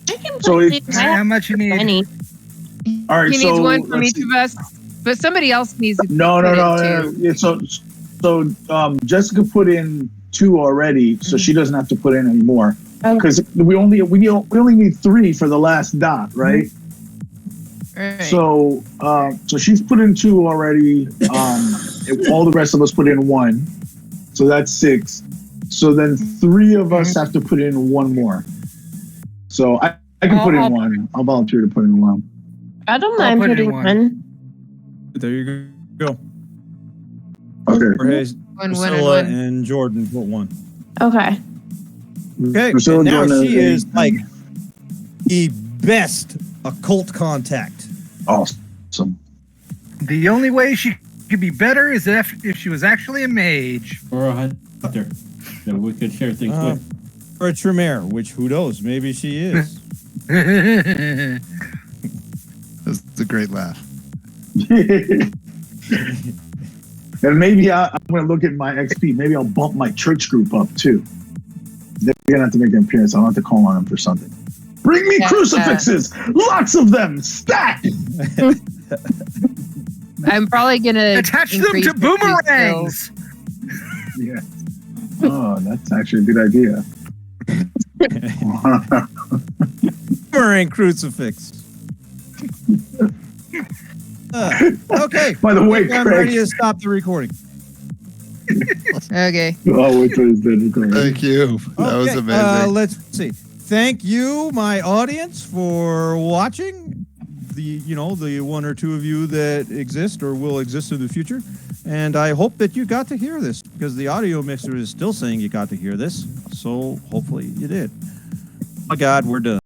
I can So put it's- How much you need? any. All right, He so needs one from let's each see. of us, but somebody else needs to No, put in too. Yeah, so Jessica put in 2 already, so she doesn't have to put in any more because we only need 3 for the last dot, right? Right. So she's put in 2 already. All the rest of us put in 1, so that's 6. So then 3 of us have to put in 1 more. So I can put in 1. I'll volunteer to put in 1. I don't I'll mind put in putting one. one. There you go. Okay. Jorge, One, Priscilla, and one. and Jordan put 1. Okay. Okay, Priscilla and now Jordan she is and- like the best occult contact. Awesome. The only way she could be better is if she was actually a mage. Or a hunter that we could share things with. Or a Tremere, which who knows? Maybe she is. That's a great laugh. And maybe I'm going to look at my XP. Maybe I'll bump my church group up too. They're going to have to make an appearance. I'll have to call on them for something. Bring me crucifixes! Lots of them! Stack! I'm probably gonna Attach them increase to the feat boomerangs. skills. Yeah. Oh, that's actually a good idea. Boomerang crucifix. Okay. By the way, I'm Craig. ready to stop the recording. Okay. Oh, wait till it's done recording. Thank you. That was Okay, amazing. let's see. Thank you, my audience, for watching. The 1 or 2 of you that exist or will exist in the future. And I hope that you got to hear this, because the audio mixer is still saying you got to hear this. So hopefully you did. Oh my God, we're done.